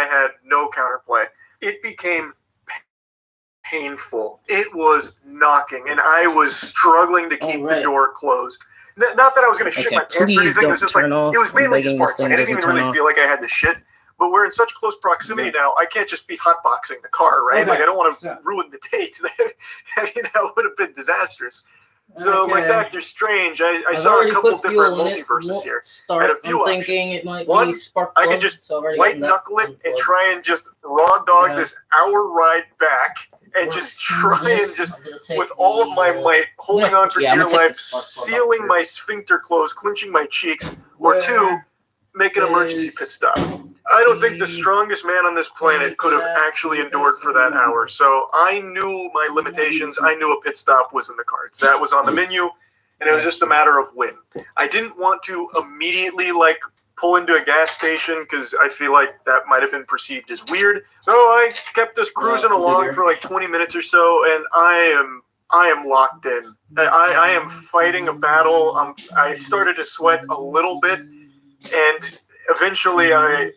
I had no counterplay. It became painful. It was knocking, and I was struggling to keep the door closed. Not that I was going to shit my pants or anything. It was just like, it was mainly just farts. Like, I didn't even really feel like I had to shit. But we're in such close proximity now, I can't just be hotboxing the car, right? Like, I don't want to ruin the date. That would have been disastrous. So, like Doctor Strange, I saw a couple different multiverses here. I had a few options. One, I could just white knuckle it and try and just raw dog this hour ride back and just try and just, with all of my might, holding on for dear life, sealing my sphincter closed, clenching my cheeks, or two, make an emergency pit stop. I don't think the strongest man on this planet could have actually endured for that hour. So I knew my limitations. I knew a pit stop was in the cards. That was on the menu, and it was just a matter of when. I didn't want to immediately, like, pull into a gas station because I feel like that might have been perceived as weird. So I kept us cruising along for like 20 minutes or so, and I am locked in. I am fighting a battle. I started to sweat a little bit, and eventually I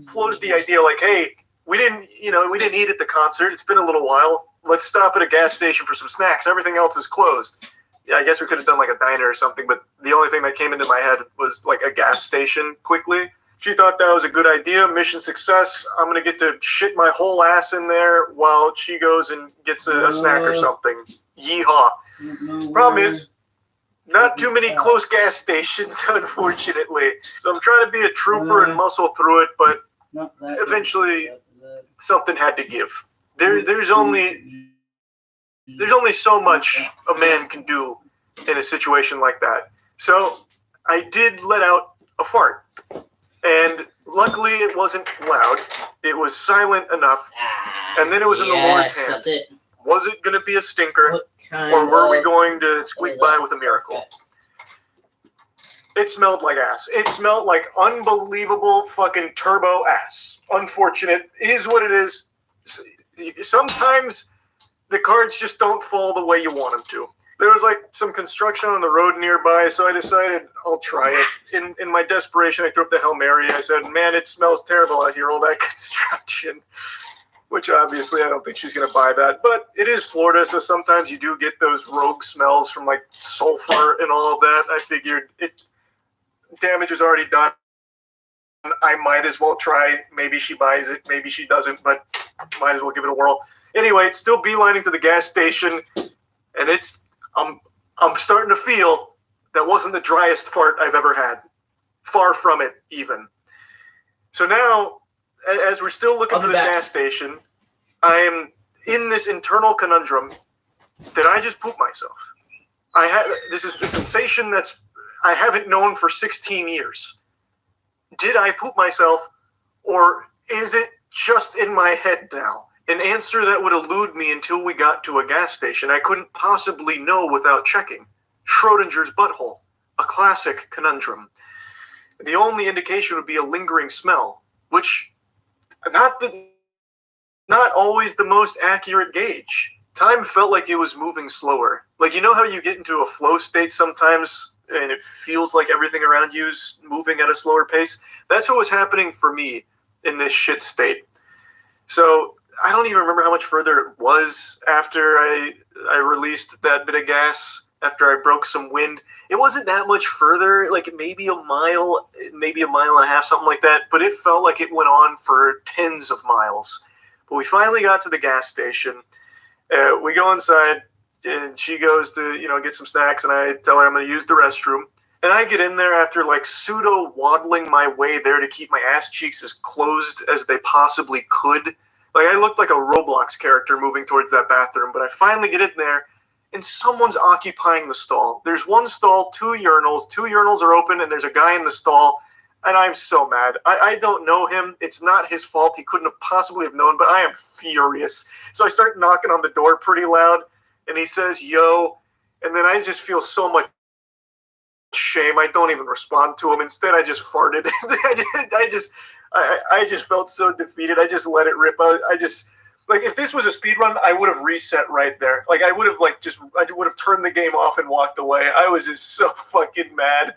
floated the idea like, hey, we didn't eat at the concert. It's been a little while. Let's stop at a gas station for some snacks. Everything else is closed. Yeah, I guess we could have done like a diner or something, but the only thing that came into my head was like a gas station quickly. She thought that was a good idea. Mission success. I'm going to get to shit my whole ass in there while she goes and gets a snack or something. Yeehaw. Problem is, not too many close gas stations, unfortunately. So I'm trying to be a trooper and muscle through it, but eventually something had to give. There's only so much a man can do in a situation like that. So I did let out a fart. And luckily it wasn't loud. It was silent enough. And then it was in the Lord's hands. That's it. Was it going to be a stinker? Or were we going to squeak by with a miracle? It smelled like ass. It smelled like unbelievable fucking turbo ass. Unfortunate. It is what it is. Sometimes the cards just don't fall the way you want them to. There was like some construction on the road nearby, so I decided I'll try it. In my desperation, I threw up the Hail Mary. I said, man, it smells terrible out here, all that construction. Which obviously I don't think she's going to buy that. But it is Florida, so sometimes you do get those rogue smells from like sulfur and all of that. I figured damage is already done. I might as well try. Maybe she buys it, maybe she doesn't, but might as well give it a whirl. Anyway, it's still beelining to the gas station, and I'm starting to feel that wasn't the driest fart I've ever had. Far from it, even. So now, as we're still looking for this gas station, I am in this internal conundrum. Did I just poop myself? This is the sensation I haven't known for 16 years. Did I poop myself, or is it just in my head now? An answer that would elude me until we got to a gas station. I couldn't possibly know without checking. Schrodinger's butthole. A classic conundrum. The only indication would be a lingering smell, which not always the most accurate gauge. Time felt like it was moving slower. Like, you know how you get into a flow state sometimes and it feels like everything around you is moving at a slower pace? That's what was happening for me in this shit state. So I don't even remember how much further it was after I released that bit of gas, after I broke some wind. It wasn't that much further, like maybe a mile and a half, something like that, but it felt like it went on for tens of miles. But we finally got to the gas station. We go inside, and she goes to, get some snacks, and I tell her I'm going to use the restroom. And I get in there after, like, pseudo-waddling my way there to keep my ass cheeks as closed as they possibly could. Like, I looked like a Roblox character moving towards that bathroom, but I finally get in there, and someone's occupying the stall. There's one stall, two urinals. Two urinals are open, and there's a guy in the stall, and I'm so mad. I don't know him. It's not his fault. He couldn't have possibly have known, but I am furious. So I start knocking on the door pretty loud, and he says, yo, and then I just feel so much shame. I don't even respond to him. Instead, I just farted. I just felt so defeated. I just let it rip. Like, if this was a speed run, I would have reset right there. Like, I would have turned the game off and walked away. I was just so fucking mad.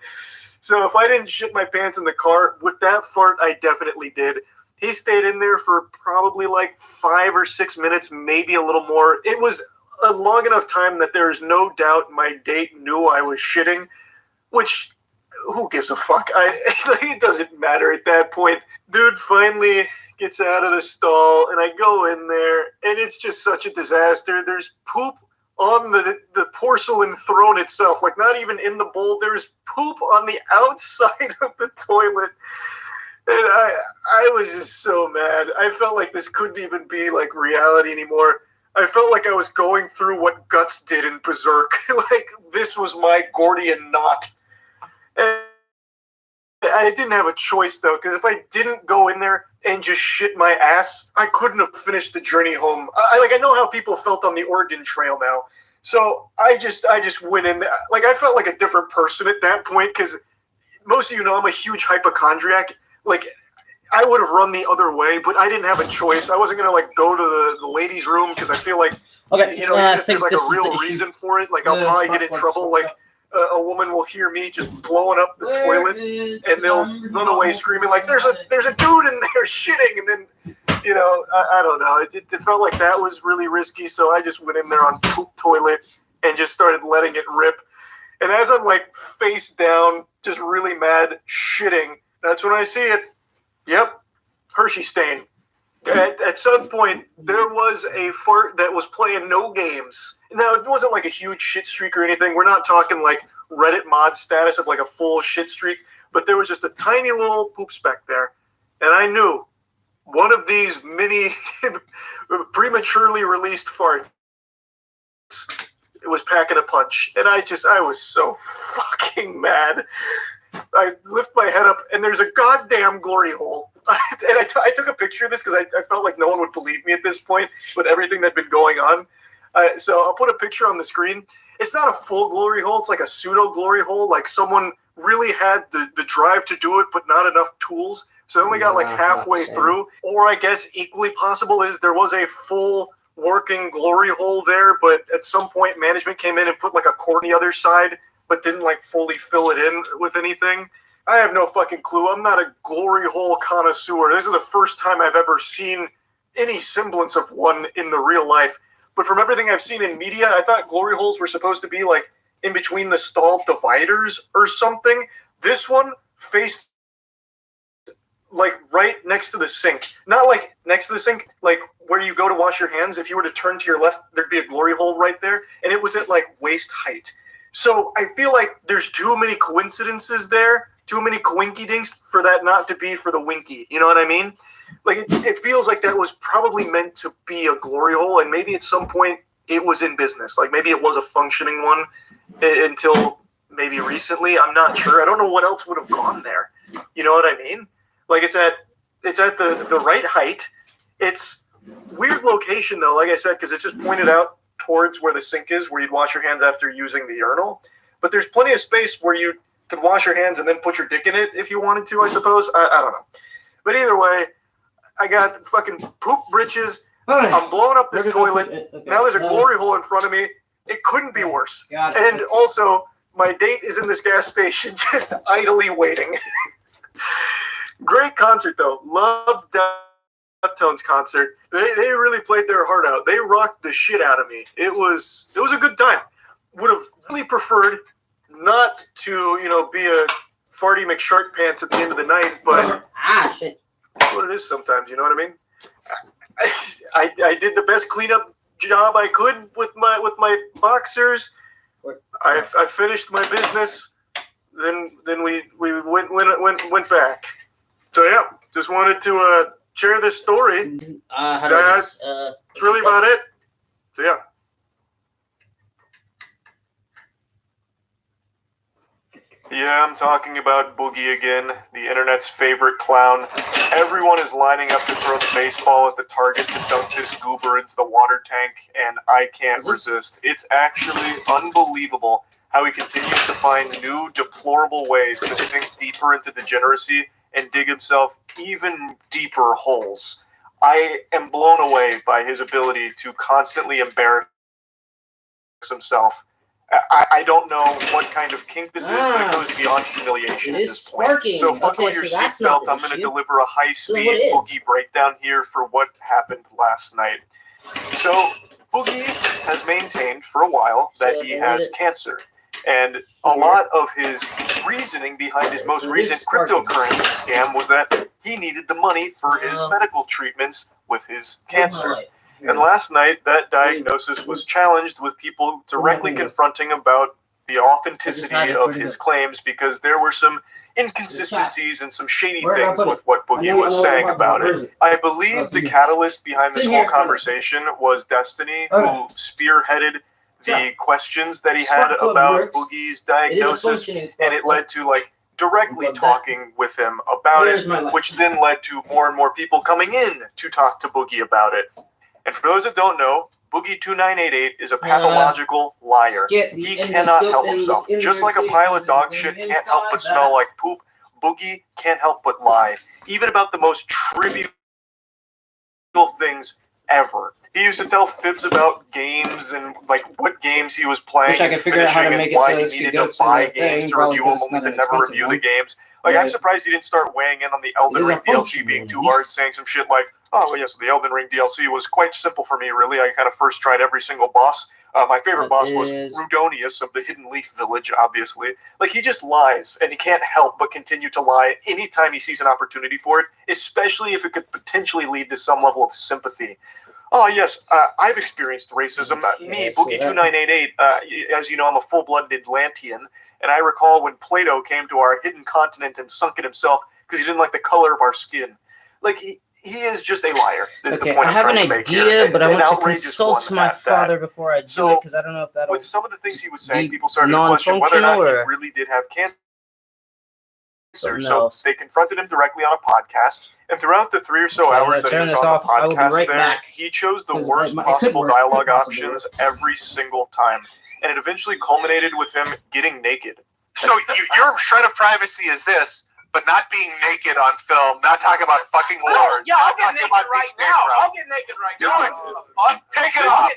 So if I didn't shit my pants in the car, with that fart, I definitely did. He stayed in there for probably like 5 or 6 minutes, maybe a little more. It was a long enough time that there is no doubt my date knew I was shitting, which, who gives a fuck? It doesn't matter at that point. Dude finally gets out of the stall, and I go in there, and it's just such a disaster. There's poop on the porcelain throne itself, like not even in the bowl. There's poop on the outside of the toilet. And I was just so mad. I felt like this couldn't even be like reality anymore. I felt like I was going through what Guts did in Berserk. Like this was my Gordian knot. And I didn't have a choice though, because if I didn't go in there and just shit my ass, I couldn't have finished the journey home. I know how people felt on the Oregon Trail now. So I just went in there. Like I felt like a different person at that point, because most of you know I'm a huge hypochondriac. Like, I would have run the other way, but I didn't have a choice. I wasn't going to, like, go to the ladies' room because I feel like, you know, if there's, like, a real reason for it, like, I'll probably get in trouble. Like, a woman will hear me just blowing up the toilet, and they'll run away screaming, like, there's a dude in there shitting, and then, you know, I don't know. It felt like that was really risky, so I just went in there on poop toilet and just started letting it rip. And as I'm, like, face down, just really mad, shitting, that's when I see it. Yep, Hershey stain. At some point, there was a fart that was playing no games. Now, it wasn't like a huge shit streak or anything. We're not talking like Reddit mod status of like a full shit streak, but there was just a tiny little poop speck there. And I knew one of these mini prematurely released farts was packing a punch. And I was so fucking mad. I lift my head up, and there's a goddamn glory hole. And I took a picture of this because I felt like no one would believe me at this point with everything that had been going on. So I'll put a picture on the screen. It's not a full glory hole. It's like a pseudo glory hole. Like someone really had the drive to do it, but not enough tools. So I only got like halfway through. Or I guess equally possible is there was a full working glory hole there, but at some point management came in and put like a cord on the other side, but didn't like fully fill it in with anything. I have no fucking clue. I'm not a glory hole connoisseur. This is the first time I've ever seen any semblance of one in the real life. But from everything I've seen in media, I thought glory holes were supposed to be like in between the stall dividers or something. This one faced like right next to the sink. Not like next to the sink, like where you go to wash your hands. If you were to turn to your left, there'd be a glory hole right there. And it was at like waist height. So I feel like there's too many coincidences there, too many coinky-dinks for that not to be for the winky. You know what I mean? Like, it feels like that was probably meant to be a glory hole, and maybe at some point it was in business. Like, maybe it was a functioning one until maybe recently. I'm not sure. I don't know what else would have gone there. You know what I mean? Like, it's at the right height. It's weird location, though, like I said, because it's just pointed out towards where the sink is, where you'd wash your hands after using the urinal. But there's plenty of space where you could wash your hands and then put your dick in it if you wanted to, I suppose. I don't know. But either way, I got fucking poop britches. I'm blowing up this toilet. Now there's a glory hole in front of me. It couldn't be worse. And also, my date is in this gas station just idly waiting. Great concert, though. Loved Deftones concert. They really played their heart out. They rocked the shit out of me. It was a good time. Would have really preferred not to, be a farty McShark pants at the end of the night, but shit. That's what it is sometimes, you know what I mean? I did the best cleanup job I could with my boxers. I finished my business. Then we went back. So yeah, just wanted to share this story. That's really about it. So yeah. Yeah, I'm talking about Boogie again, the internet's favorite clown. Everyone is lining up to throw the baseball at the target to dunk this goober into the water tank, and I can't resist. It's actually unbelievable how he continues to find new, deplorable ways to sink deeper into degeneracy and dig himself even deeper holes. I am blown away by his ability to constantly embarrass himself I don't know what kind of kink this is, but it goes beyond humiliation at this point. So buckle your seatbelt. I'm going to deliver a high-speed Boogie breakdown here for what happened last night. So Boogie has maintained for a while that he has cancer. And a lot of his reasoning behind his most recent cryptocurrency scam was that he needed the money for his medical treatments with his cancer. And last night, that diagnosis was challenged with people directly confronting about the authenticity of his claims because there were some inconsistencies and some shady things with what Boogie was saying about it. I believe the catalyst behind this whole conversation was Destiny, who spearheaded the questions that he had about Boogie's diagnosis, and it led to directly talking with him about it, which then led to more and more people coming in to talk to Boogie about it. And for those that don't know, Boogie 2988 is a pathological liar. He cannot help himself. Just like a pile of dog shit can't help but smell like poop, Boogie can't help but lie. Even about the most trivial things ever. He used to tell fibs about games and what games he was playing. Wish I could figure out how to make it so this could go to buy games to review them, only to never review the games. I'm surprised he didn't start weighing in on the Elden Ring DLC being too hard, saying some shit like, "Oh, well, yes, the Elden Ring DLC was quite simple for me, really. I kind of first tried every single boss. My favorite boss was Rudonius of the Hidden Leaf Village, obviously." He just lies, and he can't help but continue to lie anytime he sees an opportunity for it, especially if it could potentially lead to some level of sympathy. Oh, yes, I've experienced racism. Me, Boogie 2988, as you know, I'm a full-blooded Atlantean, and I recall when Plato came to our hidden continent and sunk it himself because he didn't like the color of our skin. He is just a liar. Okay, I have an idea, but I want to consult my father before I do it, because I don't know if that'll with some of the things he was saying, people started to question whether or not he really did have cancer. So they confronted him directly on a podcast, and throughout the 3 or so hours that he was on the podcast he chose the worst possible dialogue options every single time. And it eventually culminated with him getting naked. So your shred of privacy is this, but not being naked on film, not talking about fucking lords. Yeah, I'll get naked right now. I'll get naked right now. Take it off.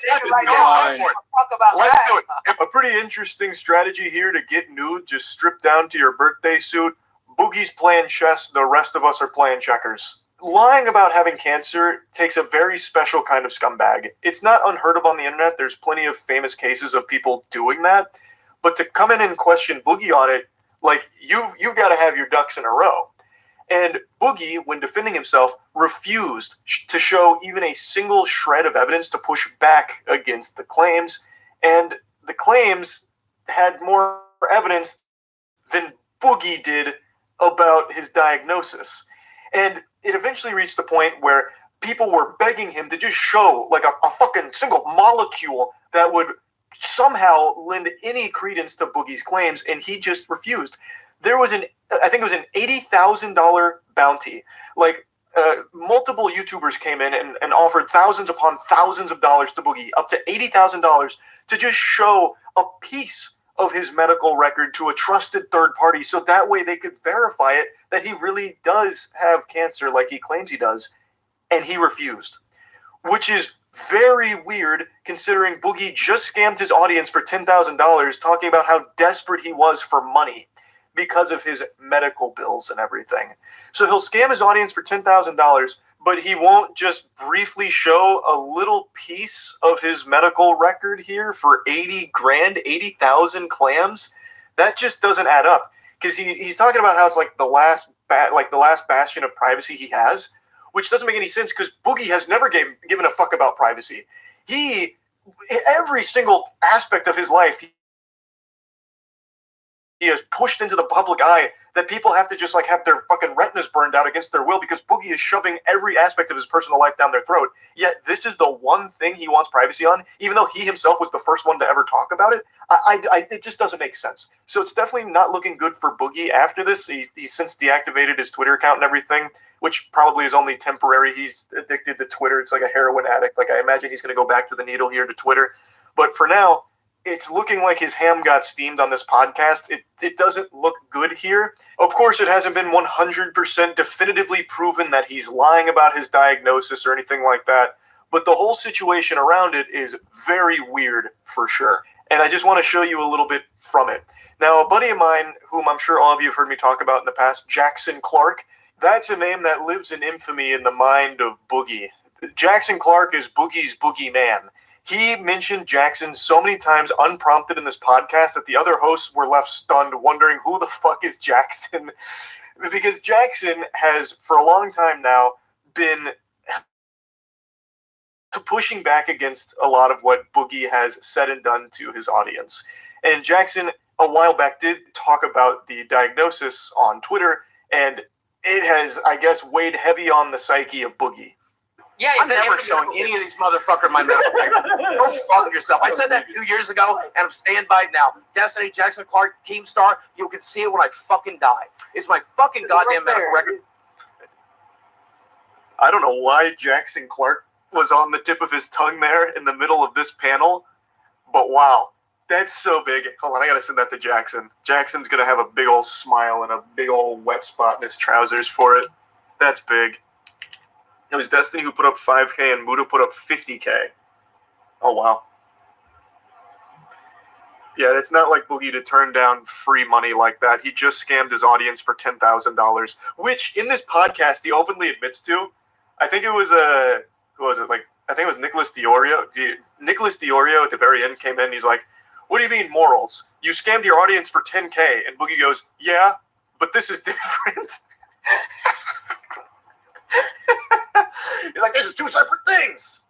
Let's do it. A pretty interesting strategy here to get nude. Just strip down to your birthday suit. Boogie's playing chess. The rest of us are playing checkers. Lying about having cancer takes a very special kind of scumbag. It's not unheard of on the internet. There's plenty of famous cases of people doing that. But to come in and question Boogie on it, you've got to have your ducks in a row. And Boogie, when defending himself, refused to show even a single shred of evidence to push back against the claims. And the claims had more evidence than Boogie did about his diagnosis. And it eventually reached the point where people were begging him to just show a fucking single molecule that would somehow lend any credence to Boogie's claims, and he just refused. There was I think it was an $80,000 bounty. Multiple YouTubers came in and offered thousands upon thousands of dollars to Boogie, up to $80,000, to just show a piece of his medical record to a trusted third party, so that way they could verify it that he really does have cancer like he claims he does, and he refused. Which is very weird considering Boogie just scammed his audience for $10,000 talking about how desperate he was for money because of his medical bills and everything. So he'll scam his audience for $10,000, but he won't just briefly show a little piece of his medical record here for 80 grand, 80,000 clams. That just doesn't add up, because he's talking about how it's the last bastion of privacy he has, which doesn't make any sense because Boogie has never given a fuck about privacy. Every single aspect of his life, he has pushed into the public eye that people have to just have their fucking retinas burned out against their will because Boogie is shoving every aspect of his personal life down their throat. Yet this is the one thing he wants privacy on, even though he himself was the first one to ever talk about it. It just doesn't make sense. So it's definitely not looking good for Boogie after this. He's since deactivated his Twitter account and everything, which probably is only temporary. He's addicted to Twitter. It's like a heroin addict. I imagine he's going to go back to the needle here to Twitter. But for now, it's looking like his ham got steamed on this podcast. It doesn't look good here. Of course, it hasn't been 100% definitively proven that he's lying about his diagnosis or anything like that, but the whole situation around it is very weird for sure. And I just want to show you a little bit from it. Now, a buddy of mine, whom I'm sure all of you have heard me talk about in the past, Jackson Clark, that's a name that lives in infamy in the mind of Boogie. Jackson Clark is Boogie's boogeyman. He mentioned Jackson so many times unprompted in this podcast that the other hosts were left stunned, wondering who the fuck is Jackson? Because Jackson has, for a long time now, been pushing back against a lot of what Boogie has said and done to his audience. And Jackson, a while back, did talk about the diagnosis on Twitter, and it has, I guess, weighed heavy on the psyche of Boogie. Yeah, I'm never showing any of these motherfuckers my medical record. Go fuck yourself. I said that 2 years ago, and I'm staying by it now. Destiny, Jackson Clark, Keemstar, you can see it when I fucking die. It's my fucking goddamn medical record. I don't know why Jackson Clark was on the tip of his tongue there in the middle of this panel, but wow, that's so big. Hold on, I gotta send that to Jackson. Jackson's gonna have a big old smile and a big old wet spot in his trousers for it. That's big. It was Destiny who put up 5K and Muda put up 50K. Oh, wow. Yeah, it's not like Boogie to turn down free money like that. He just scammed his audience for $10,000, which in this podcast he openly admits to. I think it was who was it? I think it was Nicholas Diorio. Nicholas Diorio at the very end came in. He's like, "What do you mean morals? You scammed your audience for 10K." And Boogie goes, "Yeah, but this is different." He's like, "These are two separate things."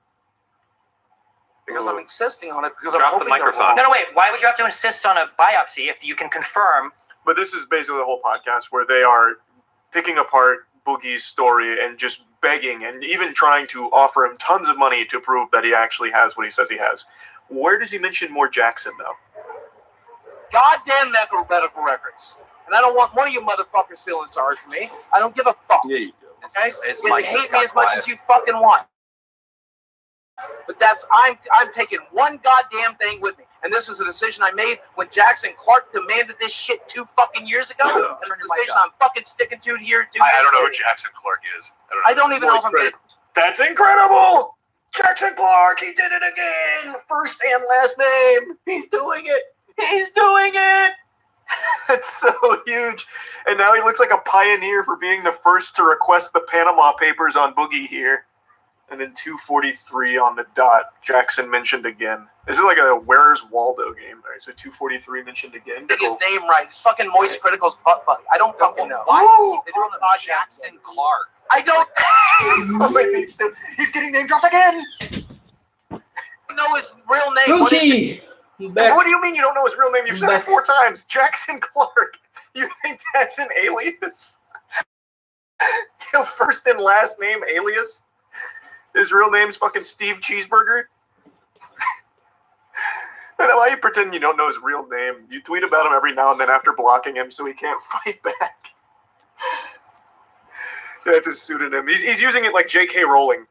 Because I'm insisting on it. Because Drop I'm the microphone. No, wait. Why would you have to insist on a biopsy if you can confirm? But this is basically the whole podcast where they are picking apart Boogie's story and just begging and even trying to offer him tons of money to prove that he actually has what he says he has. Where does he mention more Jackson, though? Goddamn medical records. And I don't want one of you motherfuckers feeling sorry for me. I don't give a fuck. Yeah, you do. Okay? You can hate me as much as you fucking want. But I'm taking one goddamn thing with me. And this is a decision I made when Jackson Clark demanded this shit 2 fucking years ago. And a decision I'm fucking sticking to here. I don't know who Jackson Clark is. I don't even know if I'm getting. That's incredible! Jackson Clark, he did it again! First and last name. He's doing it. He's doing it! It's so huge. And now he looks like a pioneer for being the first to request the Panama Papers on Boogie here. And then 2:43 on the dot. Jackson mentioned again. This is like a Where's Waldo game. All right, so 2:43 mentioned again. Get his name right. It's fucking Moist Critical's butt buddy. I don't fucking know. Why do they call him Jackson Clark? I don't He's getting name dropped again. know his real name. Rookie! What do you mean you don't know his real name? You've said it 4 times. Jackson Clark. You think that's an alias? First and last name alias? His real name's fucking Steve Cheeseburger? Why you pretend you don't know his real name? You tweet about him every now and then after blocking him so he can't fight back. That's his pseudonym. He's using it like J.K. Rowling.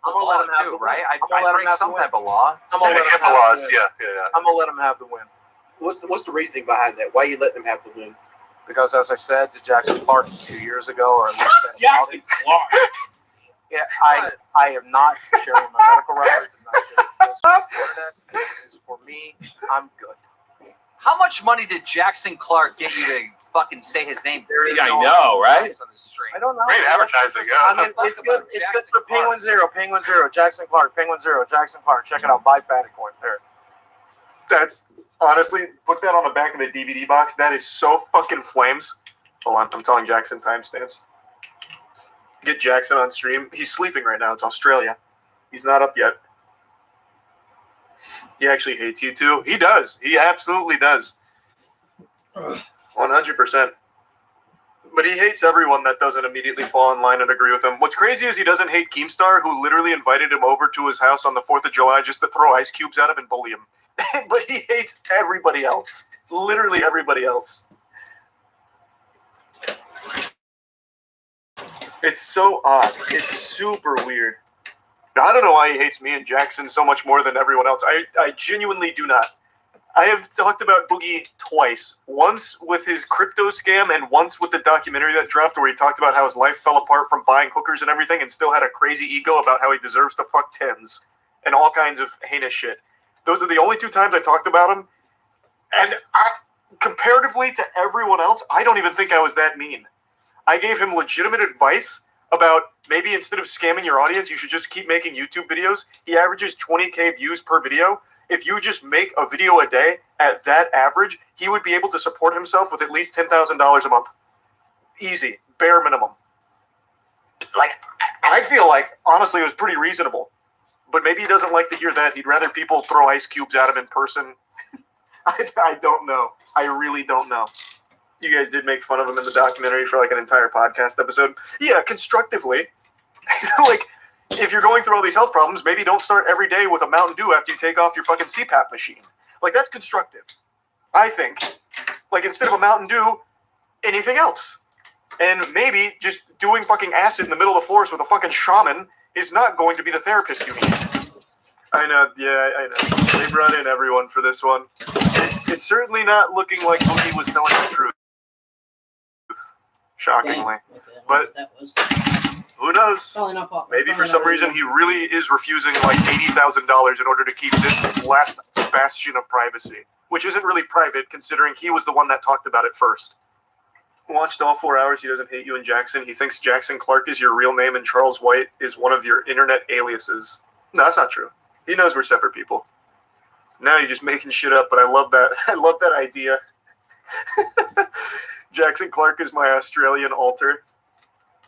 I'm gonna let him have the win. Right? I'm gonna let him have some type of law. I'm gonna let him have laws. the win. Yeah. I'm gonna let him have the win. What's the reasoning behind that? Why are you letting him have the win? Because as I said to Jackson Clark 2 years ago, or at least Jackson Clark. yeah, I am not sharing my medical records. I'm not sharing this on the internet. This is for me. I'm good. How much money did Jackson Clark get you to fucking say his name? I know, right? On the stream. I don't know. Great advertising, yeah. I mean, it's good. It's good for Penguin Zero. Penguin Zero. Jackson Clark. Penguin Zero. Jackson Clark. Check it out. Buy Fattycoin. There. That's, honestly, put that on the back of the DVD box. That is so fucking flames. Hold on, I'm telling Jackson timestamps. Get Jackson on stream. He's sleeping right now. It's Australia. He's not up yet. He actually hates you too. He does. He absolutely does. 100%. But he hates everyone that doesn't immediately fall in line and agree with him. What's crazy is he doesn't hate Keemstar, who literally invited him over to his house on the 4th of July just to throw ice cubes at him and bully him. But he hates everybody else. Literally everybody else. It's so odd. It's super weird. I don't know why he hates me and Jackson so much more than everyone else. I genuinely do not. I have talked about Boogie twice. Once with his crypto scam and once with the documentary that dropped where he talked about how his life fell apart from buying hookers and everything and still had a crazy ego about how he deserves to fuck tens and all kinds of heinous shit. Those are the only 2 times I talked about him. And comparatively to everyone else, I don't even think I was that mean. I gave him legitimate advice about maybe instead of scamming your audience, you should just keep making YouTube videos. He averages 20K views per video. If you just make a video a day at that average, he would be able to support himself with at least $10,000 a month. Easy. Bare minimum. Like, I feel like, honestly, it was pretty reasonable. But maybe he doesn't like to hear that. He'd rather people throw ice cubes at him in person. I don't know. I really don't know. You guys did make fun of him in the documentary for like an entire podcast episode. Yeah, constructively. Like, if you're going through all these health problems, maybe don't start every day with a Mountain Dew after you take off your fucking CPAP machine. Like, that's constructive. I think. Like, instead of a Mountain Dew, anything else. And maybe just doing fucking acid in the middle of the forest with a fucking shaman is not going to be the therapist you need. I know, yeah, I know. They brought in everyone for this one. It's certainly not looking like Boogie was telling the truth. Shockingly. But who knows? Maybe for some reason he really is refusing like $80,000 in order to keep this last bastion of privacy. Which isn't really private, considering he was the one that talked about it first. Watched all 4 hours. He doesn't hate you and Jackson. He thinks Jackson Clark is your real name and Charles White is one of your internet aliases. No, that's not true. He knows we're separate people. Now you're just making shit up, but I love that. I love that idea. Jackson Clark is my Australian alter.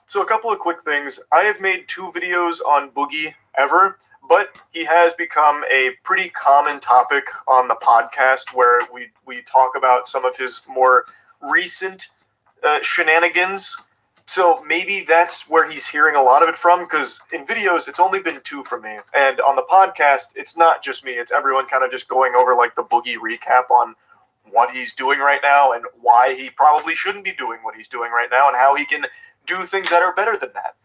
So a couple of quick things. I have made 2 videos on Boogie ever, but he has become a pretty common topic on the podcast where we talk about some of his more recent shenanigans. So maybe that's where he's hearing a lot of it from, because in videos, it's only been 2 from me. And on the podcast, it's not just me. It's everyone kind of just going over like the Boogie recap on what he's doing right now and why he probably shouldn't be doing what he's doing right now and how he can do things that are better than that.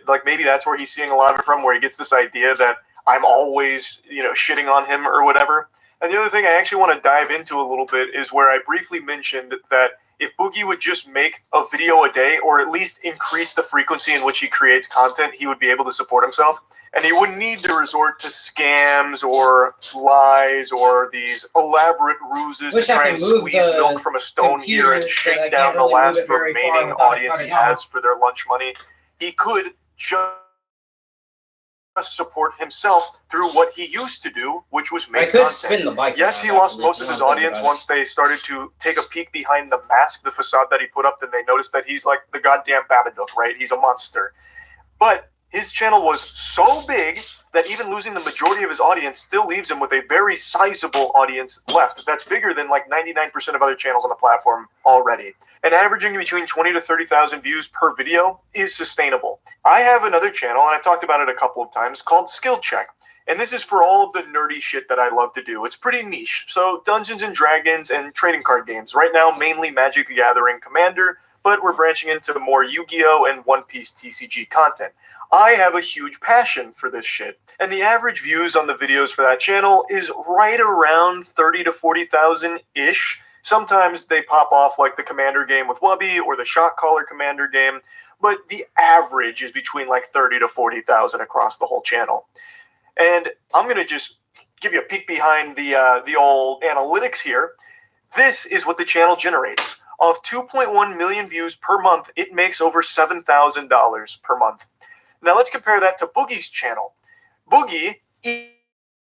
Like maybe that's where he's seeing a lot of it from, where he gets this idea that I'm always, shitting on him or whatever. And the other thing I actually want to dive into a little bit is where I briefly mentioned that if Boogie would just make a video a day, or at least increase the frequency in which he creates content, he would be able to support himself. And he wouldn't need to resort to scams or lies or these elaborate ruses to try and squeeze milk from a stone here and shake down the last remaining audience he has for their lunch money. He could just support himself through what he used to do, which was make content. Spin the bike. Yes, he lost most of his audience once they started to take a peek behind the mask, the facade that he put up, then they noticed that he's like the goddamn Babadook, right? He's a monster. But his channel was so big that even losing the majority of his audience still leaves him with a very sizable audience left. That's bigger than like 99% of other channels on the platform already. And averaging between 20 to 30,000 views per video is sustainable. I have another channel, and I've talked about it a couple of times, called Skill Check. And this is for all of the nerdy shit that I love to do. It's pretty niche. So Dungeons and Dragons and trading card games. Right now, mainly Magic the Gathering Commander, but we're branching into more Yu-Gi-Oh! And One Piece TCG content. I have a huge passion for this shit. And the average views on the videos for that channel is right around 30 to 40,000-ish. Sometimes they pop off like the Commander game with Wubby or the Shot Caller Commander game, but the average is between like 30 to 40,000 across the whole channel. And I'm going to just give you a peek behind the old analytics here. This is what the channel generates. Of 2.1 million views per month, it makes over $7,000 per month. Now let's compare that to Boogie's channel. Boogie,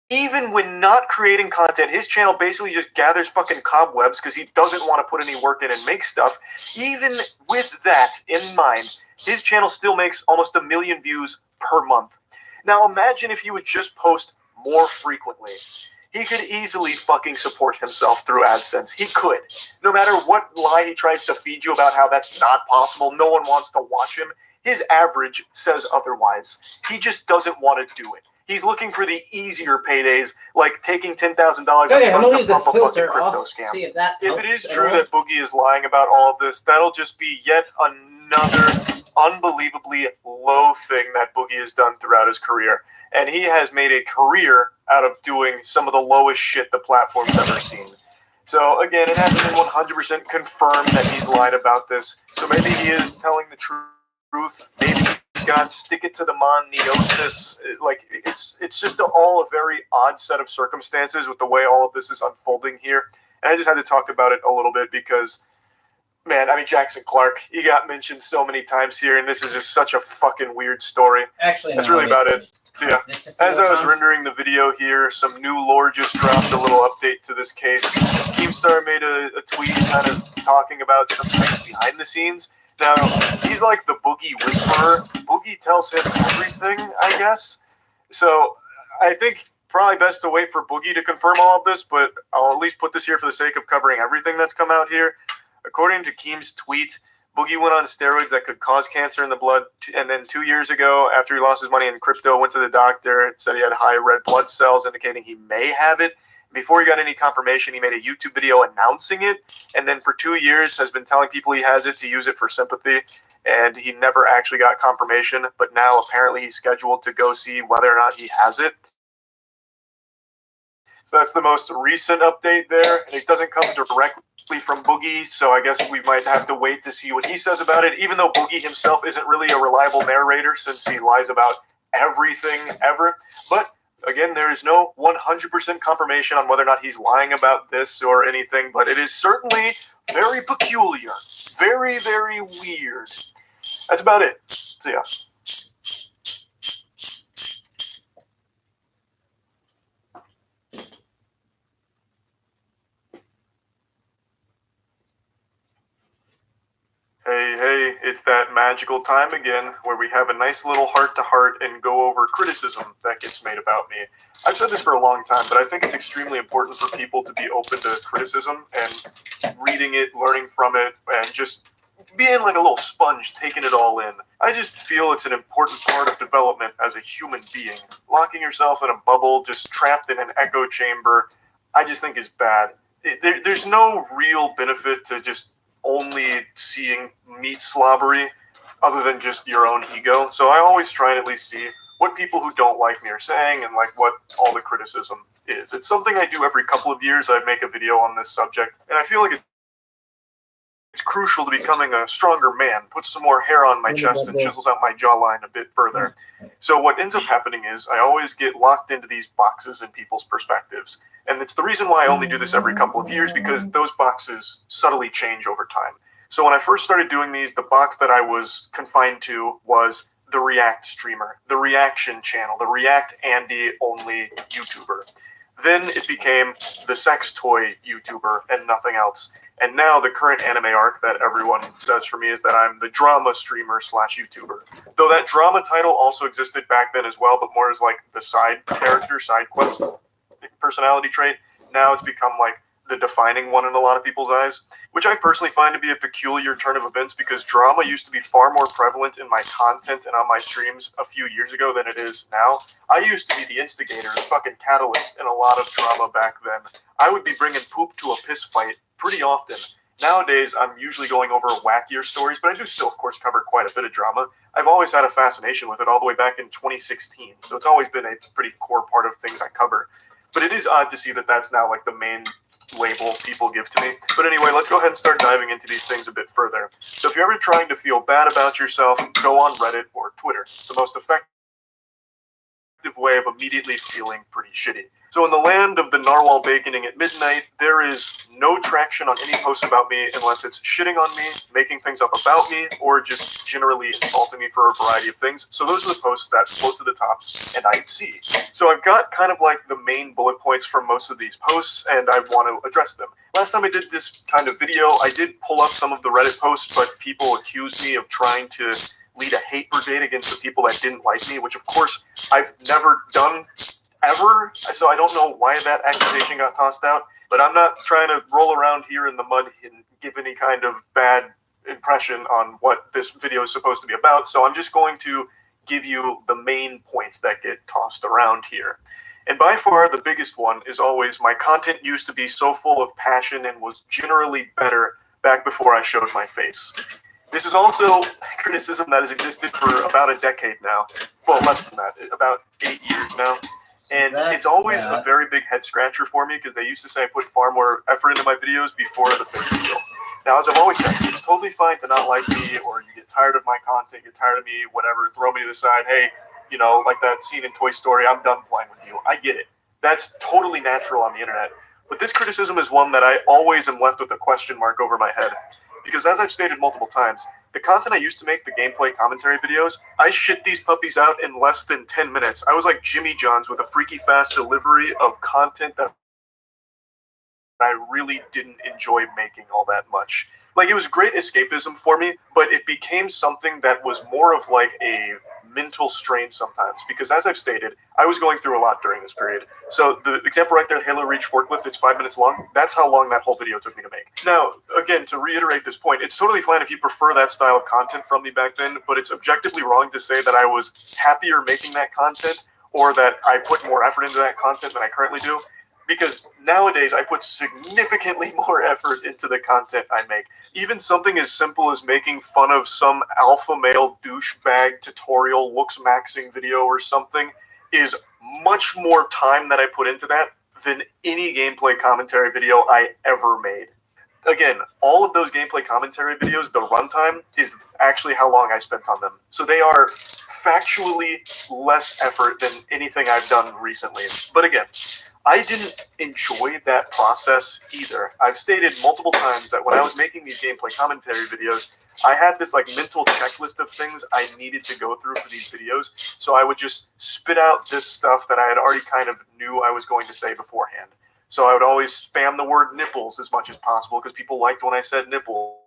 even when not creating content, his channel basically just gathers fucking cobwebs because he doesn't want to put any work in and make stuff. Even with that in mind, his channel still makes almost 1 million views per month. Now imagine if he would just post more frequently. He could easily fucking support himself through AdSense. He could. No matter what lie he tries to feed you about how that's not possible, no one wants to watch him, his average says otherwise. He just doesn't want to do it. He's looking for the easier paydays, like taking $10,000 to pump a fucking crypto scam. If it is true that Boogie is lying about all of this, that'll just be yet another unbelievably low thing that Boogie has done throughout his career. And he has made a career out of doing some of the lowest shit the platform's ever seen. So again, it hasn't been 100% confirmed that he's lied about this. So maybe he is telling the truth. Maybe he's got stick it to the monneosis. Like, it's just all a very odd set of circumstances with the way all of this is unfolding here. And I just had to talk about it a little bit because, man, I mean, Jackson Clark, he got mentioned so many times here, and this is just such a fucking weird story. Actually, that's really about it. So, yeah, as I was rendering the video here, some new lore just dropped a little update to this case. Keemstar made a tweet kind of talking about some things behind the scenes. Now, he's like the Boogie Whisperer. Boogie tells him everything, I guess. So, I think probably best to wait for Boogie to confirm all of this, but I'll at least put this here for the sake of covering everything that's come out here. According to Keem's tweet, Boogie went on steroids that could cause cancer in the blood, and then 2 years ago, after he lost his money in crypto, went to the doctor and said he had high red blood cells, indicating he may have it. Before he got any confirmation, he made a YouTube video announcing it, and then for 2 years has been telling people he has it to use it for sympathy, and he never actually got confirmation, but now apparently he's scheduled to go see whether or not he has it. So that's the most recent update there, and it doesn't come directly from Boogie, so I guess we might have to wait to see what he says about it, even though Boogie himself isn't really a reliable narrator since he lies about everything ever. But again, there is no 100% confirmation on whether or not he's lying about this or anything, but it is certainly very peculiar. Very, very weird. That's about it. So yeah. Hey, it's that magical time again where we have a nice little heart-to-heart and go over criticism that gets made about me. I've said this for a long time, but I think it's extremely important for people to be open to criticism and reading it, learning from it, and just being like a little sponge, taking it all in. I just feel it's an important part of development as a human being. Locking yourself in a bubble, just trapped in an echo chamber, I just think is bad. There's no real benefit to just only seeing meat slobbery other than just your own ego. So I always try and at least see what people who don't like me are saying and like what all the criticism is. It's something I do every couple of years. I make a video on this subject, and I feel like it's crucial to becoming a stronger man, puts some more hair on my chest and chisels out my jawline a bit further. So what ends up happening is I always get locked into these boxes and people's perspectives. And it's the reason why I only do this every couple of years, because those boxes subtly change over time. So when I first started doing these, the box that I was confined to was the React streamer, the reaction channel, the React Andy only YouTuber. Then it became the sex toy YouTuber and nothing else. And now the current anime arc that everyone says for me is that I'm the drama streamer / YouTuber. Though that drama title also existed back then as well, but more as like the side character, side quest personality trait. Now it's become like the defining one in a lot of people's eyes, which I personally find to be a peculiar turn of events because drama used to be far more prevalent in my content and on my streams a few years ago than it is now. I used to be the instigator, the fucking catalyst in a lot of drama back then. I would be bringing poop to a piss fight pretty often. Nowadays, I'm usually going over wackier stories, but I do still, of course, cover quite a bit of drama. I've always had a fascination with it all the way back in 2016, so it's always been a pretty core part of things I cover. But it is odd to see that that's now like the main label people give to me. But anyway, let's go ahead and start diving into these things a bit further. So if you're ever trying to feel bad about yourself, go on Reddit or Twitter. The most effective way of immediately feeling pretty shitty. So in the land of the narwhal baconing at midnight, there is no traction on any post about me unless it's shitting on me, making things up about me, or just generally insulting me for a variety of things. So those are the posts that float to the top and I see. So I've got kind of like the main bullet points for most of these posts, and I want to address them. Last time I did this kind of video, I did pull up some of the Reddit posts, but people accused me of trying to lead a hate brigade against the people that didn't like me, which of course I've never done ever, so I don't know why that accusation got tossed out, but I'm not trying to roll around here in the mud and give any kind of bad impression on what this video is supposed to be about, so I'm just going to give you the main points that get tossed around here. And by far the biggest one is always my content used to be so full of passion and was generally better back before I showed my face. This is also criticism that has existed for about a decade now. Well, less than that, about 8 years now. And it's always a very big head scratcher for me because they used to say I put far more effort into my videos before the face reveal. Now, as I've always said, it's totally fine to not like me, or you get tired of my content, get tired of me, whatever, throw me to the side. Hey, like that scene in Toy Story, I'm done playing with you. I get it. That's totally natural on the internet. But this criticism is one that I always am left with a question mark over my head. Because as I've stated multiple times, the content I used to make, the gameplay commentary videos, I shit these puppies out in less than 10 minutes. I was like Jimmy John's with a freaky fast delivery of content that I really didn't enjoy making all that much. Like, it was great escapism for me, but it became something that was more of like a mental strain sometimes, because as I've stated, I was going through a lot during this period. So the example right there, Halo Reach forklift, it's 5 minutes long. That's how long that whole video took me to make. Now, again, to reiterate this point, it's totally fine if you prefer that style of content from me back then, but it's objectively wrong to say that I was happier making that content or that I put more effort into that content than I currently do. Because nowadays, I put significantly more effort into the content I make. Even something as simple as making fun of some alpha male douchebag tutorial looks maxing video or something is much more time that I put into that than any gameplay commentary video I ever made. Again, all of those gameplay commentary videos, the runtime is actually how long I spent on them. So they are factually less effort than anything I've done recently. But again, I didn't enjoy that process either. I've stated multiple times that when I was making these gameplay commentary videos, I had this like mental checklist of things I needed to go through for these videos. So I would just spit out this stuff that I had already kind of knew I was going to say beforehand. So I would always spam the word nipples as much as possible because people liked when I said nipples.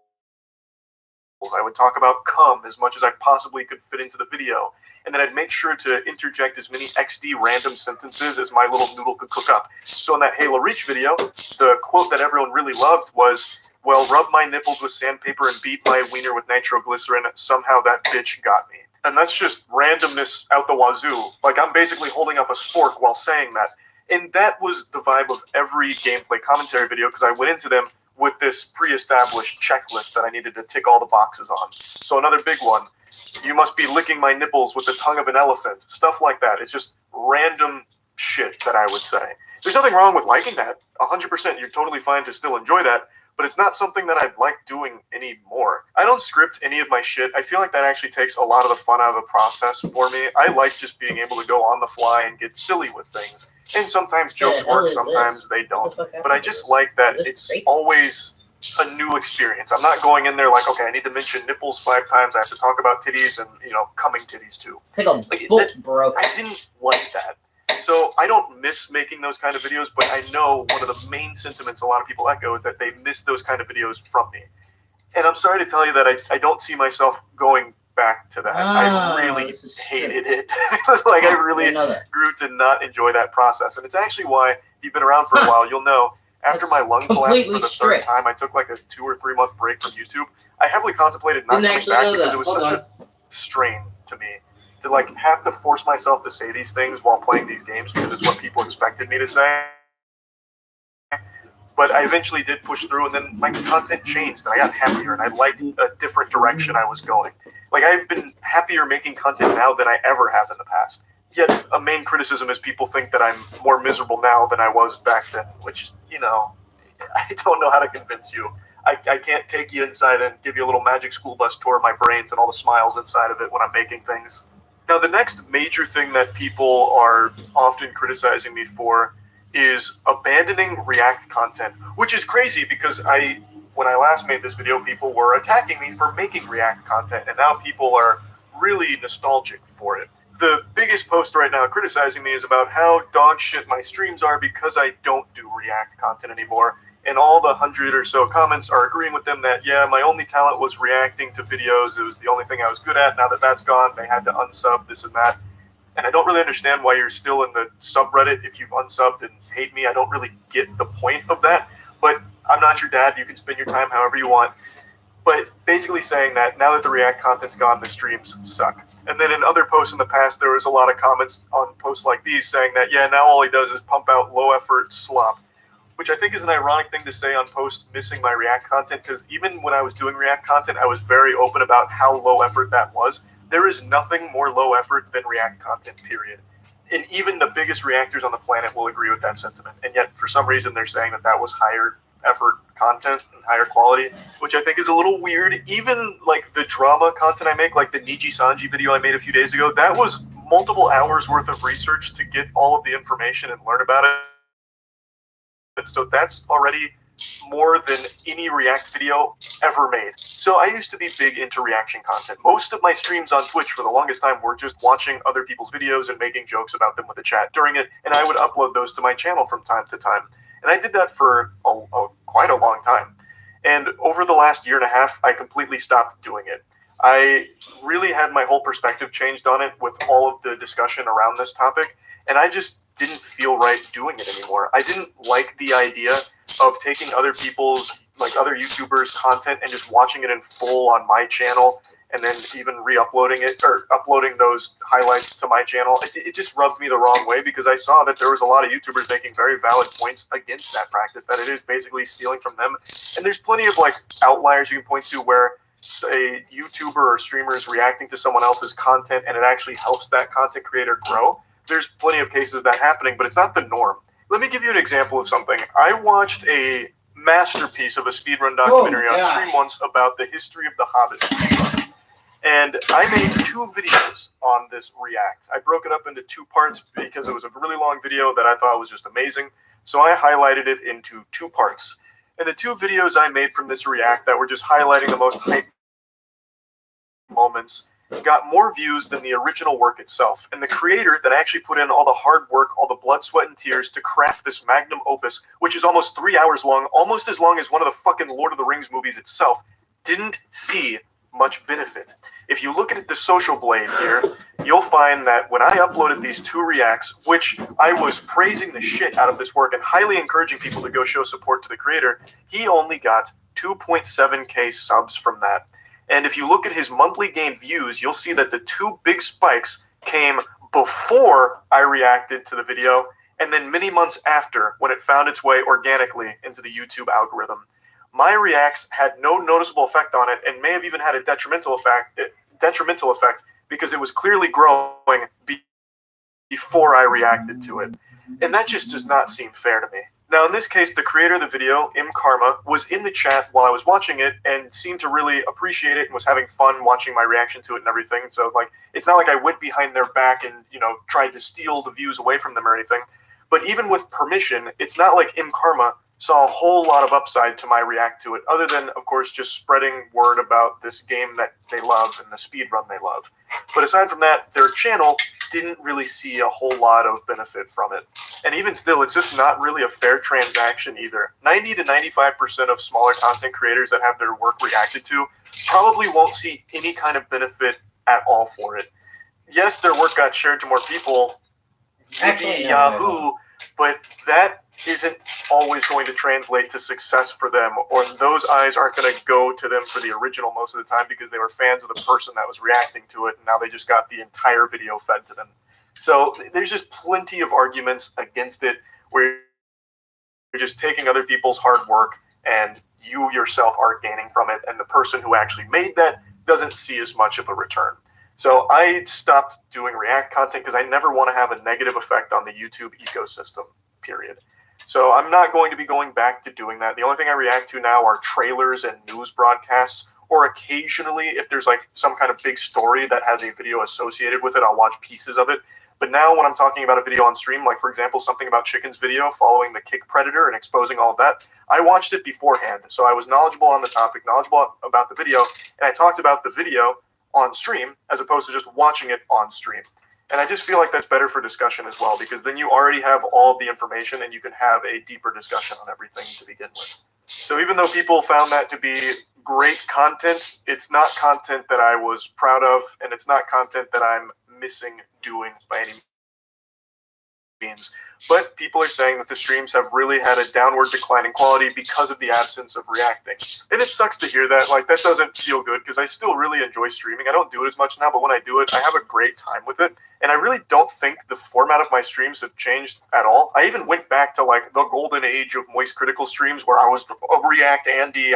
I would talk about cum as much as I possibly could fit into the video. And then I'd make sure to interject as many XD random sentences as my little noodle could cook up. So in that Halo Reach video, the quote that everyone really loved was, well, rub my nipples with sandpaper and beat my wiener with nitroglycerin. Somehow that bitch got me. And that's just randomness out the wazoo. Like, I'm basically holding up a spork while saying that. And that was the vibe of every gameplay commentary video because I went into them with this pre-established checklist that I needed to tick all the boxes on. So another big one, you must be licking my nipples with the tongue of an elephant. Stuff like that. It's just random shit that I would say. There's nothing wrong with liking that. 100%, you're totally fine to still enjoy that, but it's not something that I'd like doing anymore. I don't script any of my shit. I feel like that actually takes a lot of the fun out of the process for me. I like just being able to go on the fly and get silly with things. And sometimes jokes work, sometimes they don't. But I just like that it's always a new experience. I'm not going in there like, okay, I need to mention nipples 5 times. I have to talk about titties and, coming titties too. Take a bolt, bro. I didn't like that. So I don't miss making those kind of videos, but I know one of the main sentiments a lot of people echo is that they miss those kind of videos from me. And I'm sorry to tell you that I don't see myself going back to that. I really hated it. Like, I really grew to not enjoy that process. And it's actually why, if you've been around for a while, you'll know, after my lung collapse for the third time, I took like a 2 or 3 month break from YouTube. I heavily contemplated not coming back because it was such a strain to me to like have to force myself to say these things while playing these games because it's what people expected me to say. But I eventually did push through, and then my content changed, and I got happier, and I liked a different direction I was going. Like, I've been happier making content now than I ever have in the past. Yet, a main criticism is people think that I'm more miserable now than I was back then, which, I don't know how to convince you. I can't take you inside and give you a little magic school bus tour of my brains and all the smiles inside of it when I'm making things. Now, the next major thing that people are often criticizing me for is abandoning React content, which is crazy because when I last made this video, people were attacking me for making React content, and now people are really nostalgic for it. The biggest post right now criticizing me is about how dog shit my streams are because I don't do React content anymore, and all the 100 or so comments are agreeing with them that, yeah, my only talent was reacting to videos. It was the only thing I was good at. Now that that's gone, they had to unsub this and that. And I don't really understand why you're still in the subreddit if you've unsubbed and hate me. I don't really get the point of that. But I'm not your dad. You can spend your time however you want. But basically saying that now that the React content's gone, the streams suck. And then in other posts in the past, there was a lot of comments on posts like these saying that, yeah, now all he does is pump out low-effort slop, which I think is an ironic thing to say on posts missing my React content, because even when I was doing React content, I was very open about how low-effort that was. There is nothing more low effort than React content, period. And even the biggest reactors on the planet will agree with that sentiment. And yet, for some reason, they're saying that that was higher effort content and higher quality, which I think is a little weird. Even like the drama content I make, like the Niji Sanji video I made a few days ago, that was multiple hours worth of research to get all of the information and learn about it. So that's already more than any React video ever made. So I used to be big into reaction content. Most of my streams on Twitch for the longest time were just watching other people's videos and making jokes about them with the chat during it, and I would upload those to my channel from time to time. And I did that for quite a long time. And over the last year and a half, I completely stopped doing it. I really had my whole perspective changed on it with all of the discussion around this topic, and I just didn't feel right doing it anymore. I didn't like the idea of taking other people's, like other YouTubers' content and just watching it in full on my channel, and then even re-uploading it or uploading those highlights to my channel. It just rubbed me the wrong way, because I saw that there was a lot of YouTubers making very valid points against that practice, that it is basically stealing from them. And there's plenty of like outliers you can point to where a YouTuber or streamer is reacting to someone else's content and it actually helps that content creator grow. There's plenty of cases of that happening, but it's not the norm. Let me give you an example of something. I watched a masterpiece of a speedrun documentary on stream once about the history of the Hobbit speedrun. And I made 2 videos on this React. I broke it up into 2 parts because it was a really long video that I thought was just amazing. So I highlighted it into 2 parts. And the 2 videos I made from this React that were just highlighting the most hype moments got more views than the original work itself. And the creator that actually put in all the hard work, all the blood, sweat, and tears to craft this magnum opus, which is almost 3 hours long, almost as long as one of the fucking Lord of the Rings movies itself, didn't see much benefit. If you look at the social blade here, you'll find that when I uploaded these 2 reacts, which I was praising the shit out of this work and highly encouraging people to go show support to the creator, he only got 2.7K subs from that. And if you look at his monthly gained views, you'll see that the 2 big spikes came before I reacted to the video, and then many months after, when it found its way organically into the YouTube algorithm. My reacts had no noticeable effect on it, and may have even had a detrimental effect because it was clearly growing before I reacted to it. And that just does not seem fair to me. Now, in this case, the creator of the video, Karma, was in the chat while I was watching it and seemed to really appreciate it and was having fun watching my reaction to it and everything. So, like, it's not like I went behind their back and, tried to steal the views away from them or anything. But even with permission, it's not like Karma saw a whole lot of upside to my react to it, other than, of course, just spreading word about this game that they love and the speedrun they love. But aside from that, their channel didn't really see a whole lot of benefit from it. And even still, it's just not really a fair transaction either. 90 to 95% of smaller content creators that have their work reacted to probably won't see any kind of benefit at all for it. Yes, their work got shared to more people, Yahoo, but that isn't always going to translate to success for them, or those eyes aren't going to go to them for the original most of the time because they were fans of the person that was reacting to it, and now they just got the entire video fed to them. So there's just plenty of arguments against it where you're just taking other people's hard work and you yourself are gaining from it, and the person who actually made that doesn't see as much of a return. So I stopped doing React content because I never want to have a negative effect on the YouTube ecosystem, period. So I'm not going to be going back to doing that. The only thing I react to now are trailers and news broadcasts, or occasionally if there's like some kind of big story that has a video associated with it, I'll watch pieces of it. But now when I'm talking about a video on stream, like for example, something about Chicken's video following the kick predator and exposing all of that, I watched it beforehand. So I was knowledgeable on the topic, knowledgeable about the video, and I talked about the video on stream as opposed to just watching it on stream. And I just feel like that's better for discussion as well, because then you already have all of the information and you can have a deeper discussion on everything to begin with. So even though people found that to be great content, it's not content that I was proud of, and it's not content that I'm missing doing by any means. But people are saying that the streams have really had a downward decline in quality because of the absence of reacting. And it sucks to hear that. Like, that doesn't feel good because I still really enjoy streaming. I don't do it as much now, but when I do it, I have a great time with it. And I really don't think the format of my streams have changed at all. I even went back to like the golden age of Moist Critical streams where I was a React Andy,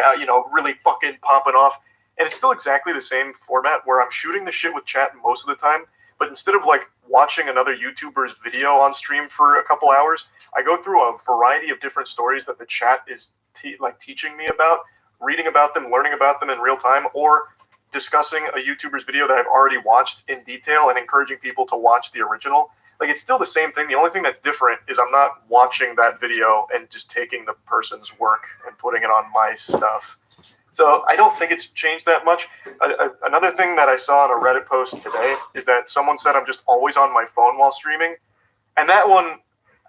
really fucking popping off. And it's still exactly the same format where I'm shooting the shit with chat most of the time. But instead of like watching another YouTuber's video on stream for a couple hours, I go through a variety of different stories that the chat is teaching me about, reading about them, learning about them in real time, or discussing a YouTuber's video that I've already watched in detail and encouraging people to watch the original. Like, it's still the same thing. The only thing that's different is I'm not watching that video and just taking the person's work and putting it on my stuff. So I don't think it's changed that much. Another thing that I saw on a Reddit post today is that someone said I'm just always on my phone while streaming. And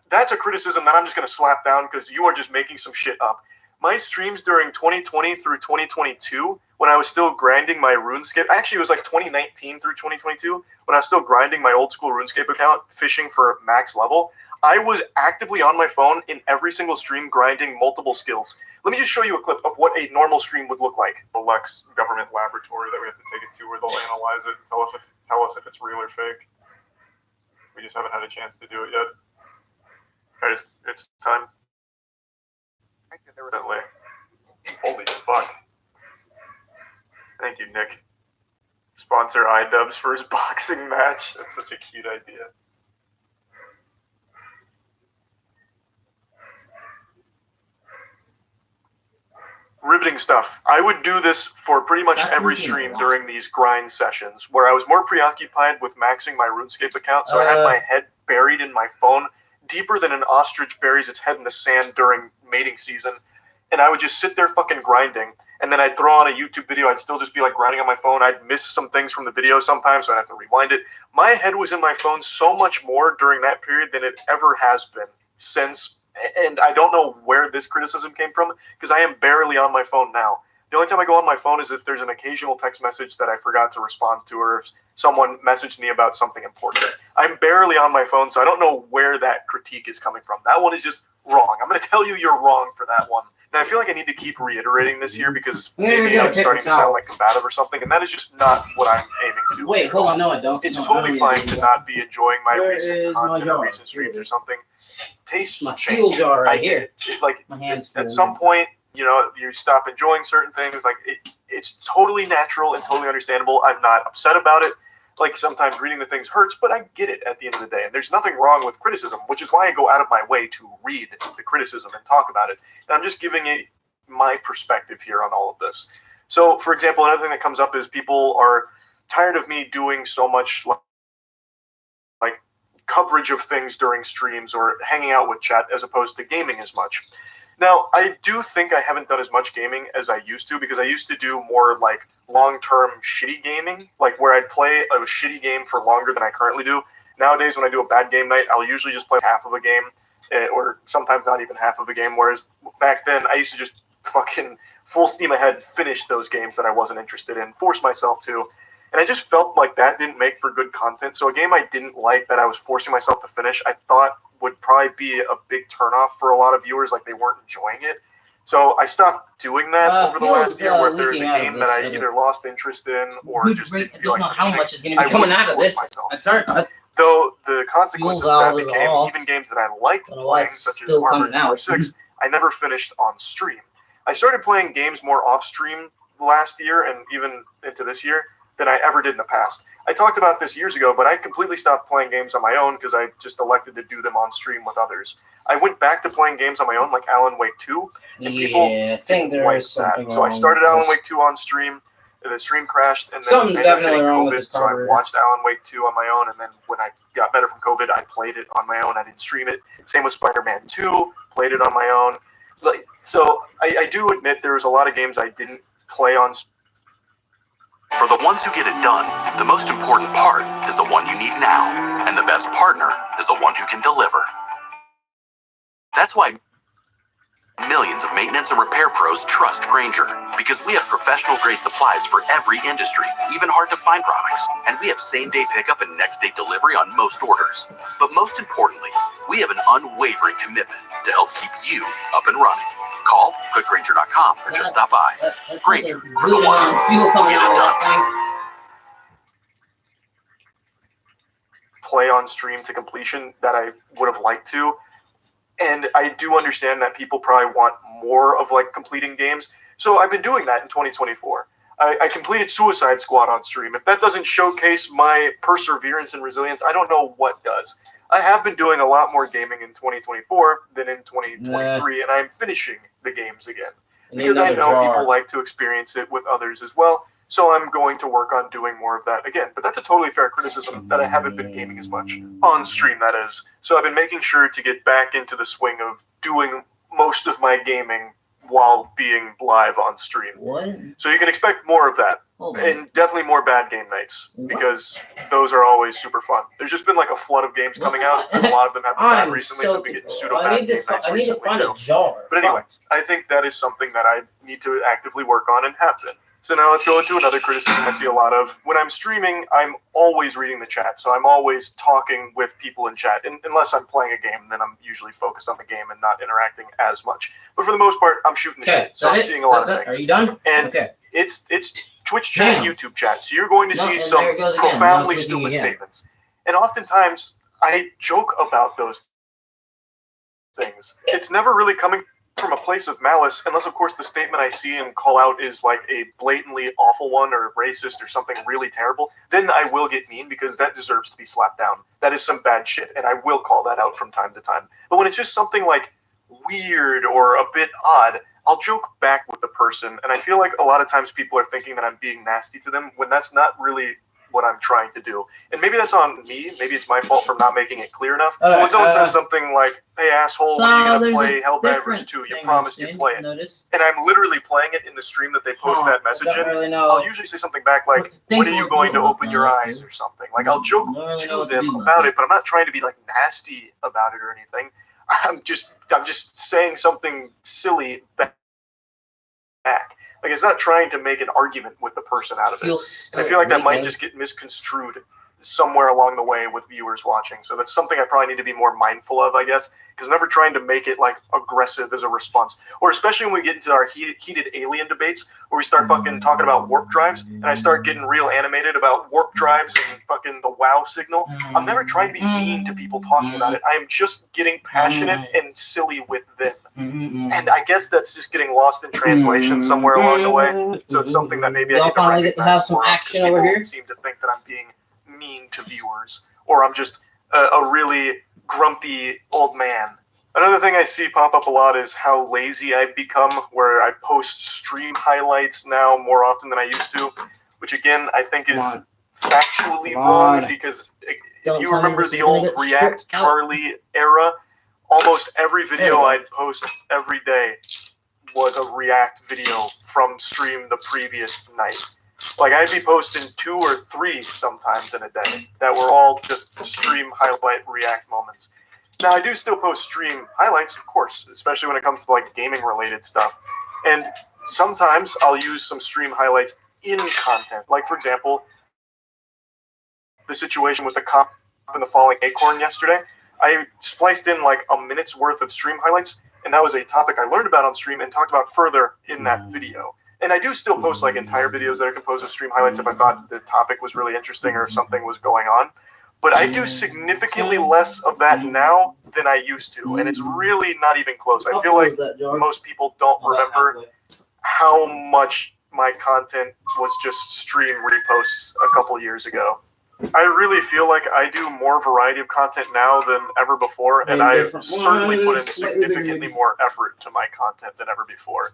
that's a criticism that I'm just going to slap down because you are just making some shit up. My streams during 2020 through 2022, when I was still grinding my RuneScape, actually it was like 2019 through 2022, when I was still grinding my old school RuneScape account, fishing for max level, I was actively on my phone in every single stream grinding multiple skills. Let me just show you a clip of what a normal stream would look like. The Lex government laboratory that we have to take it to where they'll analyze it and tell us if it's real or fake. We just haven't had a chance to do it yet. Guys, it's time. Holy fuck. Thank you, Nick. Sponsor iDubbbz for his boxing match. That's such a cute idea. Riveting stuff. I would do this for pretty much every stream during these grind sessions, where I was more preoccupied with maxing my RuneScape account, so I had my head buried in my phone, deeper than an ostrich buries its head in the sand during mating season, and I would just sit there fucking grinding, and then I'd throw on a YouTube video, I'd still just be like grinding on my phone, I'd miss some things from the video sometimes, so I'd have to rewind it. My head was in my phone so much more during that period than it ever has been since, and I don't know where this criticism came from, because I am barely on my phone now. The only time I go on my phone is if there's an occasional text message that I forgot to respond to, or if someone messaged me about something important. I'm barely on my phone, so I don't know where that critique is coming from. That one is just wrong. I'm going to tell you you're wrong for that one. And I feel like I need to keep reiterating this here because maybe I'm starting to sound like combative or something, and that is just not what I'm aiming to do. Wait, hold on, no I don't. It's totally fine to not be enjoying my recent content or recent streams or something. Tastes my change. fuel jar right here. It's like, my hands at some point, you know, you stop enjoying certain things. Like, it's totally natural and totally understandable. I'm not upset about it. Like, sometimes reading the things hurts, but I get it at the end of the day. And there's nothing wrong with criticism, which is why I go out of my way to read the criticism and talk about it. And I'm just giving it my perspective here on all of this. So, for example, another thing that comes up is people are tired of me doing so much like coverage of things during streams or hanging out with chat as opposed to gaming as much. Now, I do think I haven't done as much gaming as I used to, because I used to do more like long-term shitty gaming, like where I'd play a shitty game for longer than I currently do. Nowadays, when I do a bad game night, I'll usually just play half of a game, or sometimes not even half of a game, whereas back then, I used to just fucking full steam ahead finish those games that I wasn't interested in, force myself to. And I just felt like that didn't make for good content. So a game I didn't like that I was forcing myself to finish, I thought would probably be a big turnoff for a lot of viewers, like they weren't enjoying it. So I stopped doing that over the last year, where there's a game that I either lost interest in or just didn't feel like I don't know how much is going to be I coming out of wouldn't this. force myself. Though the consequence of that became even games that I liked playing, such as Armored Core 6, I never finished on stream. I started playing games more off-stream last year and even into this year than I ever did in the past. I talked about this years ago, but I completely stopped playing games on my own because I just elected to do them on stream with others. I went back to playing games on my own, like Alan Wake 2, and people didn't like that. So I started Alan Wake 2 on stream, the stream crashed, and then something's definitely wrong with COVID, this so I watched Alan Wake 2 on my own, and then when I got better from COVID, I played it on my own. I didn't stream it. Same with Spider-Man 2, played it on my own. So I do admit there was a lot of games I didn't play on. For the ones who get it done, the most important part is the one you need now, and the best partner is the one who can deliver. That's why millions of maintenance and repair pros trust Grainger, because we have professional-grade supplies for every industry, even hard-to-find products, and we have same-day pickup and next-day delivery on most orders. But most importantly, we have an unwavering commitment to help keep you up and running. Call, click Grainger.com, or just stop by. Grainger, for the ones who get it done. Play on stream to completion that I would have liked to. And I do understand that people probably want more of like completing games. So I've been doing that in 2024. I completed Suicide Squad on stream. If that doesn't showcase my perseverance and resilience, I don't know what does. I have been doing a lot more gaming in 2024 than in 2023, and I'm finishing the games again. Because I know people like to experience it with others as well, so I'm going to work on doing more of that again. But that's a totally fair criticism that I haven't been gaming as much on stream, that is. So I've been making sure to get back into the swing of doing most of my gaming while being live on stream. What? So you can expect more of that. And definitely more bad game nights, because those are always super fun. There's just been like a flood of games coming out, and a lot of them have been bad recently, so I've been getting pseudo-bad game nights I need to find a jar. But anyway, I think that is something that I need to actively work on and have been. So now let's go into another criticism I see a lot of. When I'm streaming, I'm always reading the chat, so I'm always talking with people in chat, unless I'm playing a game, then I'm usually focused on the game and not interacting as much. But for the most part, I'm shooting the shit, so I'm seeing a lot of things. Are you done? And it's Twitch chat, YouTube chat, so you're going to see some profoundly stupid statements. And oftentimes, I joke about those things. It's never really coming from a place of malice, unless, of course, the statement I see and call out is like a blatantly awful one or racist or something really terrible. Then I will get mean, because that deserves to be slapped down. That is some bad shit, and I will call that out from time to time. But when it's just something like weird or a bit odd, I'll joke back with the person, and I feel like a lot of times people are thinking that I'm being nasty to them, when that's not really what I'm trying to do. And maybe that's on me, maybe it's my fault for not making it clear enough. But when someone says something like, hey asshole, when are you going to play Helldivers 2? You promised you'd play it. And I'm literally playing it in the stream that they post that message in. I'll usually say something back like, when are you going to open your eyes or something. Like, I'll joke to them about it, but I'm not trying to be like nasty about it or anything. I'm just saying something silly back. Like, it's not trying to make an argument with the person out of it. And I feel like that might just get misconstrued somewhere along the way with viewers watching. So that's something I probably need to be more mindful of, I guess, because I'm never trying to make it like aggressive as a response. Or especially when we get into our heated alien debates, where we start fucking talking about warp drives, and I start getting real animated about warp drives and fucking the WoW signal. I'm never trying to be mean to people talking about it. I am just getting passionate and silly with them. And I guess that's just getting lost in translation somewhere along the way. So it's something that maybe I need to finally get to have some action over here. Seem to think that I'm being mean to viewers, or I'm just a really grumpy old man. Another thing I see pop up a lot is how lazy I've become, where I post stream highlights now more often than I used to, which again I think is factually wrong, because if you remember the old React Charlie era, almost every video I'd post every day was a React video from stream the previous night. Like, I'd be posting 2 or 3 sometimes in a day that were all just stream highlight React moments. Now, I do still post stream highlights, of course, especially when it comes to, like, gaming-related stuff. And sometimes I'll use some stream highlights in content. Like, for example, the situation with the cop and the falling acorn yesterday. I spliced in, like, a minute's worth of stream highlights, and that was a topic I learned about on stream and talked about further in that video. And I do still post like entire videos that are composed of stream highlights if I thought the topic was really interesting or if something was going on. But I do significantly less of that now than I used to, and it's really not even close. I feel like most people don't remember how much my content was just stream reposts a couple years ago. I really feel like I do more variety of content now than ever before, and I've certainly put in significantly more effort to my content than ever before.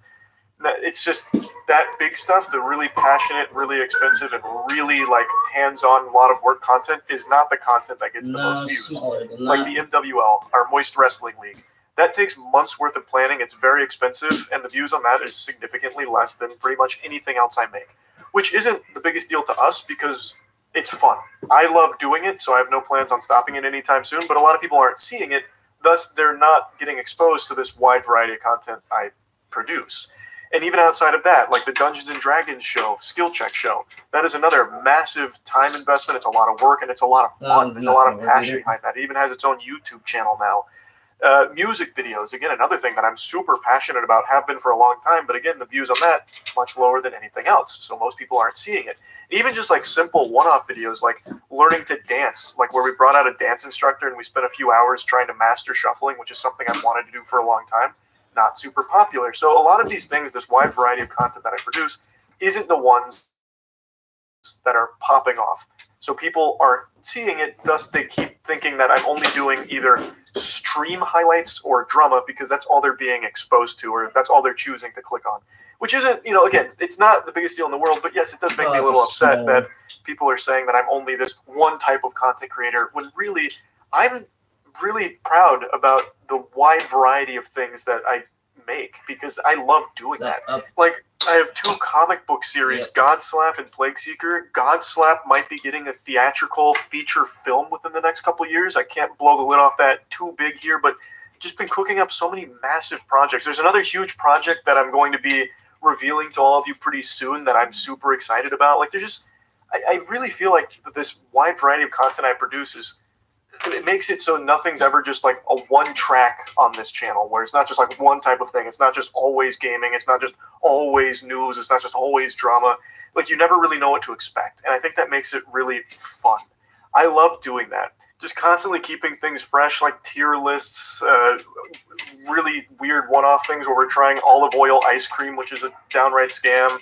It's just that big stuff, the really passionate, really expensive, and really like hands-on, a lot of work content is not the content that gets the most views. Like the MWL, our Moist Wrestling League. That takes months worth of planning, it's very expensive, and the views on that is significantly less than pretty much anything else I make. Which isn't the biggest deal to us because it's fun. I love doing it, so I have no plans on stopping it anytime soon, but a lot of people aren't seeing it, thus they're not getting exposed to this wide variety of content I produce. And even outside of that, like the Dungeons & Dragons show, Skill Check show, that is another massive time investment. It's a lot of work, and it's a lot of fun. There's a lot of passion behind that. It even has its own YouTube channel now. Music videos, again, another thing that I'm super passionate about, have been for a long time, but again, the views on that, much lower than anything else, so most people aren't seeing it. Even just like simple one-off videos, like learning to dance, like where we brought out a dance instructor and we spent a few hours trying to master shuffling, which is something I've wanted to do for a long time. Not super popular. So a lot of these things, this wide variety of content that I produce, isn't the ones that are popping off. So people aren't seeing it, thus they keep thinking that I'm only doing either stream highlights or drama because that's all they're being exposed to, or that's all they're choosing to click on. Which isn't, again, it's not the biggest deal in the world, but yes, it does make me a little upset that people are saying that I'm only this one type of content creator, when really, I'm really proud about the wide variety of things that I make, because I love doing that. Like, I have 2 comic book series, Godslap and Plague Seeker. Godslap might be getting a theatrical feature film within the next couple of years. I can't blow the lid off that too big here, but just been cooking up so many massive projects. There's another huge project that I'm going to be revealing to all of you pretty soon that I'm super excited about. Like, there's just, I really feel like this wide variety of content I produce it makes it so nothing's ever just like a one track on this channel, where it's not just like one type of thing. It's not just always gaming. It's not just always news. It's not just always drama. Like, you never really know what to expect. And I think that makes it really fun. I love doing that. Just constantly keeping things fresh, like tier lists, really weird one-off things where we're trying olive oil ice cream, which is a downright scam.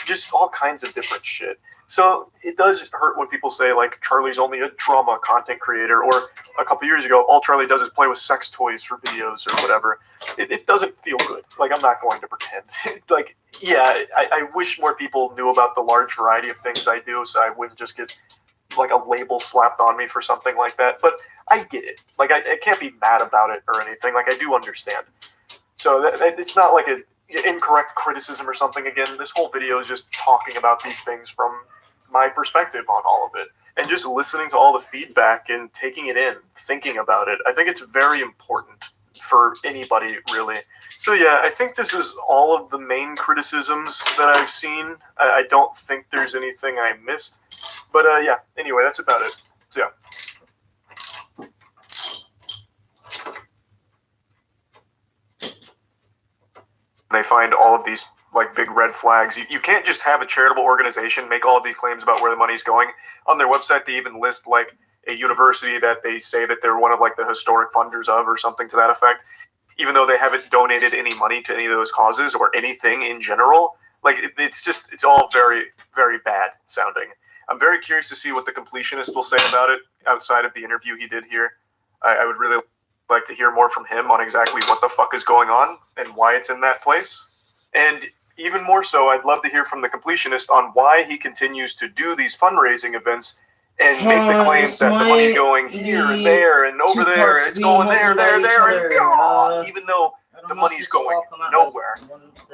Just all kinds of different shit. So it does hurt when people say, like, Charlie's only a drama content creator, or a couple years ago, all Charlie does is play with sex toys for videos or whatever. It doesn't feel good. Like, I'm not going to pretend. Like, yeah, I wish more people knew about the large variety of things I do, so I wouldn't just get like a label slapped on me for something like that. But I get it. Like, I can't be mad about it or anything. Like, I do understand. So it's not like an incorrect criticism or something. Again, this whole video is just talking about these things from my perspective on all of it, and just listening to all the feedback and taking it in, thinking about it. I think it's very important for anybody, really. So yeah, I think this is all of the main criticisms that I've seen. I don't think there's anything I missed. But yeah, anyway, that's about it. So yeah. They find all of these like big red flags. You can't just have a charitable organization make all of these claims about where the money's going. On their website, they even list like a university that they say that they're one of like the historic funders of, or something to that effect, even though they haven't donated any money to any of those causes or anything in general. Like, it's all very, very bad sounding. I'm very curious to see what the completionist will say about it outside of the interview he did here. I would really like to hear more from him on exactly what the fuck is going on and why it's in that place. And even more so, I'd love to hear from the completionist on why he continues to do these fundraising events and make the claims that the money going here and there and over there, it's going there, and even though the money's going nowhere.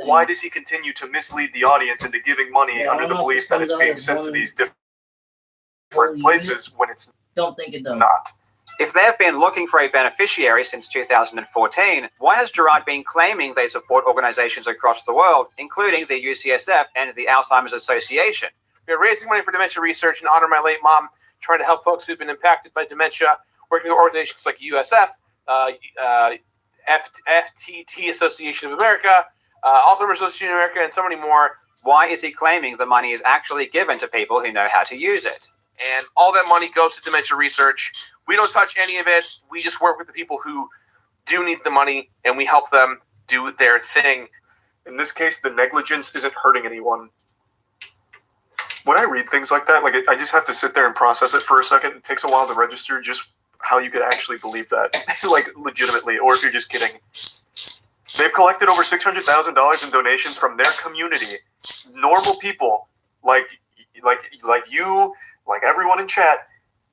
Why does he continue to mislead the audience into giving money under the belief that it's being sent to these different places when it's not? If they have been looking for a beneficiary since 2014, why has Gerard been claiming they support organizations across the world, including the UCSF and the Alzheimer's Association? We're raising money for dementia research in honor of my late mom, trying to help folks who've been impacted by dementia, working with organizations like USF, FTT Association of America, Alzheimer's Association of America, and so many more. Why is he claiming the money is actually given to people who know how to use it? And all that money goes to dementia research. We don't touch any of it. We just work with the people who do need the money, and we help them do their thing. In this case, the negligence isn't hurting anyone. When I read things like that, like, I just have to sit there and process it for a second. It takes a while to register just how you could actually believe that, like, legitimately, or if you're just kidding. They've collected over $600,000 in donations from their community. Normal people, like you, like everyone in chat,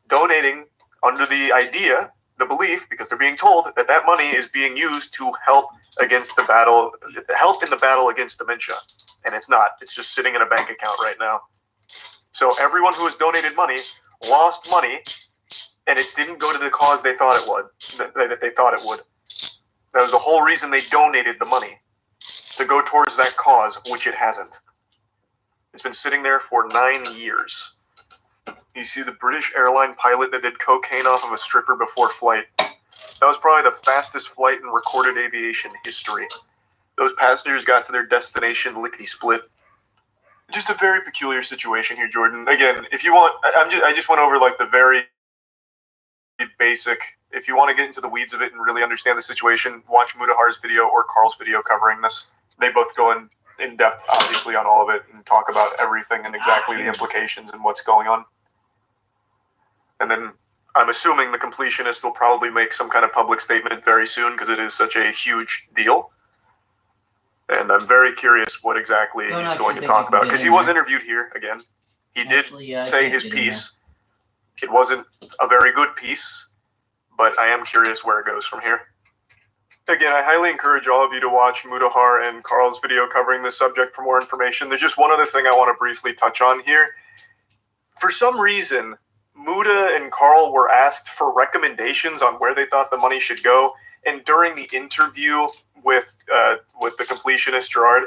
donating under the idea, the belief, because they're being told that that money is being used to help against the battle, help in the battle against dementia. And it's not. It's just sitting in a bank account right now. So everyone who has donated money lost money, and it didn't go to the cause they thought it would. That they thought it would. That was the whole reason they donated the money, to go towards that cause, which it hasn't. It's been sitting there for 9 years. You see the British airline pilot that did cocaine off of a stripper before flight. That was probably the fastest flight in recorded aviation history. Those passengers got to their destination lickety-split. Just a very peculiar situation here, Jordan. Again, if you want, I just went over like the very basic. If you want to get into the weeds of it and really understand the situation, watch Mudahar's video or Carl's video covering this. They both go in depth, obviously, on all of it and talk about everything and exactly the implications and what's going on. And then I'm assuming the completionist will probably make some kind of public statement very soon because it is such a huge deal. And I'm very curious what exactly he's going to talk about. Because he was interviewed here again. He did say his piece. It wasn't a very good piece, but I am curious where it goes from here. Again, I highly encourage all of you to watch Mudahar and Carl's video covering this subject for more information. There's just one other thing I want to briefly touch on here. For some reason, Muda and Carl were asked for recommendations on where they thought the money should go, and during the interview with the completionist Gerard,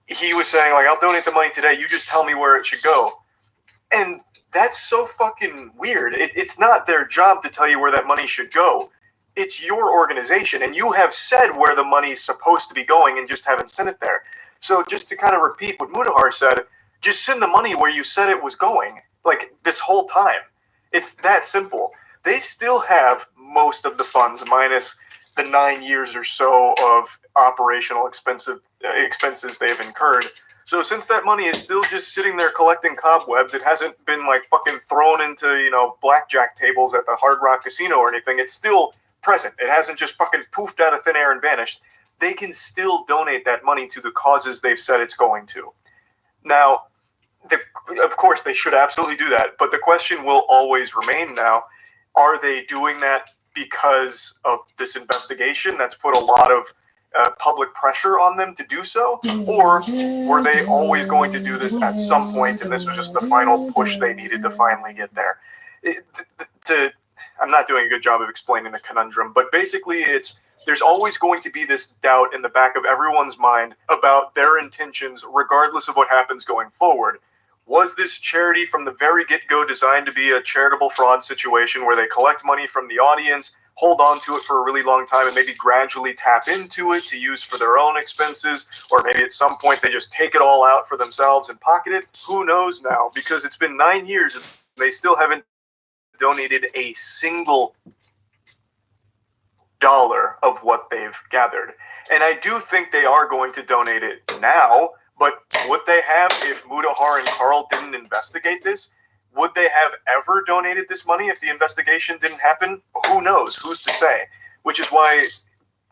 he was saying, like, I'll donate the money today, you just tell me where it should go. And that's so fucking weird. It's not their job to tell you where that money should go. It's your organization, and you have said where the money's supposed to be going and just haven't sent it there. So just to kind of repeat what Mudahar said, just send the money where you said it was going, like, this whole time. It's that simple. They still have most of the funds, minus the 9 years or so of operational expenses they've incurred. So since that money is still just sitting there collecting cobwebs, it hasn't been like fucking thrown into, you know, blackjack tables at the Hard Rock Casino or anything. It's still present. It hasn't just fucking poofed out of thin air and vanished. They can still donate that money to the causes they've said it's going to. Now, of course, they should absolutely do that, but the question will always remain now, are they doing that because of this investigation that's put a lot of public pressure on them to do so, or were they always going to do this at some point and this was just the final push they needed to finally get there? I'm not doing a good job of explaining the conundrum, but basically there's always going to be this doubt in the back of everyone's mind about their intentions regardless of what happens going forward. Was this charity from the very get-go designed to be a charitable fraud situation where they collect money from the audience, hold on to it for a really long time, and maybe gradually tap into it to use for their own expenses, or maybe at some point they just take it all out for themselves and pocket it? Who knows now? Because it's been 9 years and they still haven't donated a single dollar of what they've gathered. And I do think they are going to donate it now, but would they have if Mudahar and Carl didn't investigate this? Would they have ever donated this money if the investigation didn't happen? Who knows? Who's to say? Which is why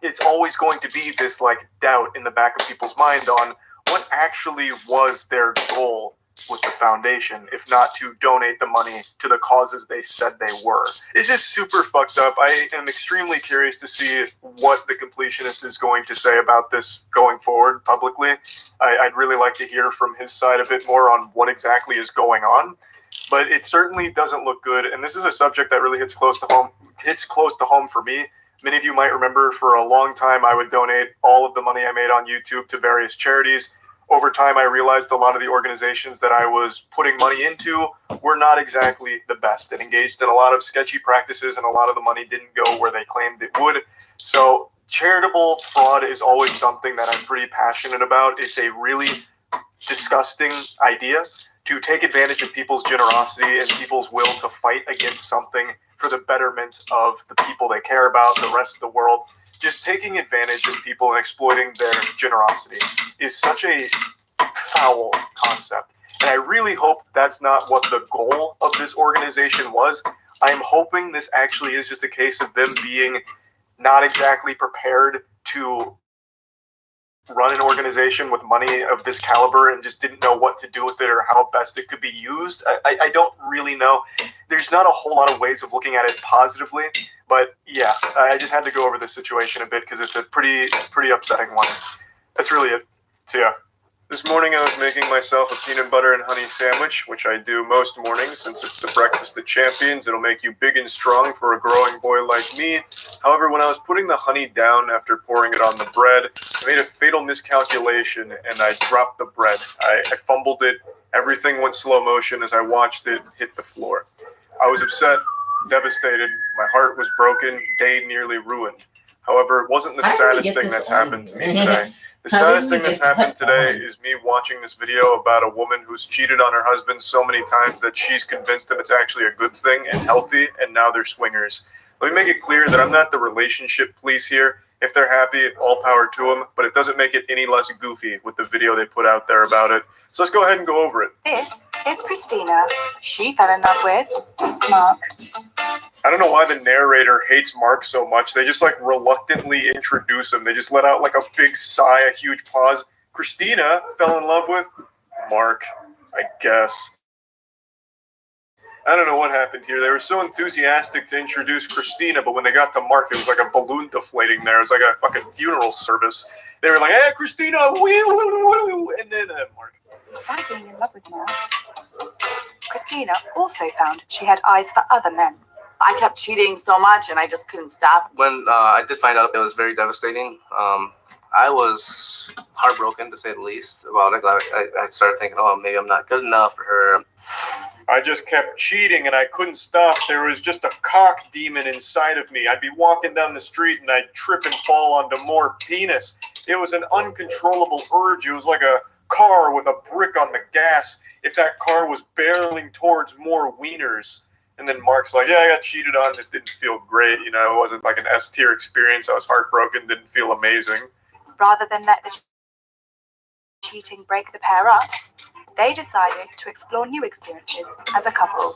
it's always going to be this like doubt in the back of people's mind on what actually was their goal with the foundation, if not to donate the money to the causes they said they were. It's just super fucked up. I am extremely curious to see what the completionist is going to say about this going forward publicly. I'd really like to hear from his side a bit more on what exactly is going on. But it certainly doesn't look good, and this is a subject that really hits close to home for me. Many of you might remember for a long time I would donate all of the money I made on YouTube to various charities. Over time, I realized a lot of the organizations that I was putting money into were not exactly the best and engaged in a lot of sketchy practices, and a lot of the money didn't go where they claimed it would. So charitable fraud is always something that I'm pretty passionate about. It's a really disgusting idea to take advantage of people's generosity and people's will to fight against something for the betterment of the people they care about, the rest of the world. Just taking advantage of people and exploiting their generosity is such a foul concept. And I really hope that's not what the goal of this organization was. I'm hoping this actually is just a case of them being not exactly prepared to run an organization with money of this caliber and just didn't know what to do with it or how best it could be used. I don't really know. There's not a whole lot of ways of looking at it positively, but yeah, I just had to go over this situation a bit because it's a pretty upsetting one. That's really it. So yeah. This morning I was making myself a peanut butter and honey sandwich, which I do most mornings since it's the breakfast of champions. It'll make you big and strong for a growing boy like me. However, when I was putting the honey down after pouring it on the bread, I made a fatal miscalculation and I dropped the bread. I fumbled it. Everything went slow motion as I watched it hit the floor. I was upset, devastated. My heart was broken, day nearly ruined. However, it wasn't the saddest thing that's happened to me today. The saddest thing that's happened today is me watching this video about a woman who's cheated on her husband so many times that she's convinced him it's actually a good thing and healthy, and now they're swingers. Let me make it clear that I'm not the relationship police here. If they're happy, all power to them, but it doesn't make it any less goofy with the video they put out there about it. So let's go ahead and go over it. This is Christina. She fell in love with Mark. I don't know why the narrator hates Mark so much. They just like reluctantly introduce him. They just let out like a big sigh, a huge pause. Christina fell in love with Mark, I guess. I don't know what happened here. They were so enthusiastic to introduce Christina, but when they got to Mark, it was like a balloon deflating there. It was like a fucking funeral service. They were like, hey, Christina, and then Mark. Despite being in love with Mark, Christina also found she had eyes for other men. I kept cheating so much, and I just couldn't stop. When I did find out, it was very devastating. I was heartbroken, to say the least, about it. I started thinking, oh, maybe I'm not good enough for her. I just kept cheating, and I couldn't stop. There was just a cock demon inside of me. I'd be walking down the street, and I'd trip and fall onto more penis. It was an uncontrollable urge. It was like a car with a brick on the gas. If that car was barreling towards more wieners. And then Mark's like, yeah, I got cheated on. It didn't feel great. You know, it wasn't like an S-tier experience. I was heartbroken. Didn't feel amazing. Rather than let the cheating break the pair up, they decided to explore new experiences as a couple.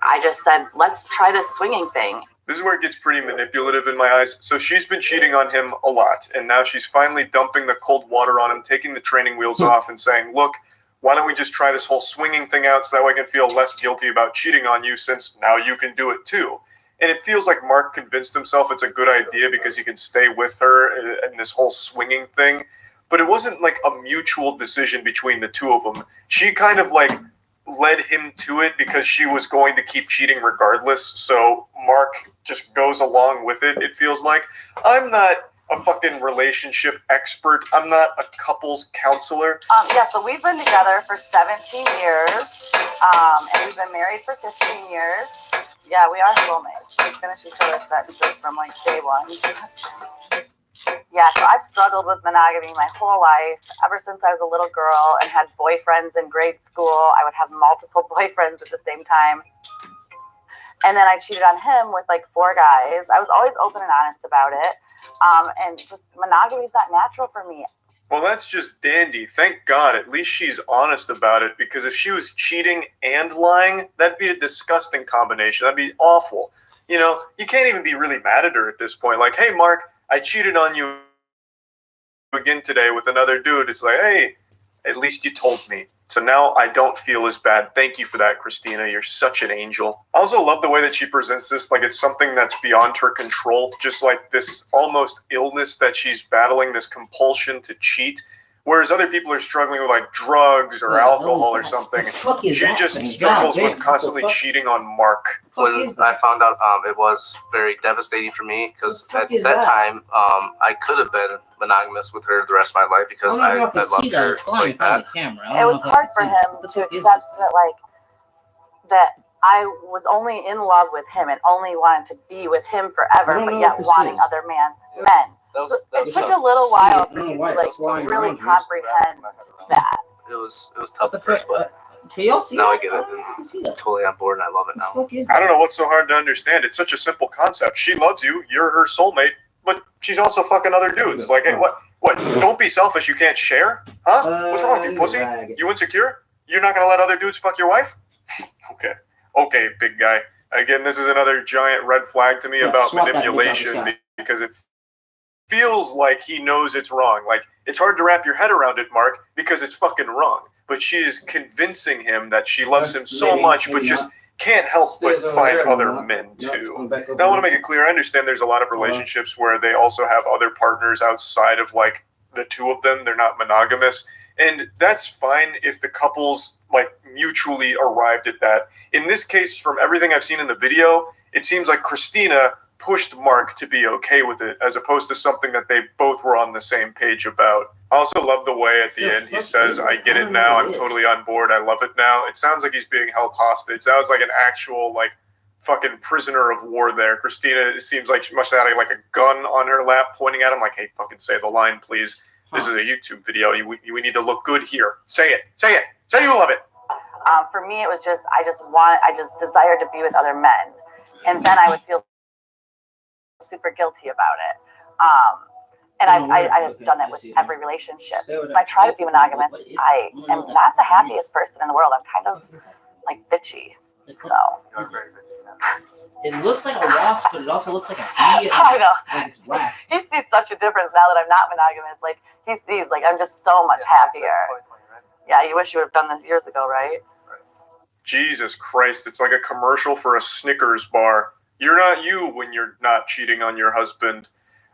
I just said, let's try this swinging thing. This is where it gets pretty manipulative in my eyes. So she's been cheating on him a lot. And now she's finally dumping the cold water on him, taking the training wheels off and saying, look, why don't we just try this whole swinging thing out so that way I can feel less guilty about cheating on you since now you can do it too. And it feels like Mark convinced himself it's a good idea because he can stay with her in this whole swinging thing. But it wasn't like a mutual decision between the two of them. She kind of like led him to it because she was going to keep cheating regardless. So Mark just goes along with it, it feels like. I'm not a fucking relationship expert. I'm not a couples counselor. Yeah, so we've been together for 17 years, and we've been married for 15 years. Yeah, we are soulmates. We finish each other's sentences from like day one. Yeah, so I've struggled with monogamy my whole life. Ever since I was a little girl and had boyfriends in grade school, I would have multiple boyfriends at the same time. And then I cheated on him with like 4 guys. I was always open and honest about it. And just monogamy is not natural for me. Well, that's just dandy. Thank God. At least she's honest about it, because if she was cheating and lying, that'd be a disgusting combination. That'd be awful. You know, you can't even be really mad at her at this point. Like, hey, Mark, I cheated on you again today with another dude. It's like, hey, at least you told me. So now I don't feel as bad. Thank you for that, Christina. You're such an angel. I also love the way that she presents this like it's something that's beyond her control, just like this almost illness that she's battling, this compulsion to cheat. Whereas other people are struggling with like drugs or alcohol or something. She just struggles with constantly cheating on Mark. When I found out, it was very devastating for me because at that time, I could have been monogamous with her the rest of my life because I loved her like that. It was hard for him to accept that, like, that I was only in love with him and only wanted to be with him forever, but yet wanting other men. It took a little while for me to like really comprehend that. It was tough at first, but can y'all see now that? I get it. I'm totally on board and I love it now. I don't know what's so hard to understand. It's such a simple concept. She loves you. You're her soulmate, but she's also fucking other dudes. Like, hey, what? Don't be selfish. You can't share? Huh? What's wrong with you, pussy? You insecure? You're not gonna let other dudes fuck your wife? Okay, big guy. Again, this is another giant red flag to me about manipulation because it feels like he knows it's wrong. Like, it's hard to wrap your head around it, Mark, because it's fucking wrong. But she is convincing him that she loves him so much, but just can't help but find other men too. Now, I want to make it clear, I understand there's a lot of relationships where they also have other partners outside of like the two of them. They're not monogamous. And that's fine if the couples like mutually arrived at that. In this case, from everything I've seen in the video, it seems like Christina pushed Mark to be okay with it, as opposed to something that they both were on the same page about. I also love the way at the end he says, I get it now, I'm totally on board, I love it now. It sounds like he's being held hostage. That was like an actual like fucking prisoner of war there. Christina, it seems like she must have had like a gun on her lap pointing at him like, hey, fucking say the line, please. This is a YouTube video. We need to look good here. Say it. Say you love it. For me, it was just, I just desired to be with other men. And then I would feel super guilty about it. And I've done that with every relationship. If I try to be monogamous, I am not the happiest person in the world. I'm kind of like bitchy. So. It looks like a wasp, but it also looks like a bee. I know. Like it's black. He sees such a difference now that I'm not monogamous. Like, he sees, like, I'm just so much happier. Yeah, you wish you would have done this years ago, right? Jesus Christ, it's like a commercial for a Snickers bar. You're not you when you're not cheating on your husband.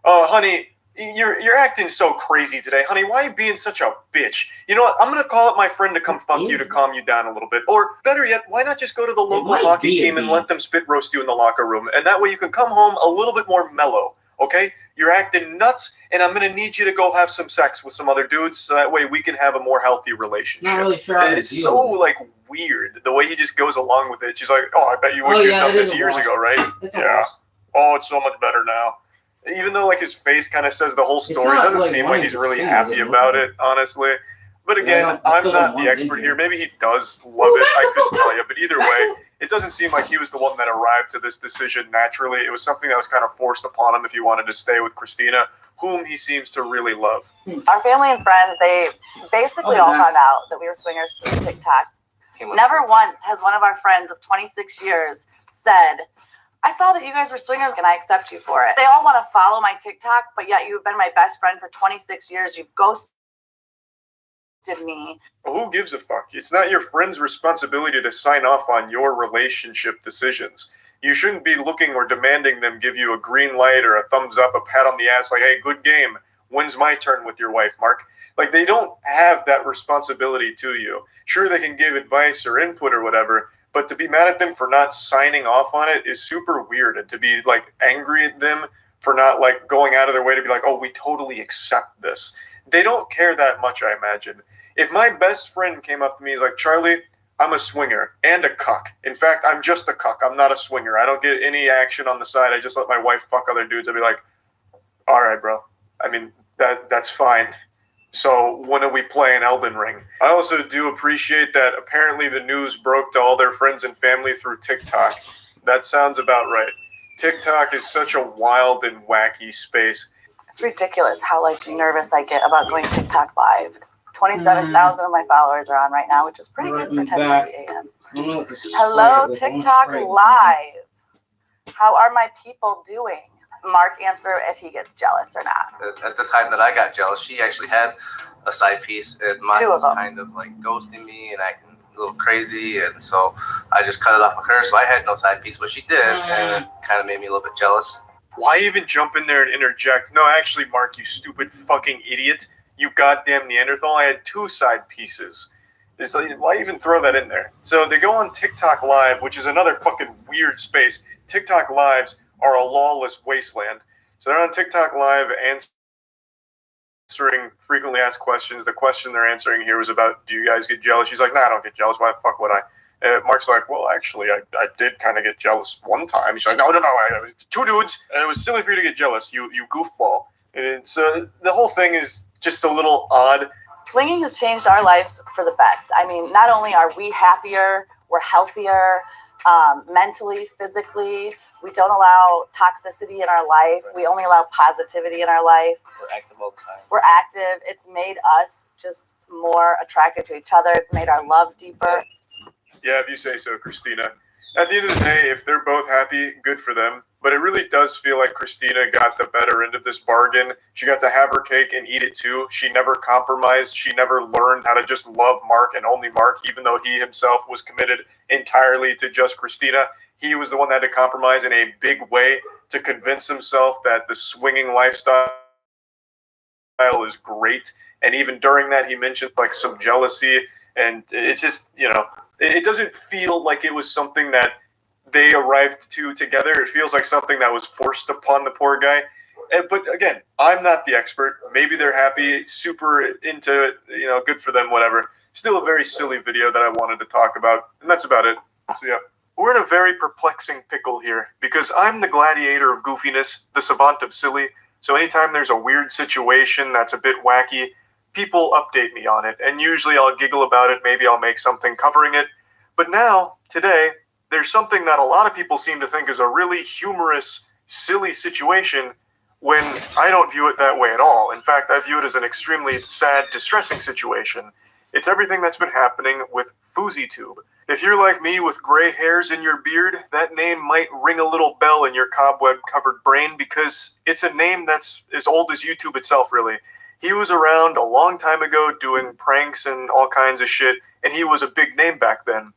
Oh, honey, you're acting so crazy today. Honey, why are you being such a bitch? You know what? I'm going to call up my friend to come fuck you to calm you down a little bit. Or better yet, why not just go to the local hockey team and let them spit roast you in the locker room? And that way you can come home a little bit more mellow, okay? You're acting nuts, and I'm going to need you to go have some sex with some other dudes so that way we can have a more healthy relationship. Not really sure how to it's deal so, with it. like, weird, the way he just goes along with it. She's like, oh, I bet you wish you'd done this years ago, right? Yeah. Oh, it's so much better now. Even though, like, his face kind of says the whole story, it doesn't seem like he's really happy about it, honestly. But again, I'm not the expert here. Maybe he does love it. I couldn't tell you. But either way, it doesn't seem like he was the one that arrived to this decision naturally. It was something that was kind of forced upon him if he wanted to stay with Christina, whom he seems to really love. Our family and friends, they basically all found out that we were swingers through TikTok. Never once has one of our friends of 26 years said, I saw that you guys were swingers and I accept you for it. They all want to follow my TikTok, but yet you've been my best friend for 26 years. You've ghosted me. Well, who gives a fuck? It's not your friend's responsibility to sign off on your relationship decisions. You shouldn't be looking or demanding them give you a green light or a thumbs up, a pat on the ass, like, hey, good game. When's my turn with your wife, Mark? Like, they don't have that responsibility to you. Sure, they can give advice or input or whatever, but to be mad at them for not signing off on it is super weird. And to be, like, angry at them for not, like, going out of their way to be like, oh, we totally accept this. They don't care that much, I imagine. If my best friend came up to me and was like, Charlie, I'm a swinger and a cuck. In fact, I'm just a cuck. I'm not a swinger. I don't get any action on the side. I just let my wife fuck other dudes. I'd be like, all right, bro. I mean, that's fine. So when are we playing Elden Ring? I also do appreciate that apparently the news broke to all their friends and family through TikTok. That sounds about right. TikTok is such a wild and wacky space. It's ridiculous how, like, nervous I get about going TikTok live. 27,000 of my followers are on right now, which is pretty good for 10:30 a.m. Hello, TikTok live. How are my people doing? Mark, answer if he gets jealous or not. At the time that I got jealous, she actually had a side piece, and mine was kind of like ghosting me and acting a little crazy, and so I just cut it off with her. So I had no side piece, but she did, and it kind of made me a little bit jealous. Why even jump in there and interject? No, actually, Mark, you stupid fucking idiot. You goddamn Neanderthal. I had 2 side pieces. It's like, why even throw that in there? So they go on TikTok Live, which is another fucking weird space. TikTok Lives are a lawless wasteland. So they're on TikTok Live answering frequently asked questions. The question they're answering here was about, do you guys get jealous? She's like, nah, I don't get jealous. Why the fuck would I? Mark's like, well, actually, I did kind of get jealous one time. She's like, no, I was 2 dudes, and it was silly for you to get jealous, you goofball. And so the whole thing is just a little odd. Swinging has changed our lives for the best. I mean, not only are we happier, we're healthier, mentally, physically. We don't allow toxicity in our life. We only allow positivity in our life. We're active all the time. We're active. It's made us just more attracted to each other. It's made our love deeper. Yeah, if you say so, Christina. At the end of the day, if they're both happy, good for them. But it really does feel like Christina got the better end of this bargain. She got to have her cake and eat it too. She never compromised. She never learned how to just love Mark and only Mark, even though he himself was committed entirely to just Christina. He was the one that had to compromise in a big way to convince himself that the swinging lifestyle is great. And even during that, he mentioned like some jealousy. And it's just, you know, it doesn't feel like it was something that they arrived to together. It feels like something that was forced upon the poor guy. But again, I'm not the expert. Maybe they're happy, super into it, you know, good for them, whatever. Still a very silly video that I wanted to talk about. And that's about it. So yeah, we're in a very perplexing pickle here because I'm the gladiator of goofiness, the savant of silly. So anytime there's a weird situation that's a bit wacky, people update me on it. And usually I'll giggle about it. Maybe I'll make something covering it. But now, today, there's something that a lot of people seem to think is a really humorous, silly situation when I don't view it that way at all. In fact, I view it as an extremely sad, distressing situation. It's everything that's been happening with FouseyTube. If you're like me with gray hairs in your beard, that name might ring a little bell in your cobweb-covered brain because it's a name that's as old as YouTube itself, really. He was around a long time ago doing pranks and all kinds of shit, and he was a big name back then.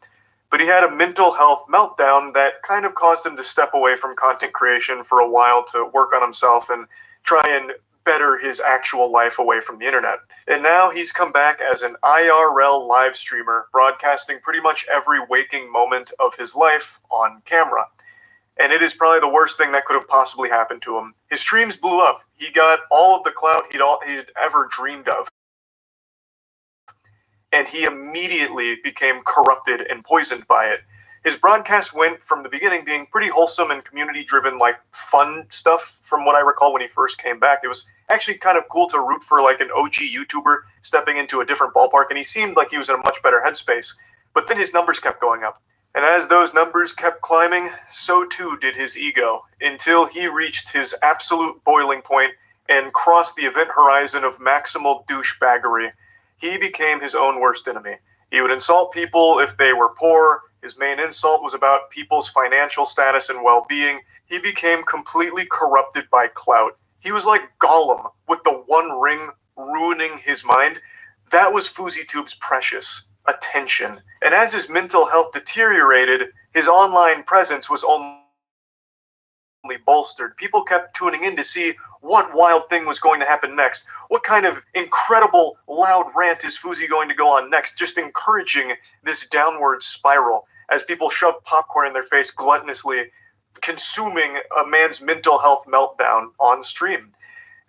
But he had a mental health meltdown that kind of caused him to step away from content creation for a while to work on himself and try and better his actual life away from the internet. And now he's come back as an IRL live streamer, broadcasting pretty much every waking moment of his life on camera. And it is probably the worst thing that could have possibly happened to him. His streams blew up. He got all of the clout he'd ever dreamed of. And he immediately became corrupted and poisoned by it. His broadcast went from the beginning being pretty wholesome and community-driven, like fun stuff from what I recall when he first came back. It was actually kind of cool to root for like an OG YouTuber stepping into a different ballpark, and he seemed like he was in a much better headspace. But then his numbers kept going up. And as those numbers kept climbing, so too did his ego, until he reached his absolute boiling point and crossed the event horizon of maximal douchebaggery. He became his own worst enemy. He would insult people if they were poor. His main insult was about people's financial status and well-being. He became completely corrupted by clout. He was like Gollum with the One Ring ruining his mind. That was FouseyTube's precious attention. And as his mental health deteriorated, his online presence was only bolstered. People kept tuning in to see what wild thing was going to happen next. What kind of incredible loud rant is Fousey going to go on next? Just encouraging this downward spiral as people shoved popcorn in their face gluttonously, consuming a man's mental health meltdown on stream.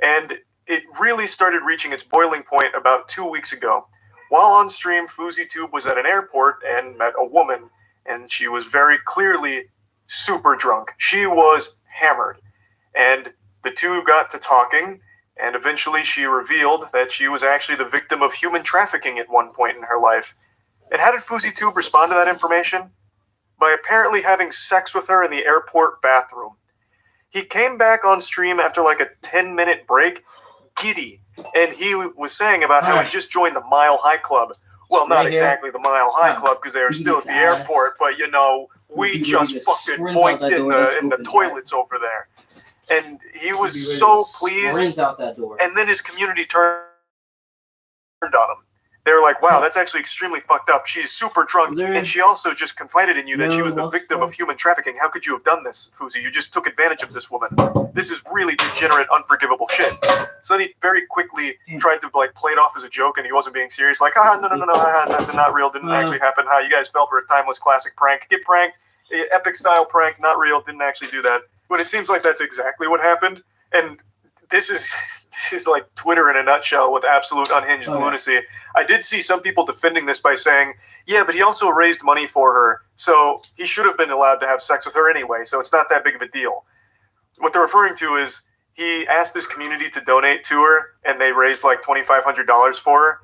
And it really started reaching its boiling point about 2 weeks ago. While on stream, FouseyTube was at an airport and met a woman, and she was very clearly super drunk. She was hammered. And the two got to talking, and eventually she revealed that she was actually the victim of human trafficking at one point in her life. And how did FouseyTube respond to that information? By apparently having sex with her in the airport bathroom. He came back on stream after like a 10-minute break, giddy, and he was saying about how he just joined the Mile High Club. Well, not exactly the Mile High Club because they were still at the airport, but you know, we just fucking boinked in the toilets over there. And he was so pleased, and then his community turned on him. They were like, wow, that's actually extremely fucked up. She's super drunk, and she also just confided in you that she was the victim of human trafficking. How could you have done this, Fousey? You just took advantage of this woman. This is really degenerate, unforgivable shit. So then he very quickly tried to like play it off as a joke, and he wasn't being serious. Like, no, that's not real, didn't actually happen. You guys fell for a timeless classic prank. Get pranked, epic style prank, not real, didn't actually do that. But it seems like that's exactly what happened, and this is like Twitter in a nutshell with absolute unhinged lunacy. I did see some people defending this by saying, yeah, but he also raised money for her, so he should have been allowed to have sex with her anyway, so it's not that big of a deal. What they're referring to is he asked his community to donate to her, and they raised like $2,500 for her,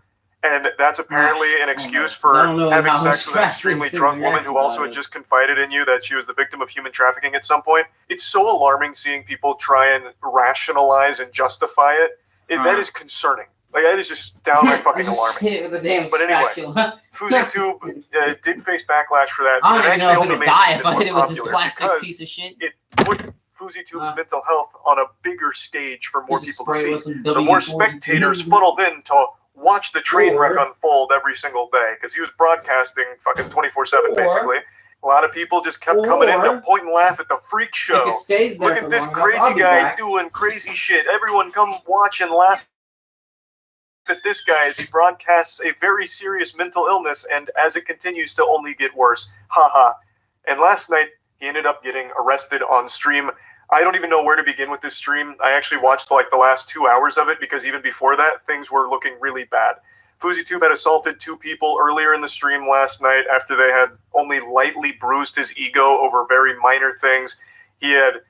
and that's apparently an excuse for having sex with an extremely drunk woman who also had just confided in you that she was the victim of human trafficking at some point. It's so alarming seeing people try and rationalize and justify it. That is concerning. Like, that is just downright fucking alarming. Hit it with a damn but anyway, spatula. FouseyTube did face backlash for that. I don't even know if only it would die if I hit it it with this plastic piece of shit. It put FouseyTube's mental health on a bigger stage for more people to see. So more spectators funneled in to watch the train wreck unfold every single day, because he was broadcasting fucking 24/7 basically. A lot of people just kept coming in to point and laugh at the freak show. If it stays there Look at this crazy guy doing crazy shit. Everyone come watch and laugh at this guy as he broadcasts a very serious mental illness, and as it continues to only get worse. Haha. And last night, he ended up getting arrested on stream. I don't even know where to begin with this stream. I actually watched like the last 2 hours of it, because even before that, things were looking really bad. FouseyTube had assaulted 2 people earlier in the stream last night after they had only lightly bruised his ego over very minor things. He had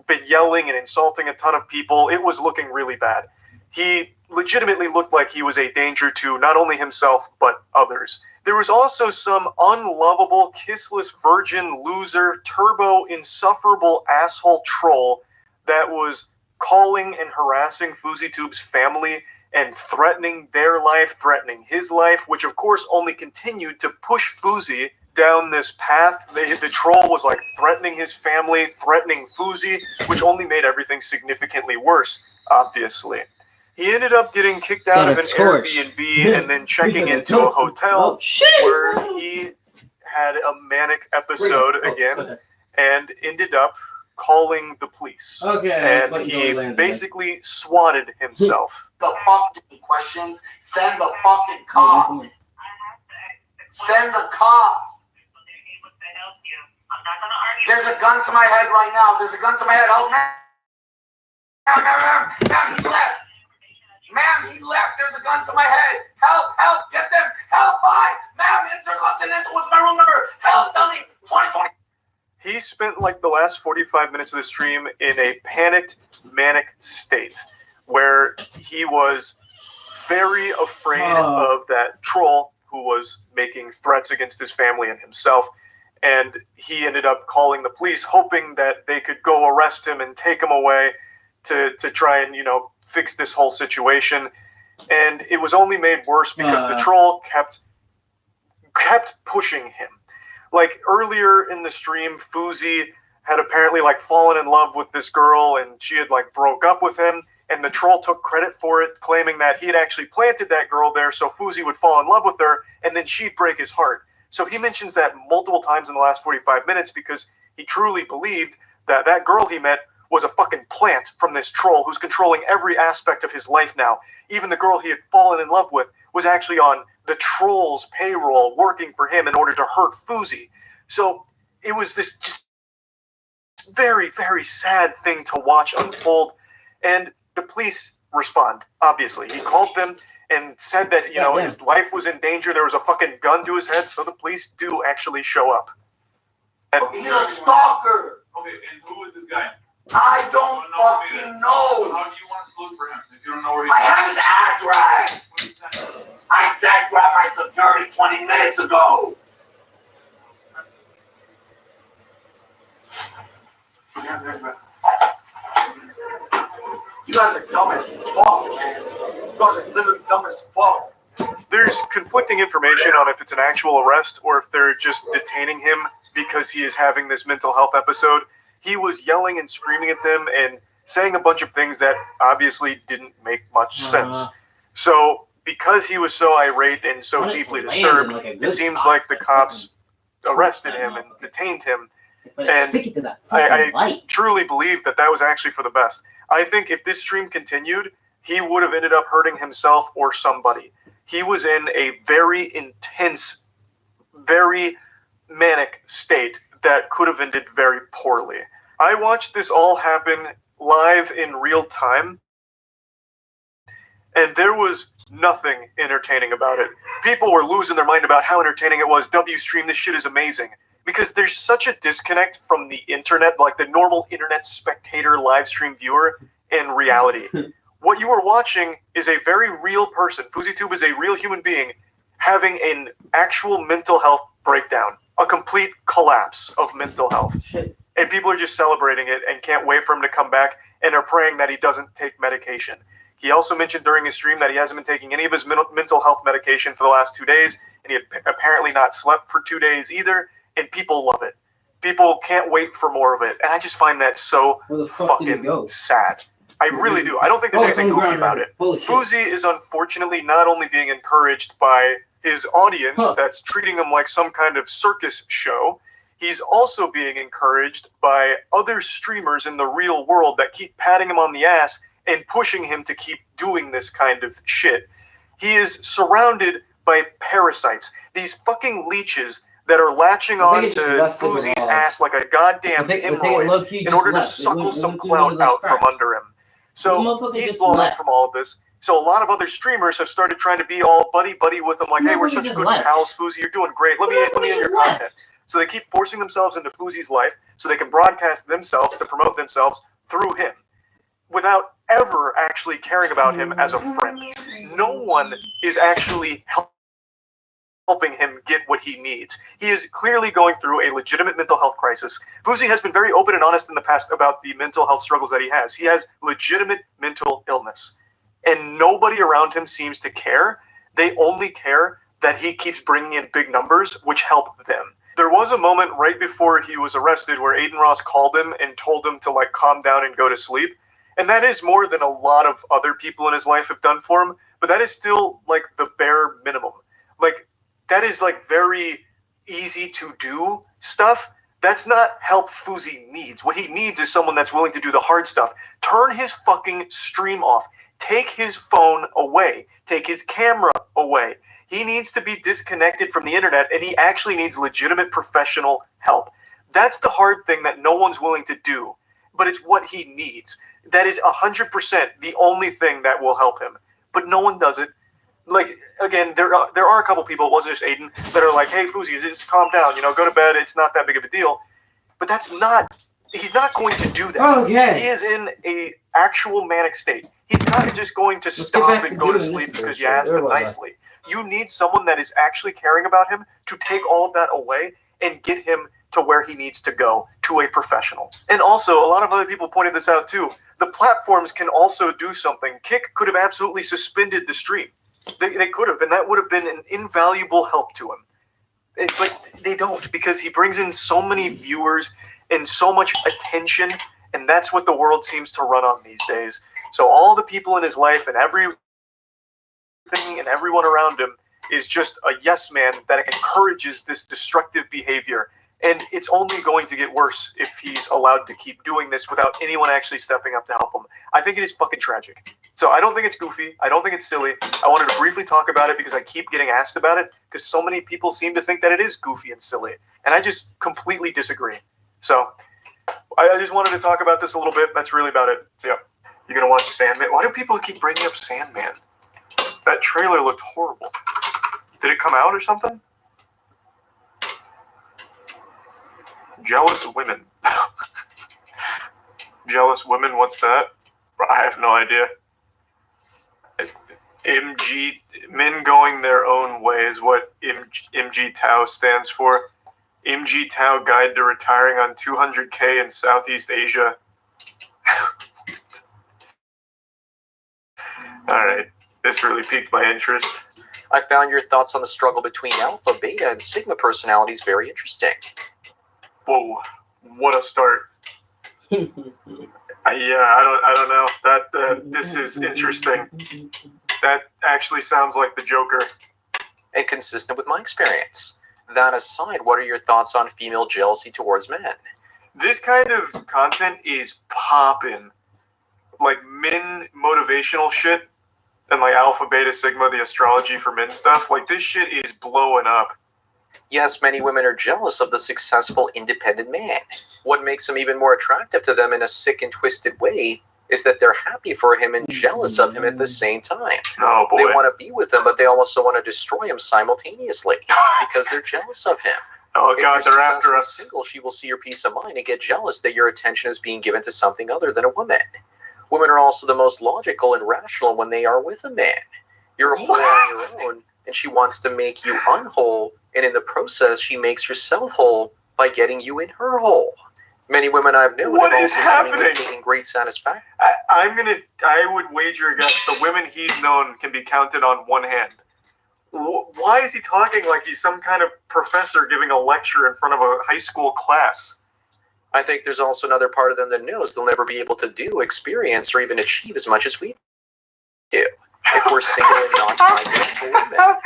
been yelling and insulting a ton of people. It was looking really bad. He legitimately looked like he was a danger to not only himself, but others. There was also some unlovable, kissless, virgin, loser, turbo, insufferable asshole troll that was calling and harassing FouseyTube's family and threatening their life, threatening his life, which of course only continued to push Fousey down this path. The troll was like threatening his family, threatening Fousey, which only made everything significantly worse, obviously. He ended up getting kicked out of an Airbnb and then checking into a hotel where he had a manic episode again and ended up calling the police. And he basically swatted himself. The fucking questions. Send the fucking cops. Send the cops. There's a gun to my head right now. There's a gun to my head. Oh, ma'am, he left. Ma'am, he left. There's a gun to my head. Help, get them. Help, bye. Ma'am, Intercontinental, what's my room number? Help, tell me. 2020. He spent like the last 45 minutes of the stream in a panicked, manic state where he was very afraid of that troll who was making threats against his family and himself. And he ended up calling the police, hoping that they could go arrest him and take him away to try and, fix this whole situation. And it was only made worse because the troll kept pushing him. Like earlier in the stream, Fousey had apparently like fallen in love with this girl and she had like broke up with him, and the troll took credit for it, claiming that he had actually planted that girl there so Fousey would fall in love with her and then she'd break his heart. So he mentions that multiple times in the last 45 minutes because he truly believed that that girl he met was a fucking plant from this troll who's controlling every aspect of his life now. Even the girl he had fallen in love with was actually on the troll's payroll working for him in order to hurt Fousey. So it was this just very, very sad thing to watch unfold. And the police respond, obviously. He called them and said that, his life was in danger. There was a fucking gun to his head. So the police do actually show up. And he's a stalker. Okay, and who is this guy? I don't fucking know. How do you want us to look for him if you don't know where he's I have his address. I said grab my security 20 minutes ago. You guys are dumb as fuck, man. You guys are literally dumb as fuck. There's conflicting information on if it's an actual arrest or if they're just detaining him because he is having this mental health episode. He was yelling and screaming at them and saying a bunch of things that obviously didn't make much sense. So because he was so irate and so deeply disturbed, it seems like the cops arrested him and detained him. And I truly believe that was actually for the best. I think if this stream continued, he would have ended up hurting himself or somebody. He was in a very intense, very manic state that could have ended very poorly. I watched this all happen live in real time, and there was nothing entertaining about it. People were losing their mind about how entertaining it was. W-stream, this shit is amazing. Because there's such a disconnect from the internet, like the normal internet spectator live stream viewer, and reality. What you are watching is a very real person. FouseyTube is a real human being having an actual mental health breakdown, a complete collapse of mental health. And people are just celebrating it and can't wait for him to come back and are praying that he doesn't take medication. He also mentioned during his stream that he hasn't been taking any of his mental health medication for the last 2 days, and he had apparently not slept for 2 days either, and people love it. People can't wait for more of it, and I just find that so fucking sad. I really do. I don't think there's anything goofy about it. Fousey is unfortunately not only being encouraged by his audience that's treating him like some kind of circus show, he's also being encouraged by other streamers in the real world that keep patting him on the ass and pushing him to keep doing this kind of shit. He is surrounded by parasites, these fucking leeches that are latching on to Fousey's ass like a goddamn hemorrhoid in order to suckle some clout out from under him. So he's blown up from all of this. So a lot of other streamers have started trying to be all buddy-buddy with him, like, hey, we're such good pals, Fousey, you're doing great, let me in your content. So they keep forcing themselves into Fousey's life so they can broadcast themselves to promote themselves through him without ever actually caring about him as a friend. No one is actually helping helping him get what he needs. He is clearly going through a legitimate mental health crisis. Fuzi has been very open and honest in the past about the mental health struggles that he has. He has legitimate mental illness. And nobody around him seems to care. They only care that he keeps bringing in big numbers, which help them. There was a moment right before he was arrested where Aiden Ross called him and told him to like calm down and go to sleep. And that is more than a lot of other people in his life have done for him, but that is still like the bare minimum. Like that is like very easy to do stuff. That's not help Fuzi needs. What he needs is someone that's willing to do the hard stuff. Turn his fucking stream off. Take his phone away. Take his camera away. He needs to be disconnected from the internet, and he actually needs legitimate professional help. That's the hard thing that no one's willing to do, but it's what he needs. That is 100% the only thing that will help him, but no one does it. Like, again, there are a couple people, it wasn't just Aiden, that are like, hey, Fuzi, just calm down, go to bed, it's not that big of a deal. But he's not going to do that. Okay. He is in a actual manic state. He's not just going to stop and go to sleep because you asked him nicely. You need someone that is actually caring about him to take all of that away and get him to where he needs to go, to a professional. And also, a lot of other people pointed this out too. The platforms can also do something. Kick could have absolutely suspended the stream. They could have, and that would have been an invaluable help to him. But they don't, because he brings in so many viewers and so much attention, and that's what the world seems to run on these days. So all the people in his life and everything and everyone around him is just a yes man that encourages this destructive behavior. And it's only going to get worse if he's allowed to keep doing this without anyone actually stepping up to help him. I think it is fucking tragic. So I don't think it's goofy. I don't think it's silly. I wanted to briefly talk about it because I keep getting asked about it because so many people seem to think that it is goofy and silly. And I just completely disagree. So I just wanted to talk about this a little bit. That's really about it. So yeah, you're going to watch Sandman. Why do people keep bringing up Sandman? That trailer looked horrible. Did it come out or something? Jealous women. Jealous women, what's that? I have no idea. Men going their own way is what MG Tao stands for. MG Tao Guide to Retiring on 200K in Southeast Asia. Alright, this really piqued my interest. I found your thoughts on the struggle between alpha, beta, and sigma personalities very interesting. Whoa, what a start. I don't know. This is interesting. That actually sounds like the Joker. And consistent with my experience. That aside, what are your thoughts on female jealousy towards men? This kind of content is popping. Like men motivational shit and like alpha, beta, sigma, the astrology for men stuff. Like this shit is blowing up. Yes, many women are jealous of the successful independent man. What makes him even more attractive to them in a sick and twisted way is that they're happy for him and jealous of him at the same time. Oh boy. They want to be with him, but they also want to destroy him simultaneously because they're jealous of him. Oh God, they're after us. Single, she will see your peace of mind and get jealous that your attention is being given to something other than a woman. Women are also the most logical and rational when they are with a man. You're whole on your own, and she wants to make you unwhole, and in the process, she makes herself whole by getting you in her hole. Many women I've known what have is also happening? Taking great satisfaction. I would wager against the women he's known can be counted on one hand. Why is he talking like he's some kind of professor giving a lecture in front of a high school class? I think there's also another part of them that knows they'll never be able to do, experience, or even achieve as much as we do if we're single and not tied to women.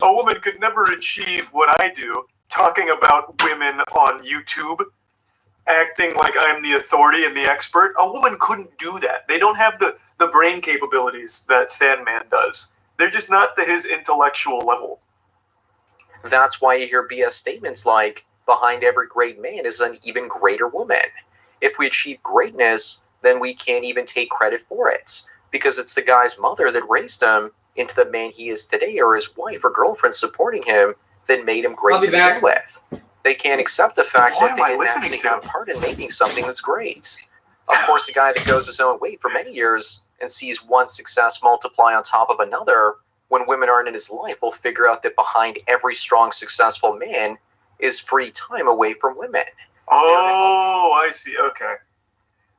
A woman could never achieve what I do, talking about women on YouTube, acting like I'm the authority and the expert. A woman couldn't do that. They don't have the brain capabilities that Sandman does. They're just not to his intellectual level. That's why you hear BS statements like, behind every great man is an even greater woman. If we achieve greatness, then we can't even take credit for it, because it's the guy's mother that raised him into the man he is today, or his wife or girlfriend supporting him that made him great to begin with. They can't accept the fact that they didn't actually have a part in making something that's great. Of course, the guy that goes his own way for many years and sees one success multiply on top of another when women aren't in his life, will figure out that behind every strong, successful man is free time away from women. Oh, I see. Okay.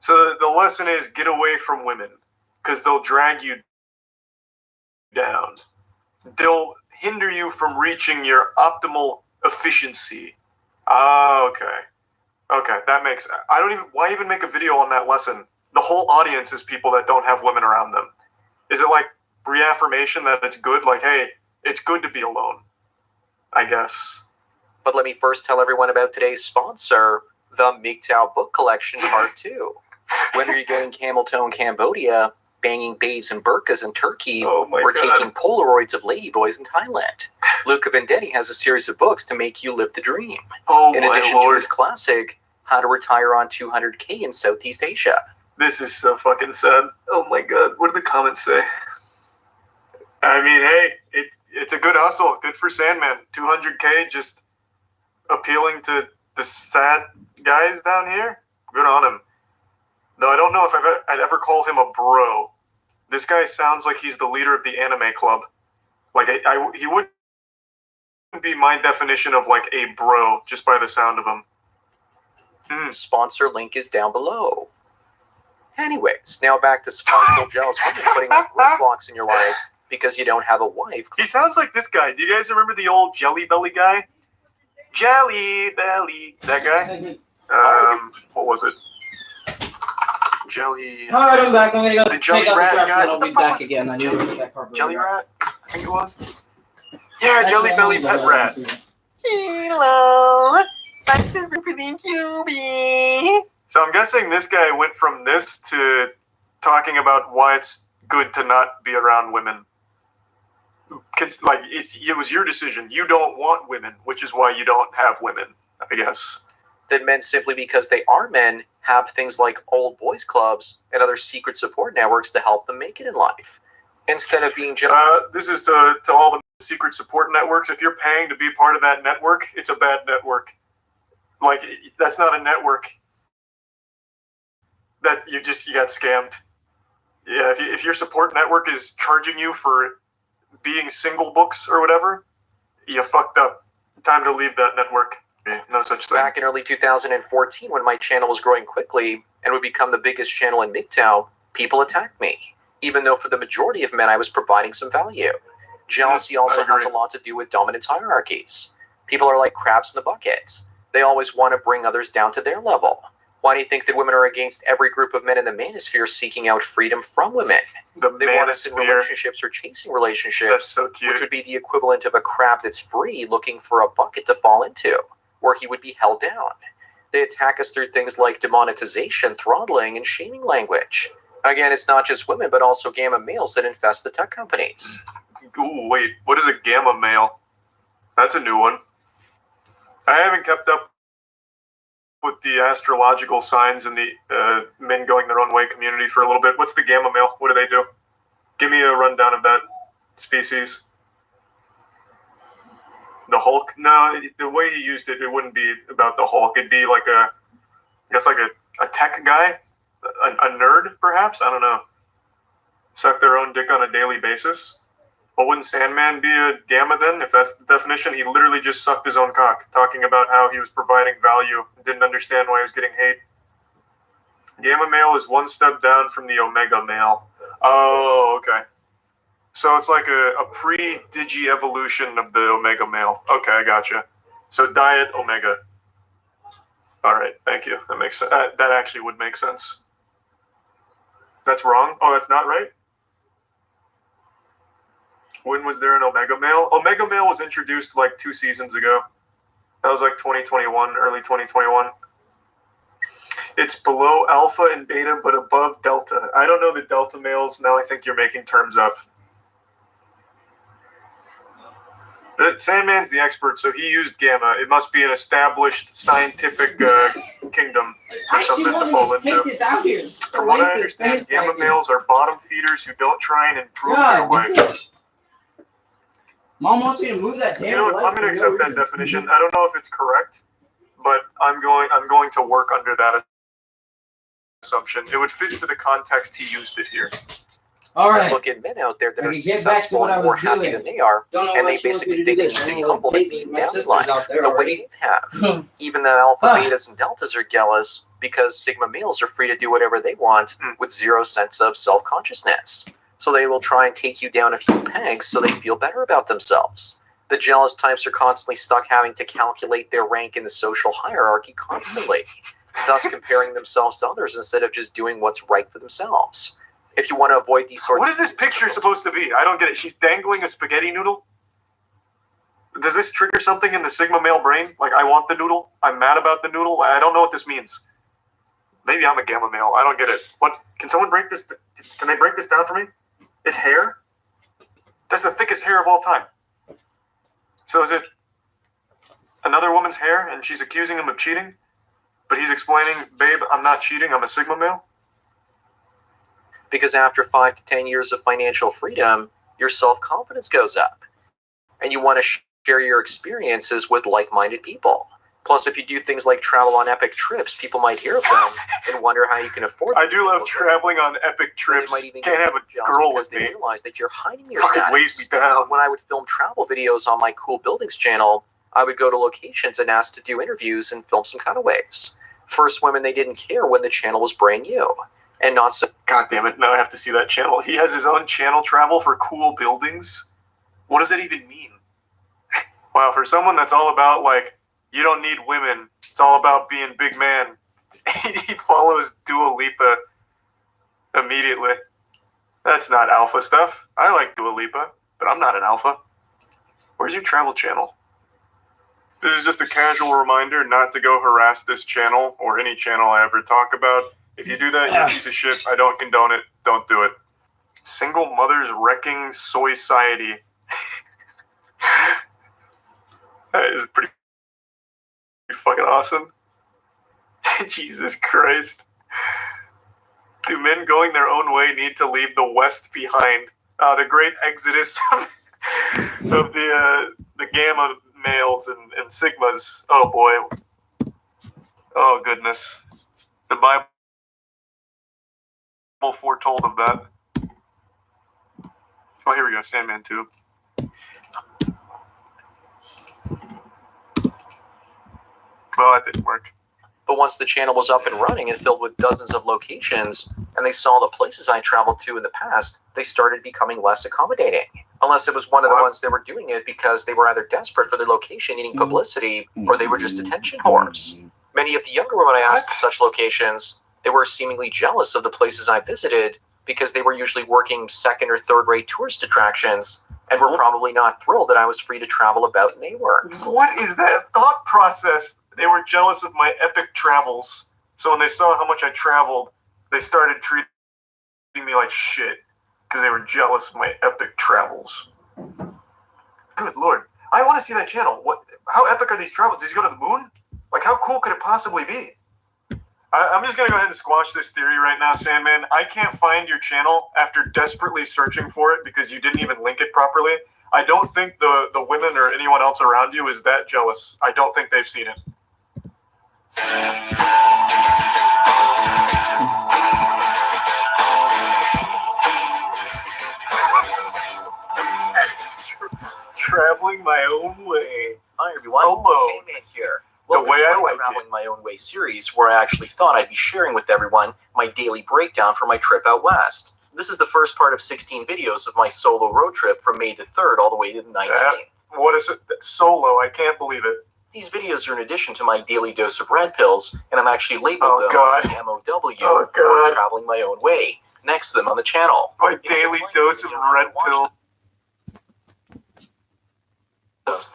So the lesson is get away from women because they'll drag you down. They'll hinder you from reaching your optimal efficiency. Okay. Okay, that makes... Why even make a video on that lesson? The whole audience is people that don't have women around them. Is it like reaffirmation that it's good? Like, hey, it's good to be alone, I guess. But let me first tell everyone about today's sponsor, the MGTOW Book Collection Part 2. When are you going Camel Toe in Cambodia, banging babes in burqas in Turkey, or taking Polaroids of ladyboys in Thailand? Luca Vendetti has a series of books to make you live the dream. In addition to his classic, How to Retire on 200K in Southeast Asia. This is so fucking sad. Oh my god, what do the comments say? I mean, hey, it's a good hustle. Good for Sandman. 200K just appealing to the sad guys down here. Good on him. Though I don't know if I'd ever call him a bro. This guy sounds like he's the leader of the anime club. Like, he wouldn't be my definition of, like, a bro just by the sound of him. Sponsor link is down below. Anyways, now back to Sparkle Jealous Women putting up roadblocks in your life because you don't have a wife. He sounds like this guy. Do you guys remember the old Jelly Belly guy? Jelly Belly. That guy? What was it? Jelly... Alright, I'm back. I'm gonna go the take Jelly out the Rat trash guy. and I'll be back again. I need to get that part. Jelly Rat? I think it was. Yeah, Jelly Belly Pet Rat. Hello, my super pretty QB. So I'm guessing this guy went from this to talking about why it's good to not be around women. Like, it was your decision. You don't want women, which is why you don't have women, I guess. That men, simply because they are men, have things like old boys clubs and other secret support networks to help them make it in life. Instead of being just... this is to all the secret support networks. If you're paying to be part of that network, it's a bad network. Like, that's not a network. That you got scammed. Yeah, if your support network is charging you for being single books or whatever, you fucked up. Time to leave that network. Yeah, no such thing. Back in early 2014, when my channel was growing quickly and would become the biggest channel in MGTOW, people attacked me, even though for the majority of men I was providing some value. Jealousy also has a lot to do with dominance hierarchies. People are like crabs in the bucket. They always want to bring others down to their level. Why do you think that women are against every group of men in the manosphere seeking out freedom from women? They want us in relationships or chasing relationships, that's so cute. Which would be the equivalent of a crab that's free looking for a bucket to fall into, where he would be held down. They attack us through things like demonetization, throttling, and shaming language. Again, it's not just women, but also gamma males that infest the tech companies. Ooh, wait, what is a gamma male? That's a new one. I haven't kept up with the astrological signs and the men going their own way community for a little bit. What's the gamma male? What do they do? Give me a rundown of that species. The Hulk? No, the way you used it, it wouldn't be about the Hulk. It'd be like I guess like a tech guy, a nerd, perhaps. I don't know. Suck their own dick on a daily basis. Well, wouldn't Sandman be a gamma then? If that's the definition, he literally just sucked his own cock, talking about how he was providing value and didn't understand why he was getting hate. Gamma male is one step down from the omega male. Oh, okay. So it's like a pre-digi evolution of the omega male. Okay, I gotcha. So diet omega. All right, thank you. That makes sense. That actually would make sense. That's wrong? Oh, that's not right? When was there an omega male? Omega male was introduced like 2 seasons ago. That was like 2021, early 2021. It's below alpha and beta, but above delta. I don't know the delta males. Now I think you're making terms up. Sandman's the expert, so he used gamma. It must be an established scientific kingdom or something to fall into. From what I understand, gamma males are bottom feeders who don't try and improve their life. Mom wants me to move that damn light. I'm going to accept that definition. I don't know if it's correct, but I'm going to work under that assumption. It would fit into the context he used it here. Look at men out there that are successful and more happy than they are, and they basically think it's being humble to be down in life the way you have. Even the alpha, betas, and deltas are jealous because sigma males are free to do whatever they want with zero sense of self-consciousness. So they will try and take you down a few pegs so they feel better about themselves. The jealous types are constantly stuck having to calculate their rank in the social hierarchy constantly, thus comparing themselves to others instead of just doing what's right for themselves. If you want to avoid these sorts What is this picture supposed to be? I don't get it. She's dangling a spaghetti noodle? Does this trigger something in the Sigma male brain? Like, I want the noodle? I'm mad about the noodle? I don't know what this means. Maybe I'm a gamma male. I don't get it. What? Can someone break this? Can they break this down for me? It's hair? That's the thickest hair of all time. So is it another woman's hair and she's accusing him of cheating? But he's explaining, babe, I'm not cheating. I'm a Sigma male? Because after 5 to 10 years of financial freedom, your self-confidence goes up. And you want to share your experiences with like-minded people. Plus, if you do things like travel on epic trips, people might hear of them and wonder how you can afford them. I do love traveling on epic trips. Can't have a girl with me. They realize that you're hiding your fucking weighs me down. When I would film travel videos on my Cool Buildings channel, I would go to locations and ask to do interviews and film some cutaways. First women, they didn't care when the channel was brand new. And not so... God damn it, now I have to see that channel. He has his own channel travel for Cool Buildings? What does that even mean? Wow, for someone that's all about, like, you don't need women, it's all about being big man, he follows Dua Lipa immediately. That's not alpha stuff. I like Dua Lipa, but I'm not an alpha. Where's your travel channel? This is just a casual reminder not to go harass this channel or any channel I ever talk about. If you do that, you're a piece of shit. I don't condone it. Don't do it. Single mothers wrecking soy society. That is pretty fucking awesome. Jesus Christ. Do men going their own way need to leave the West behind? The great exodus of the gamma males and sigmas. Oh boy. Oh goodness. The Bible foretold of that. Oh, here we go. Sandman 2. Well, that didn't work. But once the channel was up and running and filled with dozens of locations, and they saw the places I traveled to in the past, they started becoming less accommodating. Unless it was one of the ones that were doing it because they were either desperate for their location needing publicity, or they were just attention whores. Many of the younger women I asked at such locations, they were seemingly jealous of the places I visited because they were usually working second or third rate tourist attractions and were probably not thrilled that I was free to travel about and they weren't. What is that thought process? They were jealous of my epic travels. So when they saw how much I traveled, they started treating me like shit because they were jealous of my epic travels. Good Lord. I want to see that channel. How epic are these travels? Does he go to the moon? Like, how cool could it possibly be? I'm just going to go ahead and squash this theory right now, Sandman. I can't find your channel after desperately searching for it because you didn't even link it properly. I don't think the women or anyone else around you is that jealous. I don't think they've seen it. Traveling my own way. Hi everyone, Sandman here. The way I like Traveling My Own Way series, where I actually thought I'd be sharing with everyone my daily breakdown for my trip out west. This is the first part of 16 videos of my solo road trip from May the 3rd all the way to the 19th. What is it? Solo? I can't believe it. These videos are in addition to my daily dose of red pills, and I'm actually labeled them MOW, or Traveling My Own Way, next to them on the channel. My daily dose of red pill.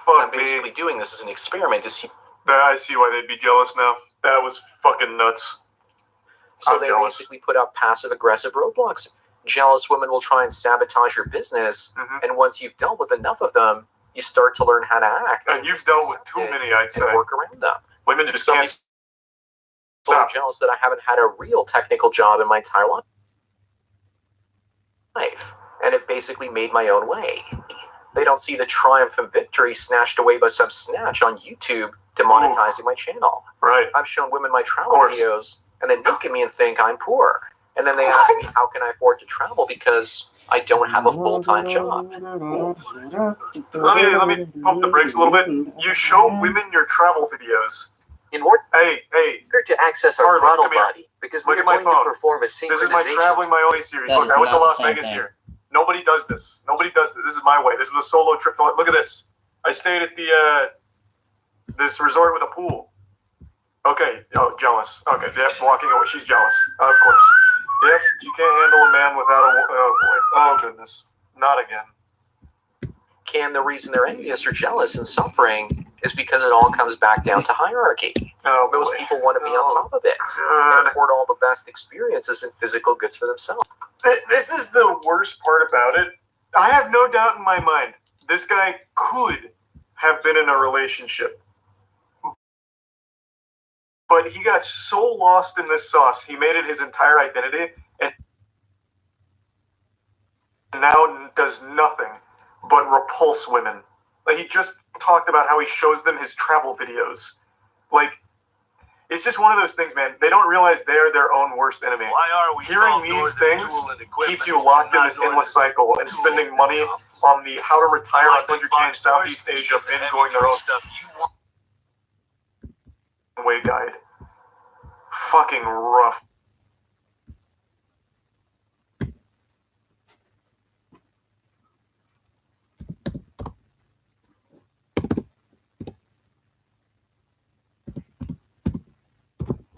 I'm basically doing this as an experiment to see... I see why they'd be jealous now. That was fucking nuts. So they basically put up passive-aggressive roadblocks. Jealous women will try and sabotage your business, and once you've dealt with enough of them, you start to learn how to act. And you've dealt with too many, I'd say. And work around them. Women just can't stop. I'm jealous that I haven't had a real technical job in my entire life, and have basically made my own way. They don't see the triumph and victory snatched away by some snatch on YouTube demonetizing my channel. Right. I've shown women my travel videos, and they look at me and think I'm poor. And then they ask me, how can I afford to travel? Because I don't have a full-time job. Let me pump the brakes a little bit. You show women your travel videos. In order to access our throttle body, because look we're at my going to phone. perform a This is my synchronization. traveling my only series. That Look, is I went to not the Las same Vegas thing. here. Nobody does this. Nobody does this. This is my way. This was a solo trip. Look at this. I stayed at the this resort with a pool. Okay. Oh, jealous. Okay. Yep. Walking away. She's jealous. Of course. Yep. You can't handle a man without a. Oh boy. Oh goodness. Not again. Cam, the reason they're envious or jealous and suffering is because it all comes back down to hierarchy. Oh, most boy. people want to be on top of it and afford all the best experiences and physical goods for themselves. This is the worst part about it. I have no doubt in my mind this guy could have been in a relationship. But he got so lost in this sauce, he made it his entire identity, and now does nothing but repulse women. Like, he just talked about how he shows them his travel videos. Like, it's just one of those things, man. They don't realize they're their own worst enemy. Why are we Hearing these things keeps you locked in this endless cycle and spending money on the how to retire 100K in Southeast Asia and going their own way guide. Fucking rough.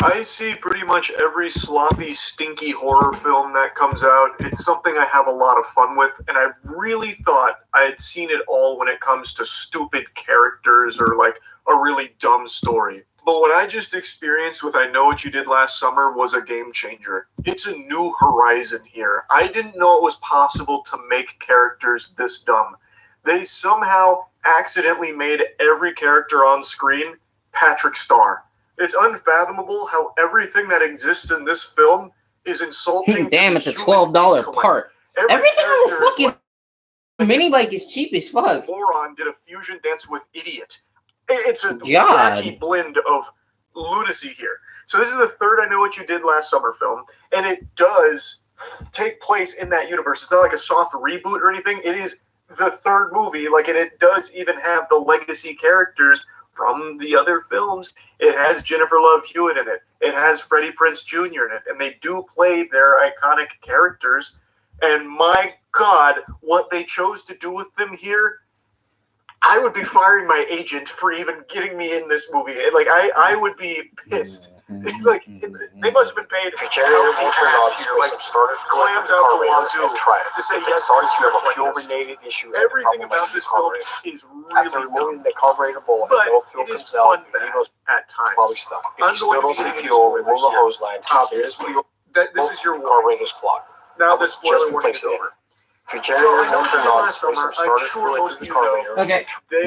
I see pretty much every sloppy, stinky horror film that comes out. It's something I have a lot of fun with, and I really thought I had seen it all when it comes to stupid characters or like a really dumb story. But what I just experienced with I Know What You Did Last Summer was a game changer. It's a new horizon here. I didn't know it was possible to make characters this dumb. They somehow accidentally made every character on screen Patrick Starr. It's unfathomable how everything that exists in this film is insulting. Damn, it's a $12 part. Everything on this fucking minibike is cheap as fuck. Moron did a fusion dance with idiot. It's a wacky blend of lunacy here. So this is the third I Know What You Did Last Summer film, and it does take place in that universe. It's not like a soft reboot or anything. It is the third movie, and it does even have the legacy characters from the other films. It has Jennifer Love Hewitt in it. It has Freddie Prinze Jr. in it, and they do play their iconic characters. And my God, what they chose to do with them here, I would be firing my agent for even getting me in this movie. I would be pissed. They must have been paid for clams out the wazoo to say yes. You have a fuel-related issue. Everything about this film is really removing the carburetor bowl but and no fuel it is comes out. fun at times. Probably stuck. If you still don't see fuel, remove the hose line. There is fuel. This is your carburetor's clogged. Now this spoiler warning is over. If your generator won't turn on, spray some starter fluid through the carburetor. Okay. Okay.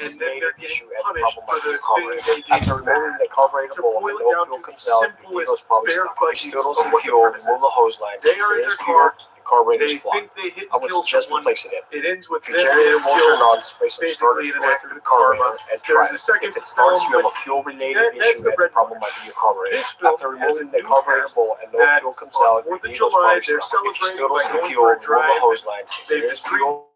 And then they're getting punished for the thing they did. After removing the carburetor bowl and no fuel comes out, the needle's probably stuck. If you still don't see fuel, remove the hose line. They are in their car. Carburetor's They clogged. think they hit I and kill was just someone. replacing it. It ends with If them your generator won't turn on, spray some starter basically fluid through the carburetor and try it. If it starts, you have a fuel-related issue, and the problem might be your carburetor. After removing the carburetor bowl and no fuel comes out, the needle's probably stuck. If you still don't see fuel, remove the hose line. If there is fuel,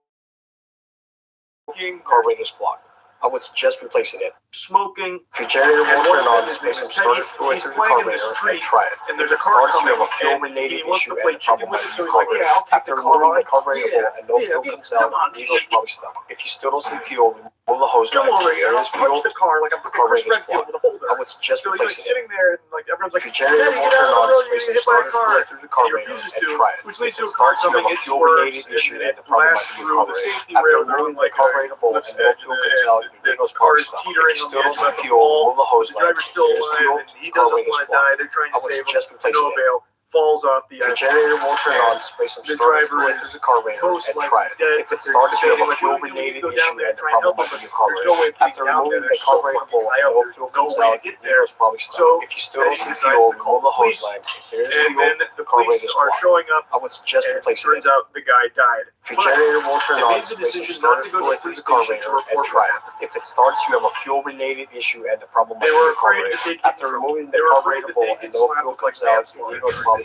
carburetor's clogged. I was just replacing it. Smoking. If your generator won't turn on, spray some starter fluid through the carburetor and try it. And there's If a it car starts, you have a coming, fuel-related and he wants issue, to play and the problem chicken with might it, be so your he's like, yeah, I'll carburetor. take After the car removing on. the carburetor bowl and no fuel comes out, the needle's probably stuck. If you still don't see fuel, remove the hose line. Come over If here, there I'll is fuel, punch the car like I'm fucking Chris carburetor's Redfield clogged. with a holder. I was just So he's replacing it. sitting there, and everyone's like, If your generator Daddy, won't get turn out on, of the road, spray you're some gonna hit my starter car. fluid through the He carburetor refuses and to, try it. which If leads to it a car starts, you coming, have a it fuel-related swerves, issue, and and it the problem blasts might be through your the carburetor. safety After rail, removing the like carburetor bowl and no fuel comes out, the needle's probably stuck. If you still don't see fuel, remove the hose the line. driver's If still there is fuel, alive, and he doesn't carburetor's want to clogged. die. They're trying I to was save him just to replacing no it. avail. Falls off the If your generator won't turn on, spray some the starter driver fluid is through the carburetor most and likely try it. dead. If it starts, you have a Like, fuel-related go issue, down there and and the try and problem help might him, be your there's no way carburetor. of getting After down removing there. the There's so carburetor fucking bowl high and up, no there's fuel no comes way out, to the get there. needle's probably stuck. So If you still then don't he see decides fuel, to call remove the hose police. line. If there is And fuel, then the the police carburetor's are clogged. showing up, I was just and it replacing turns it. out the guy died. If your generator won't turn they on, made the spray some decision not starter to go to fluid the through police the station to carburetor and report try what it. happened. If it starts, you have a fuel-related issue, and the problem might They be were your afraid carburetor. that they could After removing the they were afraid carburetor that bowl they and could no slap fuel up like comes out, the manslaughter. needle's probably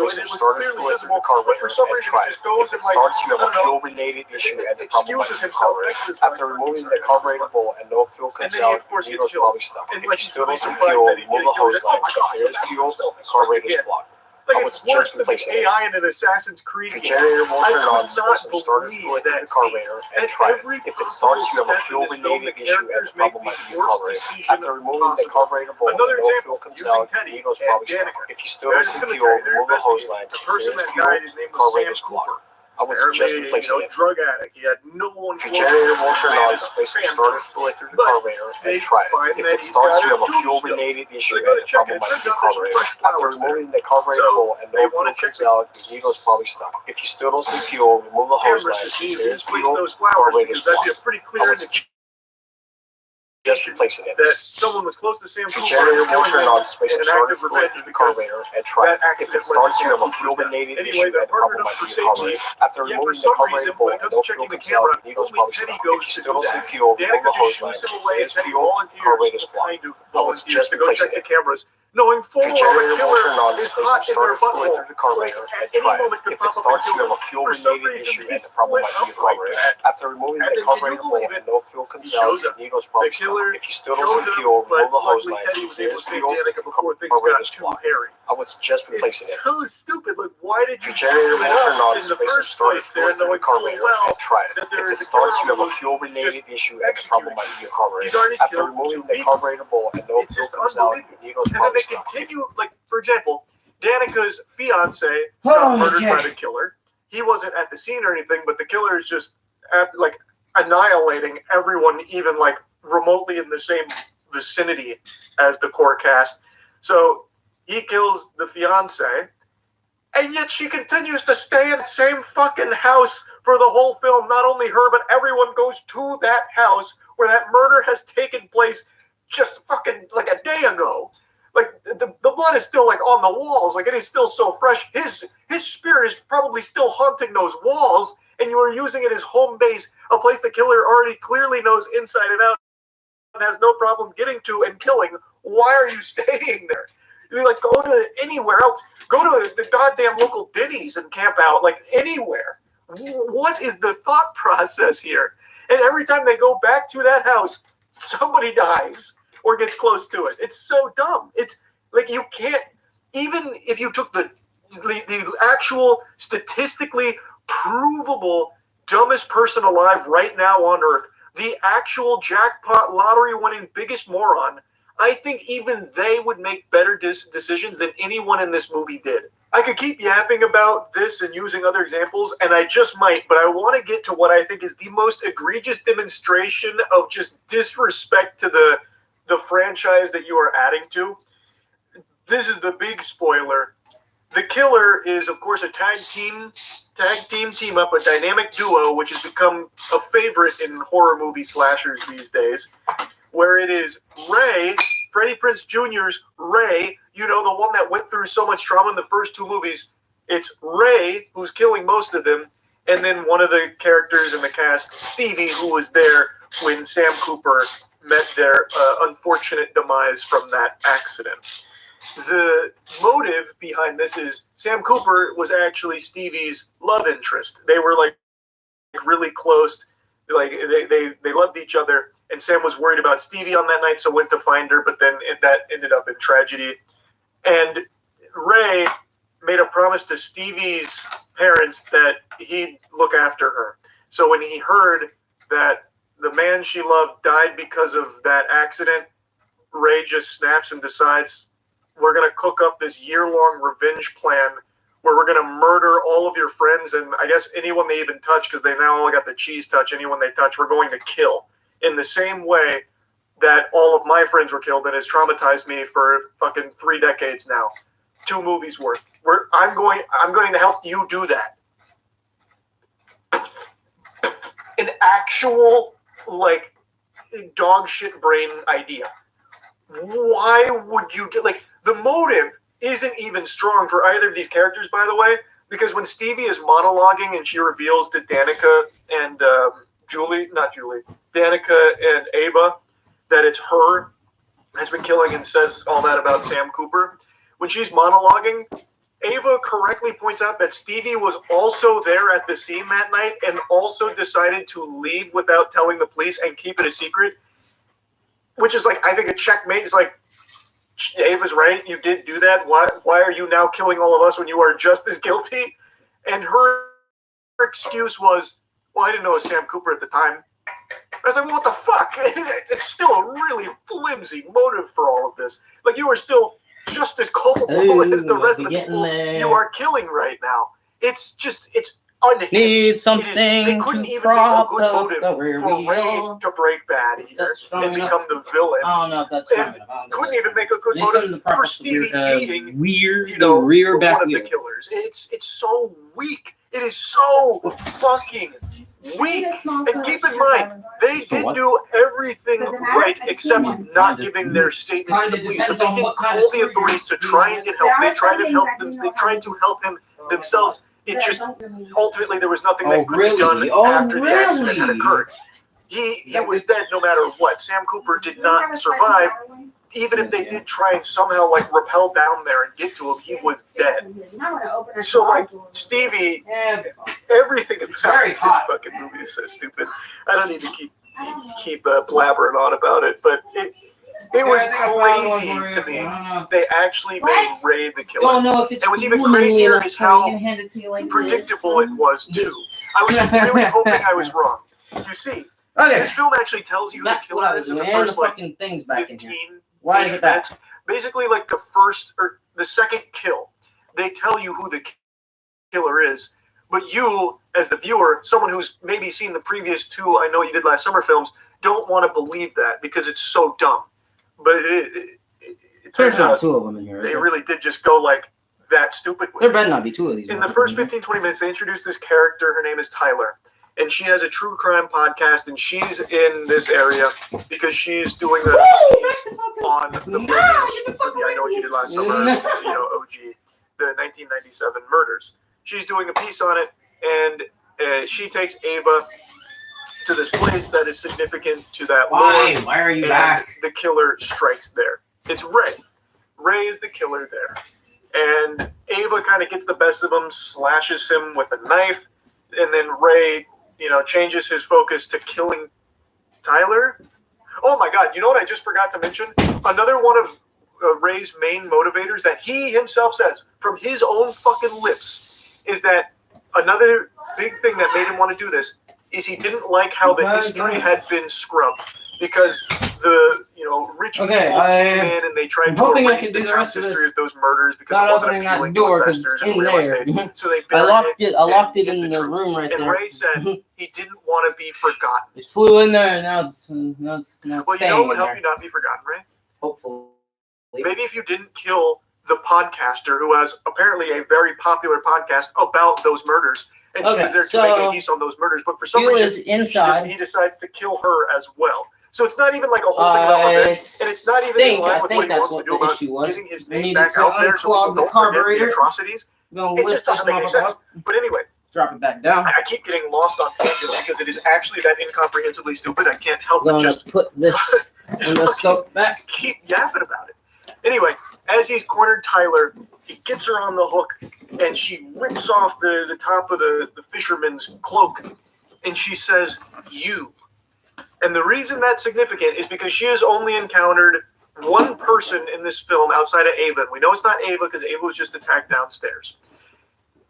place some starter fluid through the carburetor and try it. If it starts, you have a fuel-related issue and the problem might be the carburetor. After removing the carburetor bowl and no fuel comes out, the needle's probably stuck. If you still don't see fuel, remove the hose line. If there is fuel, the carburetor is blocked. Like, it's worse than the AI in an Assassin's Creed game. Generator will turn on, pour some starter fluid through the carburetor and try it. If it starts, you have a fuel-related issue and the problem might be the carburetor. After removing the carburetor bowl and no fuel comes out, the needle's probably stuck. If you still don't see fuel, remove the hose line. If there is fuel, the carburetor is blocked. I would suggest replacing it. Drug addict. He had no one. If your generator won't turn on, place some starter fluid through the carburetor and try it. If it starts, you have a fuel-related issue and the problem might be the carburetor. After removing the carburetor bowl and no fuel comes out, the needle is probably stuck. If you still don't see fuel, remove the hose line. If there is fuel, the carburetor is blocked. just replacing it. That someone was close to Sam Cooper. Generator will turn on, space and and an start active through revenge the because carburetor and try. If it starts, you have a fuel-related issue and the problem might be your carburetor. After removing the carburetor bolt and no fuel comes out, the needles probably stop. If you still don't see fuel, remove the hose line. There's fuel, carburetor's blocked. I was just replacing it. Cameras, knowing full The well generator the will turn killer on, is space hot and in their start fluid butthole. through the carburetor Like, and at any try. moment could If it pop up starts, and you have a for some fuel-related reason, issue he and the problem split might be your up like carburetor. that. After removing And the then, can you carburetor bolt believe and it? no fuel comes He out, shows the up. needle's The probably killer stuck. If you still don't shows see up, fuel, but remove the hose luckily line. Teddy was able to There's save fuel, Danica before things got carburetor's too blocked. hairy. I was just replacing It's it. so stupid. Like, why did you The generator will turn on, in the space and first start place there, fluid through knowing the full carburetor well and try it. that there If is it a starts, killer you have a who fuel-related just issue and the problem might be your carburetor. He's already After killed removing 2 the people. carburetor bolt and no It's fuel just comes out, unbelievable. the needle's And then probably they stuck. continue, like, for example, Danica's fiance got murdered by the killer. He wasn't at the scene or anything, but the killer is just like annihilating everyone, even like remotely in the same vicinity as the core cast. So he kills the fiance, and yet she continues to stay in the same fucking house for the whole film. Not only her, but everyone goes to that house where that murder has taken place just fucking like a day ago. Like, the blood is still, like, on the walls. Like, it is still so fresh. His spirit is probably still haunting those walls, and you are using it as home base, a place the killer already clearly knows inside and out and has no problem getting to and killing. Why are you staying there? You like, go to anywhere else. Go to the goddamn local Denny's and camp out, like, anywhere. What is the thought process here? And every time they go back to that house, somebody dies or gets close to it. It's so dumb. It's like, you can't, even if you took the actual statistically provable dumbest person alive right now on earth, the actual jackpot lottery winning biggest moron, I think even they would make better decisions than anyone in this movie did. I could keep yapping about this and using other examples, and I just might, but I want to get to what I think is the most egregious demonstration of just disrespect to the franchise that you are adding to. This is the big spoiler. The killer is, of course, a tag team up, a dynamic duo, which has become a favorite in horror movie slashers these days, where it is Ray, Freddie Prinze Jr.'s Ray, you know, the one that went through so much trauma in the first 2 movies. It's Ray, who's killing most of them, and then one of the characters in the cast, Stevie, who was there when Sam Cooper met their unfortunate demise from that accident. The motive behind this is Sam Cooper was actually Stevie's love interest. They were like really close, like they loved each other, and Sam was worried about Stevie on that night, so went to find her, but then that ended up in tragedy. And Ray made a promise to Stevie's parents that he'd look after her. So when he heard that the man she loved died because of that accident, Ray just snaps and decides, we're going to cook up this year-long revenge plan where we're going to murder all of your friends and I guess anyone they even touch, because they now all got the cheese touch. Anyone they touch, we're going to kill. In the same way that all of my friends were killed and has traumatized me for fucking 3 decades now. 2 movies worth. I'm going to help you do that. An actual, like, dog shit brain idea. Why would you get, like, the motive isn't even strong for either of these characters, by the way, because when Stevie is monologuing and she reveals to Danica and Danica and Ava that it's her has been killing and says all that about Sam Cooper, when she's monologuing, Ava correctly points out that Stevie was also there at the scene that night and also decided to leave without telling the police and keep it a secret, which is like, I think a checkmate. Is like, Ava's right, you did do that. Why are you now killing all of us when you are just as guilty? And her excuse was, well, I didn't know it was Sam Cooper at the time. I was like, well, what the fuck? It's still a really flimsy motive for all of this. Like, you are still just as culpable as the rest of the people you are killing right now. It's just, it's unhinged. Need something they couldn't even make a good motive for Ray to break bad either and become the villain. I don't know if that's strong enough. Couldn't even make a good motive for Stevie being the rear back one of wheel. the killers. It's so weak. It is so fucking weak. And keep in mind, they did do everything right except not giving their statement to the police. But they did call the authorities to try and get help. They tried to help them. They tried to help him themselves. It just ultimately there was nothing that could be done after the accident had occurred. He was dead no matter what. Sam Cooper did not survive. Even if they did try and somehow like rappel down there and get to him, he was dead. So like Stevie, everything about this fucking movie is so stupid. I don't need to keep blabbering on about it, but it was crazy to me. They actually made Ray the killer. And what's even crazier is how predictable it was too. I was really hoping I was wrong. You see, this film actually tells you who the killer is in the first like 15. Why is it that? Basically, like the first or the second kill, they tell you who the killer is, but you, as the viewer, someone who's maybe seen the previous two I Know You Did Last Summer films, don't want to believe that because it's so dumb. But it turns out two of them in here. They really did just go like that stupid with there better not be two of these. In the first 15-20 minutes, they introduced this character. Her name is Tyler. And she has a true crime podcast, and she's in this area because she's doing a piece on the murders for the I Know What You Did Last Summer, OG, the 1997 murders. She's doing a piece on it, and she takes Ava to this place that is significant to that lore. Why are you and back? The killer strikes there. It's Ray. Ray is the killer there. And Ava kind of gets the best of him, slashes him with a knife, and then Ray changes his focus to killing Tyler. Oh my God, you know what I just forgot to mention? Another one of Ray's main motivators that he himself says from his own fucking lips is that another big thing that made him want to do this is he didn't like how the history had been scrubbed because the rich people came in and they tried to erase the past history of those murders because it wasn't appealing to investors and real estate. So they I locked it in the room right there. And Ray said he didn't want to be forgotten. It flew in there and now it's well, staying what would help you not be forgotten, Ray? Hopefully. Maybe if you didn't kill the podcaster who has apparently a very popular podcast about those murders. And she was there to make a piece on those murders, but for some reason he decides to kill her as well. So it's not even like a whole thing about revenge, and it's not even in line with what he wants to do about getting his name back out there so people don't forget the atrocities. It just doesn't make any sense. But anyway, drop it back down. I keep getting lost on tangents because it is actually that incomprehensibly stupid. I can't help but just put this in the scope back. Keep yapping about it. Anyway, as he's cornered Tyler, he gets her on the hook, and she rips off the top of the fisherman's cloak, and she says, "You." And the reason that's significant is because she has only encountered one person in this film outside of Ava. We know it's not Ava because Ava was just attacked downstairs.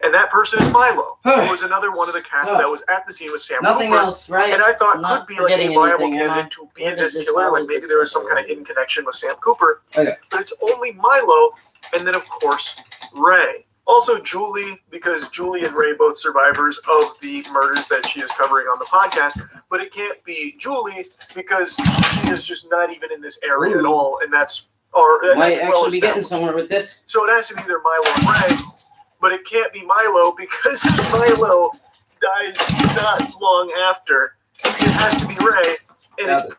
And that person is Milo, who was another one of the cast that was at the scene with Sam Cooper. Nothing else, right? And I thought could be like a viable candidate to be this killer. Like maybe there was some kind of hidden connection with Sam Cooper. Okay. But it's only Milo, and then of course Ray. Also Julie, because Julie and Ray both survivors of the murders that she is covering on the podcast. But it can't be Julie because she is just not even in this area at all, and that's might actually be getting somewhere with this. So it has to be either Milo or Ray, but it can't be Milo because Milo dies not long after. It has to be Ray, and it's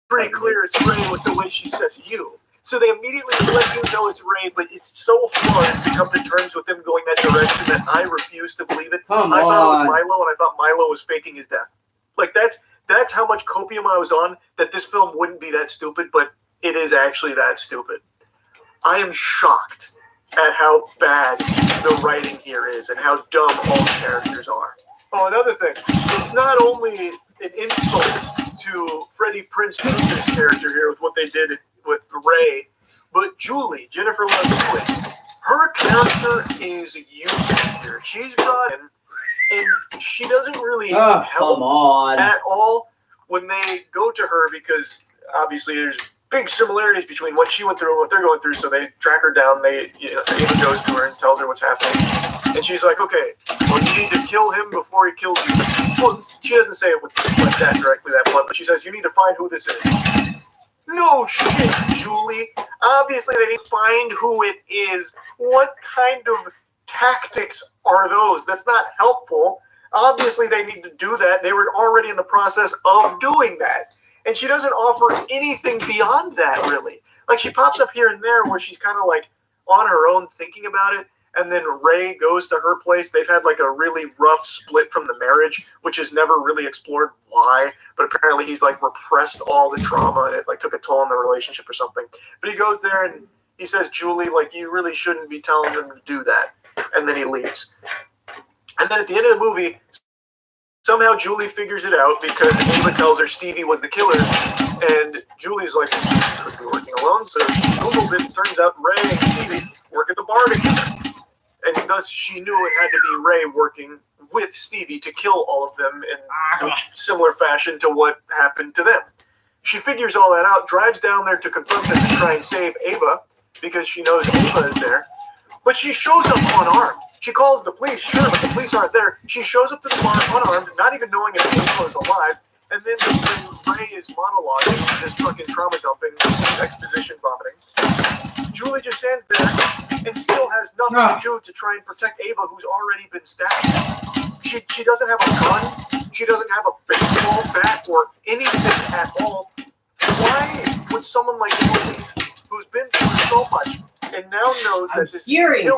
pretty clear it's Ray with the way she says "you." So they immediately let you know it's Ray, but it's so hard to come to terms with them going that direction that I refuse to believe it. I thought it was Milo, and I thought Milo was faking his death. Like that's how much copium I was on that this film wouldn't be that stupid, but it is actually that stupid. I am shocked at how bad the writing here is and how dumb all the characters are. Oh, another thing. It's not only an insult to Freddie Prinze Jr.'s character here with what they did with Ray, but Julie, Jennifer Love Hewitt, her character is useless here. She's brought in, and she doesn't really help at all when they go to her because obviously there's big similarities between what she went through and what they're going through. So they track her down. Ava goes to her and tells her what's happening, and she's like, "Okay, well, you need to kill him before he kills you." Well, she doesn't say it like that directly that blunt, but she says, "You need to find who this is." No shit, Julie. Obviously, they didn't find who it is. What kind of tactics are those? That's not helpful. Obviously, they need to do that. They were already in the process of doing that. And she doesn't offer anything beyond that, really. Like, she pops up here and there where she's kind of, like, on her own thinking about it. And then Ray goes to her place. They've had, like, a really rough split from the marriage, which is never really explored why. But apparently he's, like, repressed all the trauma and it, like, took a toll on the relationship or something. But he goes there and he says, Julie, like, you really shouldn't be telling them to do that. And then he leaves. And then at the end of the movie, somehow Julie figures it out because Ava tells her Stevie was the killer. And Julie's like, she could be working alone. So she Googles it. Turns out Ray and Stevie work at the bar together. And thus she knew it had to be Ray working with Stevie to kill all of them in similar fashion to what happened to them. She figures all that out, drives down there to confront them to try and save Ava because she knows Ava is there. But she shows up unarmed. She calls the police, sure, but the police aren't there. She shows up to the bar unarmed, not even knowing if Ava is alive. And then when Ray is monologuing, this fucking trauma dumping, exposition vomiting, Julie just stands there and still has nothing to do to try and protect Ava, who's already been stabbed. She doesn't have a gun. She doesn't have a baseball bat or anything at all. Why would someone like Julie, who's been through so much, and now knows that this killer...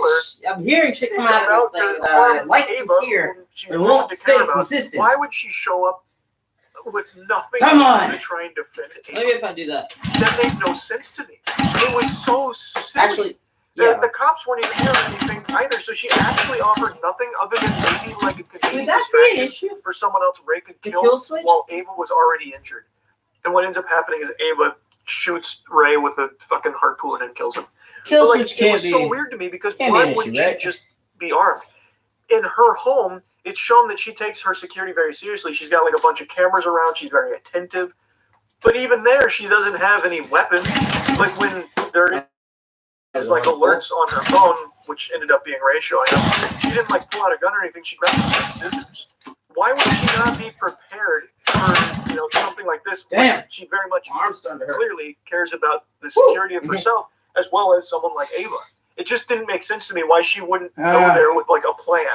I'm hearing shit come out of this thing that I'd like to hear, but it won't stay consistent. Why would she show up with nothing to try and defend Ava? Maybe if I do that. That made no sense to me. It was so silly. Actually, yeah. The cops weren't even hearing anything either, so she actually offered nothing other than maybe like a convenient distraction for someone else Ray could kill while Ava was already injured. And what ends up happening is Ava shoots Ray with a fucking harpoon and kills him. Kill but, switch it was so weird to me because why wouldn't she just be armed? In her home, it's shown that she takes her security very seriously. She's got like a bunch of cameras around. She's very attentive. But even there, she doesn't have any weapons. Like when there is like alerts on her phone, which ended up being Ray showing up, she didn't like pull out a gun or anything. She grabbed some scissors. Why would she not be prepared for something like this? Damn. She very much clearly cares about the security of herself as well as someone like Ava. It just didn't make sense to me why she wouldn't go there with like a plan.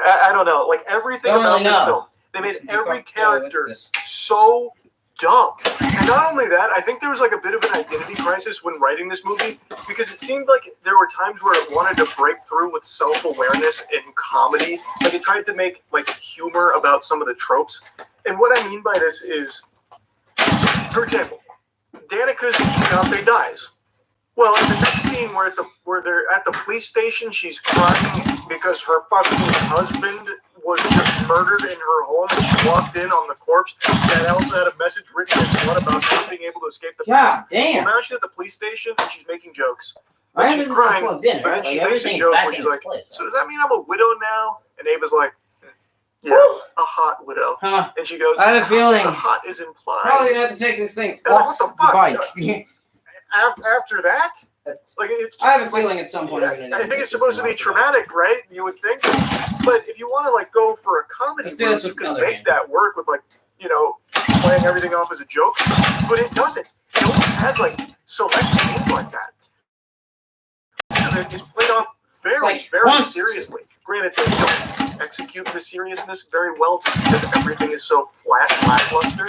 I don't know. Like everything about this film, they made every character so dumb. And not only that, I think there was like a bit of an identity crisis when writing this movie because it seemed like there were times where it wanted to break through with self-awareness and comedy. Like it tried to make like humor about some of the tropes. And what I mean by this is, for example, Danica's fiance dies. Well, in the next scene where they're at the police station, she's crying because her fucking husband was just murdered in her home. She walked in on the corpse and also had a message written in blood about not being able to escape the police. Damn. Well, now she's at the police station and she's making jokes. Like she's crying, but then she makes a joke where she's like, so does that mean I'm a widow now? And Ava's like, yeah, a hot widow. Huh. And she goes, I have a feeling. The hot is implied. Probably gonna have to take this thing Like, off what the fuck? the bike. After that, like I have a feeling at some point. I think it's supposed to be traumatic, right? You would think, but if you want to like go for a comedy, you can make that work with like playing everything off as a joke, but it doesn't. It only has like select scenes like that. It's played off very seriously. Granted, they don't execute the seriousness very well because everything is so flat, lackluster.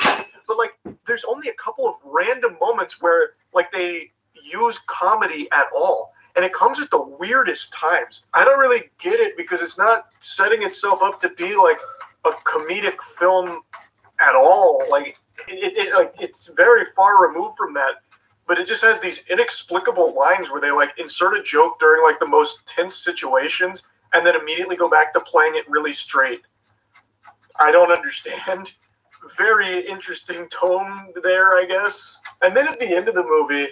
But like, there's only a couple of random moments where like they use comedy at all, and it comes at the weirdest times. I don't really get it because it's not setting itself up to be like a comedic film at all. Like it's very far removed from that. But it just has these inexplicable lines where they like insert a joke during like the most tense situations and then immediately go back to playing it really straight. I don't understand. Very interesting tone there, I guess. And then at the end of the movie,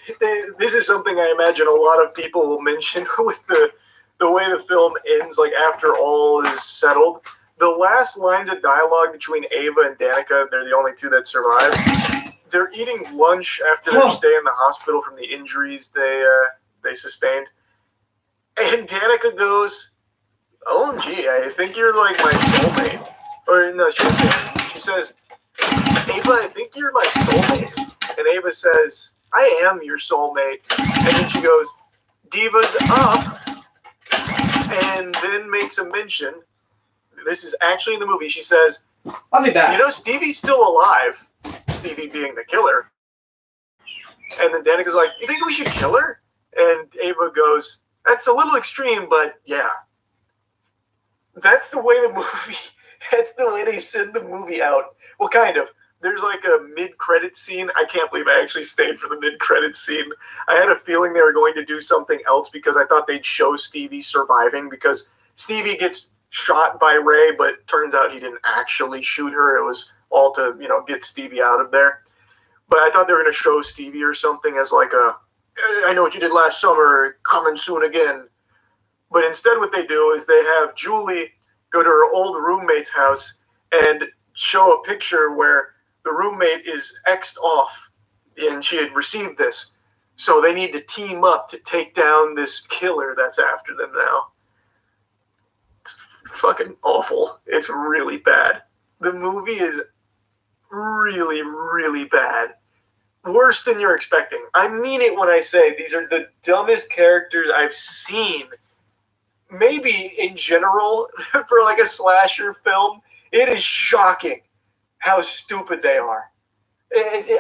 this is something I imagine a lot of people will mention with the way the film ends, like after all is settled. The last lines of dialogue between Ava and Danica, they're the only two that survive. They're eating lunch after their stay in the hospital from the injuries they sustained. And Danica goes, OMG, I think you're like my soulmate. Or no, she says, Ava, I think you're my soulmate. And Ava says, I am your soulmate. And then she goes, Diva's up. And then makes a mention this is actually in the movie. She says, I'll be back. You know, Stevie's still alive. Stevie being the killer. And then Danica's like, you think we should kill her? And Ava goes, that's a little extreme, but yeah. That's the way the movie, that's the way they send the movie out. Well, kind of. There's like a mid-credit scene. I can't believe I actually stayed for the mid-credit scene. I had a feeling they were going to do something else because I thought they'd show Stevie surviving because Stevie gets shot by Ray, but turns out he didn't actually shoot her. It was all to, get Stevie out of there. But I thought they were going to show Stevie or something as like I know what you did last summer, coming soon again. But instead what they do is they have Julie go to her old roommate's house and show a picture where the roommate is X'd off and she had received this. So they need to team up to take down this killer that's after them now. It's fucking awful. It's really bad. The movie is really, really bad. Worse than you're expecting. I mean it when I say these are the dumbest characters I've seen. Maybe in general, for like a slasher film, it is shocking how stupid they are.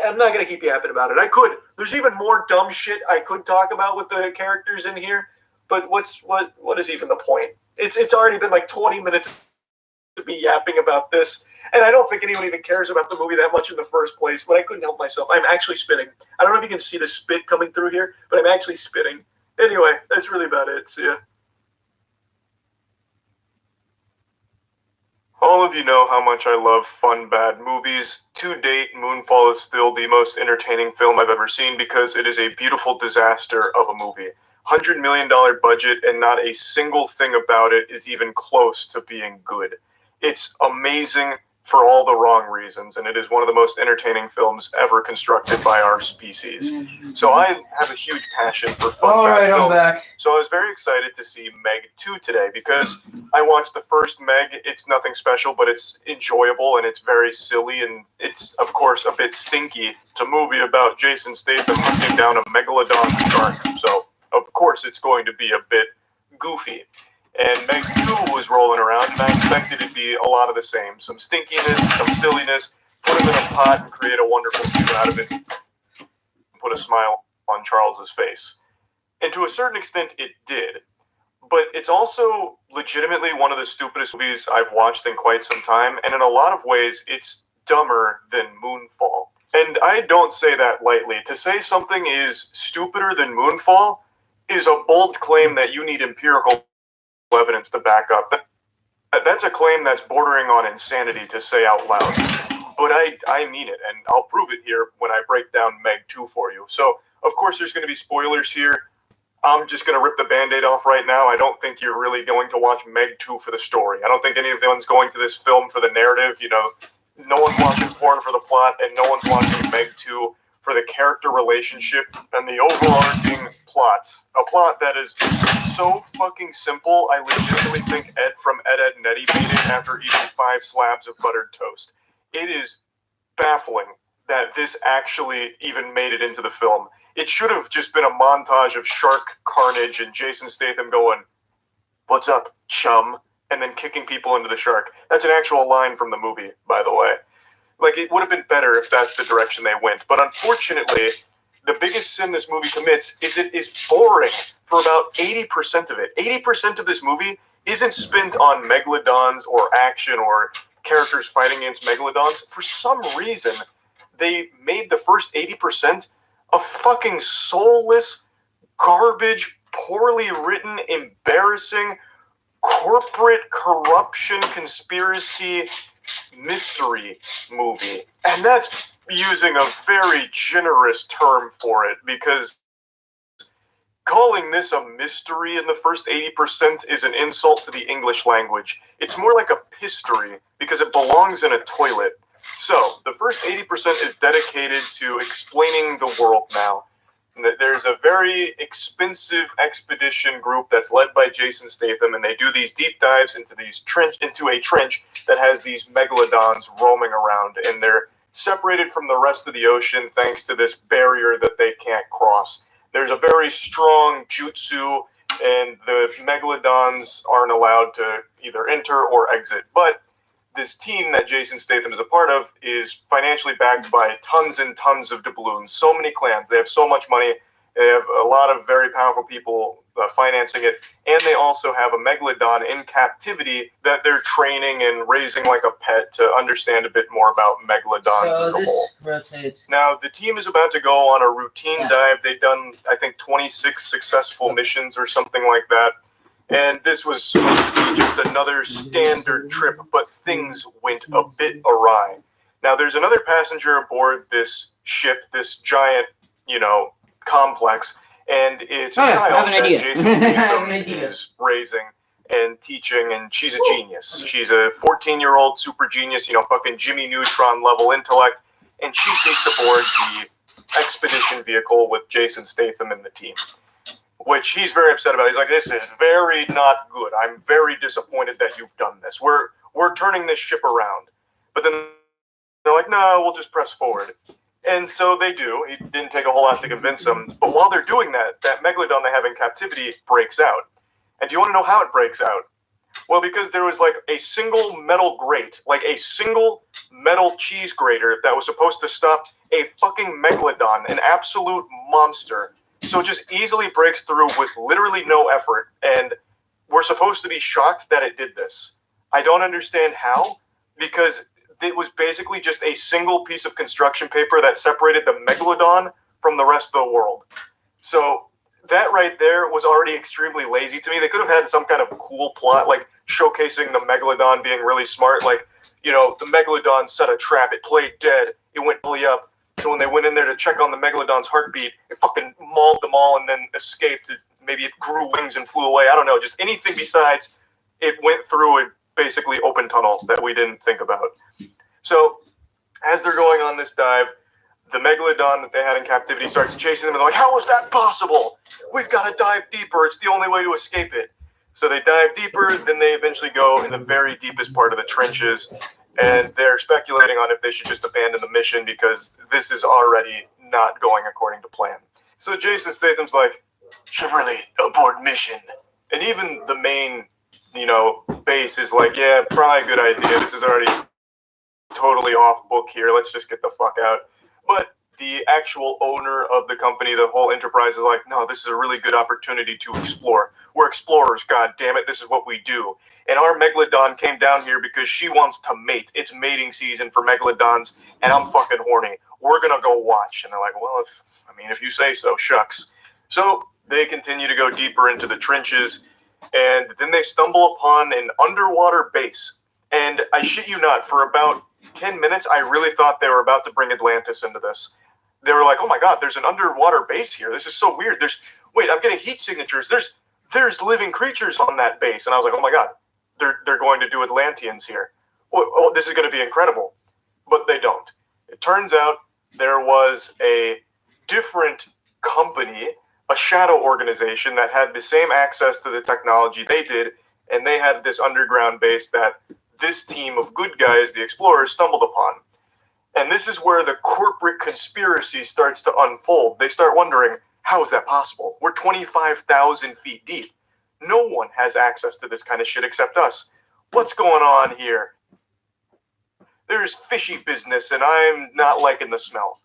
I'm not going to keep yapping about it. I could. There's even more dumb shit I could talk about with the characters in here, but what is even the point? It's already been like 20 minutes to be yapping about this, and I don't think anyone even cares about the movie that much in the first place, but I couldn't help myself. I'm actually spitting. I don't know if you can see the spit coming through here, but I'm actually spitting. Anyway, that's really about it. See ya. All of you know how much I love fun, bad movies. To date, Moonfall is still the most entertaining film I've ever seen because it is a beautiful disaster of a movie. $100 million budget and not a single thing about it is even close to being good. It's amazing for all the wrong reasons, and it is one of the most entertaining films ever constructed by our species. So I have a huge passion for fun bad films. I'm back. So I was very excited to see Meg 2 today because I watched the first Meg. It's nothing special, but it's enjoyable and it's very silly and it's, of course, a bit stinky. It's a movie about Jason Statham hunting down a megalodon shark, so of course it's going to be a bit goofy. And Meg 2 was rolling around, and I expected it to be a lot of the same. Some stinkiness, some silliness, put them in a pot and create a wonderful scene out of it, put a smile on Charles's face. And to a certain extent, it did. But it's also legitimately one of the stupidest movies I've watched in quite some time, and in a lot of ways, it's dumber than Moonfall. And I don't say that lightly. To say something is stupider than Moonfall is a bold claim that you need empirical evidence to back up. That's a claim that's bordering on insanity to say out loud. But I mean it, and I'll prove it here when I break down Meg 2 for you. So, of course, there's going to be spoilers here. I'm just going to rip the Band-Aid off right now. I don't think you're really going to watch Meg 2 for the story. I don't think anyone's going to this film for the narrative. No one's watching porn for the plot, and no one's watching Meg 2 for the character relationship and the overarching plot. A plot that is so fucking simple, I legitimately think Ed from Ed, Edd n Eddy made it after eating 5 slabs of buttered toast. It is baffling that this actually even made it into the film. It should have just been a montage of shark carnage and Jason Statham going, "What's up, chum?" and then kicking people into the shark. That's an actual line from the movie, by the way. Like, it would have been better if that's the direction they went. But unfortunately, the biggest sin this movie commits is it is boring for about 80% of it. 80% of this movie isn't spent on megalodons or action or characters fighting against megalodons. For some reason, they made the first 80% a fucking soulless, garbage, poorly written, embarrassing, corporate corruption conspiracy mystery movie. And that's using a very generous term for it, because calling this a mystery in the first 80% is an insult to the English language. It's more like a pistery, because it belongs in a toilet. So, the first 80% is dedicated to explaining the world now. There's a very expensive expedition group that's led by Jason Statham, and they do these deep dives into a trench that has these megalodons roaming around, and they're separated from the rest of the ocean thanks to this barrier that they can't cross. There's a very strong jutsu and the Megalodons aren't allowed to either enter or exit. But this team that Jason Statham is a part of is financially backed by tons and tons of doubloons. So many clans. They have so much money. They have a lot of very powerful people financing it. And they also have a Megalodon in captivity that they're training and raising like a pet to understand a bit more about Megalodons as a whole. Rotates. Now, the team is about to go on a routine dive. They've done, I think, 26 successful missions or something like that. And this was supposed to be just another standard trip, but things went a bit awry. Now, there's another passenger aboard this ship, this giant, complex, and it's a child that Jason Statham is raising and teaching, and she's a genius. She's a 14-year-old super genius, fucking Jimmy Neutron level intellect, and she sneaks aboard the expedition vehicle with Jason Statham and the team, which he's very upset about. He's like, this is very not good. I'm very disappointed that you've done this. We're turning this ship around. But then they're like, no, we'll just press forward. And so they do. It didn't take a whole lot to convince them. But while they're doing that, that Megalodon they have in captivity breaks out. And do you want to know how it breaks out? Well, because there was like a single metal grate, like a single metal cheese grater that was supposed to stop a fucking Megalodon, an absolute monster. So it just easily breaks through with literally no effort. And we're supposed to be shocked that it did this. I don't understand how, because it was basically just a single piece of construction paper that separated the Megalodon from the rest of the world. So that right there was already extremely lazy to me. They could have had some kind of cool plot, like showcasing the Megalodon being really smart. Like, the Megalodon set a trap. It played dead. It went belly up. So when they went in there to check on the Megalodon's heartbeat, it fucking mauled them all and then escaped. Maybe it grew wings and flew away. I don't know. Just anything besides it went through a basically open tunnel that we didn't think about. So as they're going on this dive, the Megalodon that they had in captivity starts chasing them. And they're like, how is that possible? We've got to dive deeper. It's the only way to escape it. So they dive deeper. Then they eventually go in the very deepest part of the trenches. And they're speculating on if they should just abandon the mission because this is already not going according to plan. So Jason Statham's like, should really abort mission. And even the main, base is like, yeah, probably a good idea. This is already totally off book here. Let's just get the fuck out. But the actual owner of the company, the whole enterprise, is like, no, this is a really good opportunity to explore. We're explorers, god damn it. This is what we do. And our Megalodon came down here because she wants to mate. It's mating season for Megalodons, and I'm fucking horny. We're gonna go watch. And they're like, well, if you say so, shucks. So they continue to go deeper into the trenches, and then they stumble upon an underwater base. And I shit you not, for about 10 minutes, I really thought they were about to bring Atlantis into this. They were like, oh my god, there's an underwater base here. This is so weird. I'm getting heat signatures. There's living creatures on that base. And I was like, oh my god, they're going to do Atlanteans here. Oh, this is going to be incredible. But they don't. It turns out there was a different company, a shadow organization that had the same access to the technology they did, and they had this underground base that this team of good guys, the explorers, stumbled upon. And this is where the corporate conspiracy starts to unfold. They start wondering, how is that possible? We're 25,000 feet deep. No one has access to this kind of shit except us. What's going on here? There's fishy business, and I'm not liking the smell.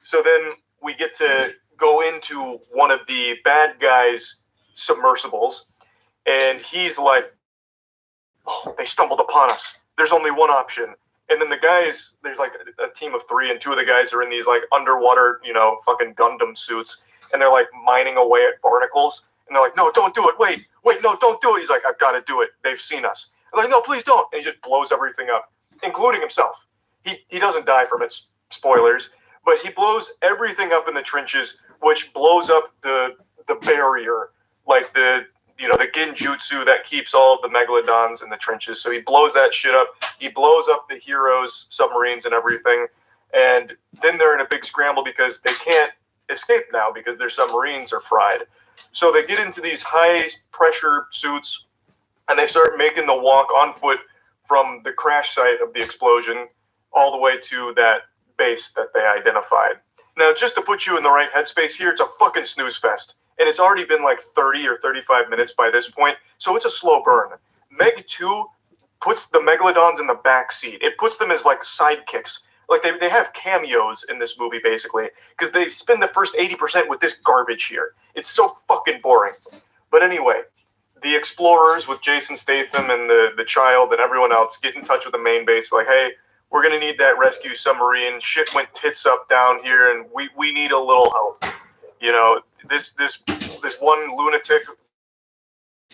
So then we get to go into one of the bad guys' submersibles, and he's like, oh, they stumbled upon us. There's only one option. And then the guys, there's like a team of 3, and 2 of the guys are in these like underwater, fucking Gundam suits, and they're like mining away at barnacles. And they're like, no, don't do it. Wait, no, don't do it. He's like, I've got to do it. They've seen us. I'm like, no, please don't. And he just blows everything up, including himself. He doesn't die from it, spoilers, but he blows everything up in the trenches, which blows up the barrier, like the genjutsu that keeps all of the Megalodons in the trenches. So he blows that shit up. He blows up the heroes' submarines and everything. And then they're in a big scramble because they can't escape now because their submarines are fried. So they get into these high-pressure suits, and they start making the walk on foot from the crash site of the explosion all the way to that base that they identified. Now, just to put you in the right headspace here, it's a fucking snooze fest. and it's already been like 30 or 35 minutes by this point, so it's a slow burn. Meg 2 puts the Megalodons in the back seat. It puts them as like sidekicks. Like they have cameos in this movie basically because they spend the first 80% with this garbage here. It's so fucking boring. But anyway, the explorers with Jason Statham and the child and everyone else get in touch with the main base like, hey, we're going to need that rescue submarine. Shit went tits up down here and we need a little help. You know, this one lunatic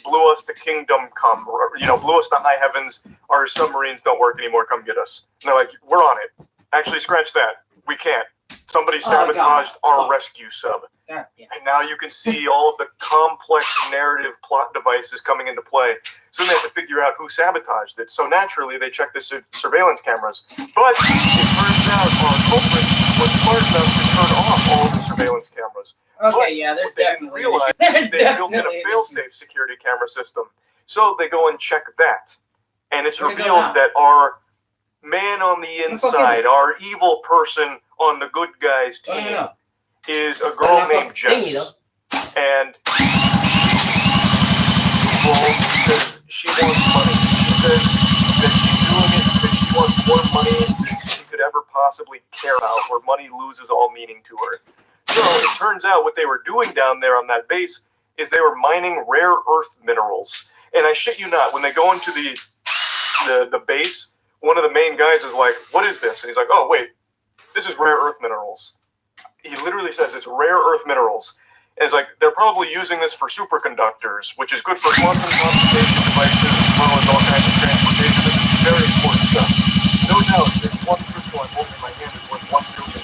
blew us to kingdom come, you know, blew us to high heavens. Our submarines don't work anymore. Come get us. And they're like, we're on it. Actually, scratch that. We can't. Somebody sabotaged our rescue sub. God, yeah. And now you can see all of the complex narrative plot devices coming into play. So they have to figure out who sabotaged it. So naturally, they check the surveillance cameras. But it turns out our culprit was smart enough to turn off all of the surveillance cameras. Okay, but yeah, there's they didn't definitely realize they built in a fail-safe security camera system. So they go and check that. And it's revealed that our man on the inside, our evil person on the good guys team, is a girl named Jess. And she wants money. She says that she's doing it because she wants more money than she could ever possibly care about, where money loses all meaning to her. So it turns out what they were doing down there on that base is they were mining rare earth minerals. And I shit you not, when they go into the base, one of the main guys is like, what is this? And he's like, oh, wait, this is rare earth minerals. He literally says it's rare earth minerals. And it's like, they're probably using this for superconductors, which is good for quantum computation devices as well as all kinds of transportation. This is very important stuff. No doubt, this one crystal I'm holding in my hand is worth $1 billion.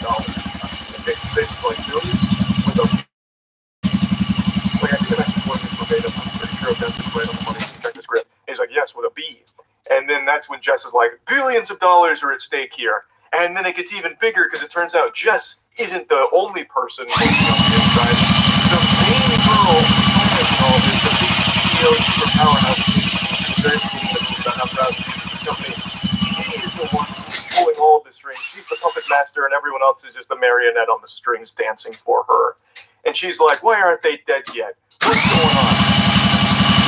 Okay, it's like billions with a... Like, I think the message wasn't verbatim. I'm pretty sure if that's just right on the money. Check the script. And he's like, yes, with a B. And then that's when Jess is like, billions of dollars are at stake here. And then it gets even bigger because it turns out Jess isn't the only person working on the inside. The main girl who's all this, the big CEO super powerhouse, very company, she is the one who's pulling all of the strings. She's the puppet master and everyone else is just the marionette on the strings dancing for her. And she's like, why aren't they dead yet? What's going on?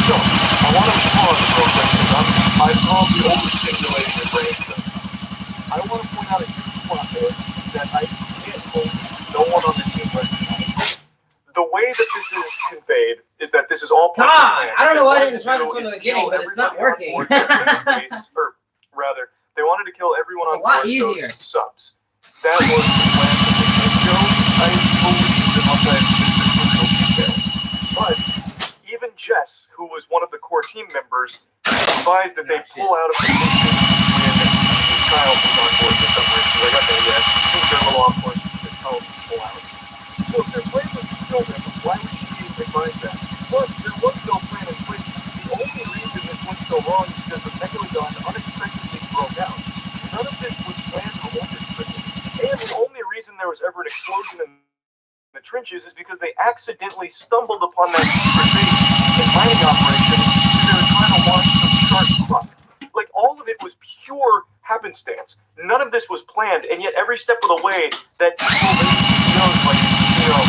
So, I want to pause real quick because I've called the overstimulating the brain. I want to point out a huge plot there that I can't hold no one on the team recognizes. The way that this is conveyed is that this is all part of the plan. I don't know why I didn't try this from the beginning, but it's not working. Or rather, they wanted to kill everyone on board those subs. That was the plan from the get-go. I believe it once I understood the detail. But even Jess, who was one of the core team members, advised that they pull out of the mission when the child was on board for some reason. Like, okay, yeah, since they're a little off course, the child will pull out. So if their plan was to kill them, why would she advise that? Plus, there was no plan in place. The only reason this went so wrong is because the Megalodon unexpectedly broke out. None of this was planned or orchestrated. And the only reason there was ever an explosion in the trenches is because they accidentally stumbled upon that secret base and mining operation because they were trying to launch some shark truck. Like, all of it was pure happenstance. None of this was planned, and yet every step of the way, that evil lady CEO's like, you know,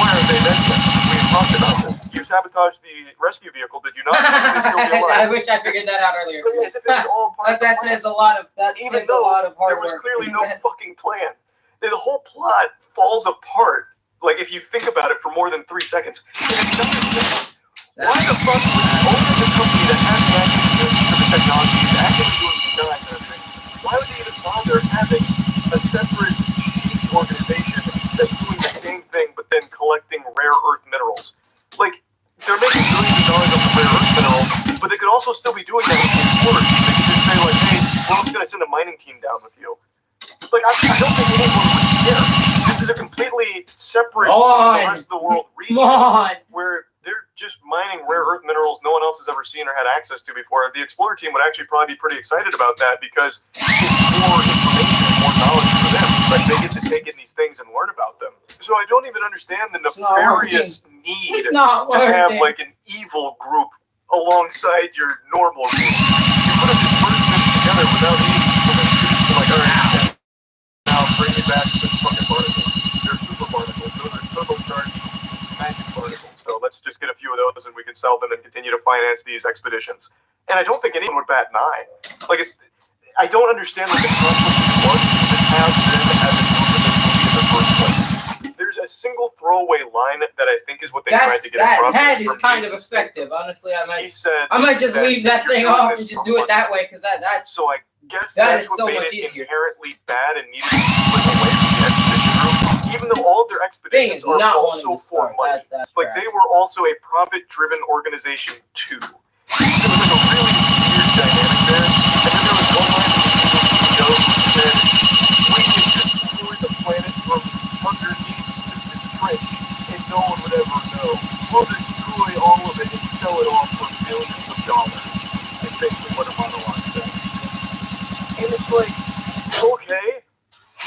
why are they dead yet? We talked about this. You sabotaged the rescue vehicle, did you not? I wish I figured that out earlier. But as if it was all part of the plan. Says a lot of hard work. There was clearly no fucking plan. The whole plot falls apart, like, if you think about it for more than 3 seconds. Why the fuck would only the company that has the access to the technology is actually doing design and everything? Why would they even bother having a separate organization that's doing the same thing but then collecting rare earth minerals? Like, they're making billions of dollars off the rare earth minerals, but they could also still be doing that with the explorers. They could just say, like, hey, we're just going to send a mining team down with you. Like, I don't think anyone would care. This is a completely separate from the rest of the world region where they're just mining rare earth minerals no one else has ever seen or had access to before. The Explorer team would actually probably be pretty excited about that because it's more information and more knowledge for them. Like, they get to take in these things and learn about them. So I don't even understand the nefarious need to have, like, an evil group alongside your normal group. You could have just merged them together without any like, all right, now bring me back to the fucking particles. They're super particles. Those are turbocharged magic and we can sell them and continue to finance these expeditions. And I don't think anyone would bat an eye. Like, I don't understand what the conflict was that has been as a group in this movie in the first place. There's a single throwaway line that I think is what they tried to get across. That is kind of effective. Honestly, I might just leave that thing off and just do it that way, because that. So I guess that's what made it inherently bad and needed to be split away from the expedition group. Even though all of their expeditions are also for money, like they were also a profit-driven organization too. There was like a really weird dynamic there, and then there was one line from the CEO who said, "We can just destroy the planet from underneath the trench, and no one would ever know. We'll destroy all of it and sell it off for billions of dollars." That's basically what a monologue said. And it's like, okay,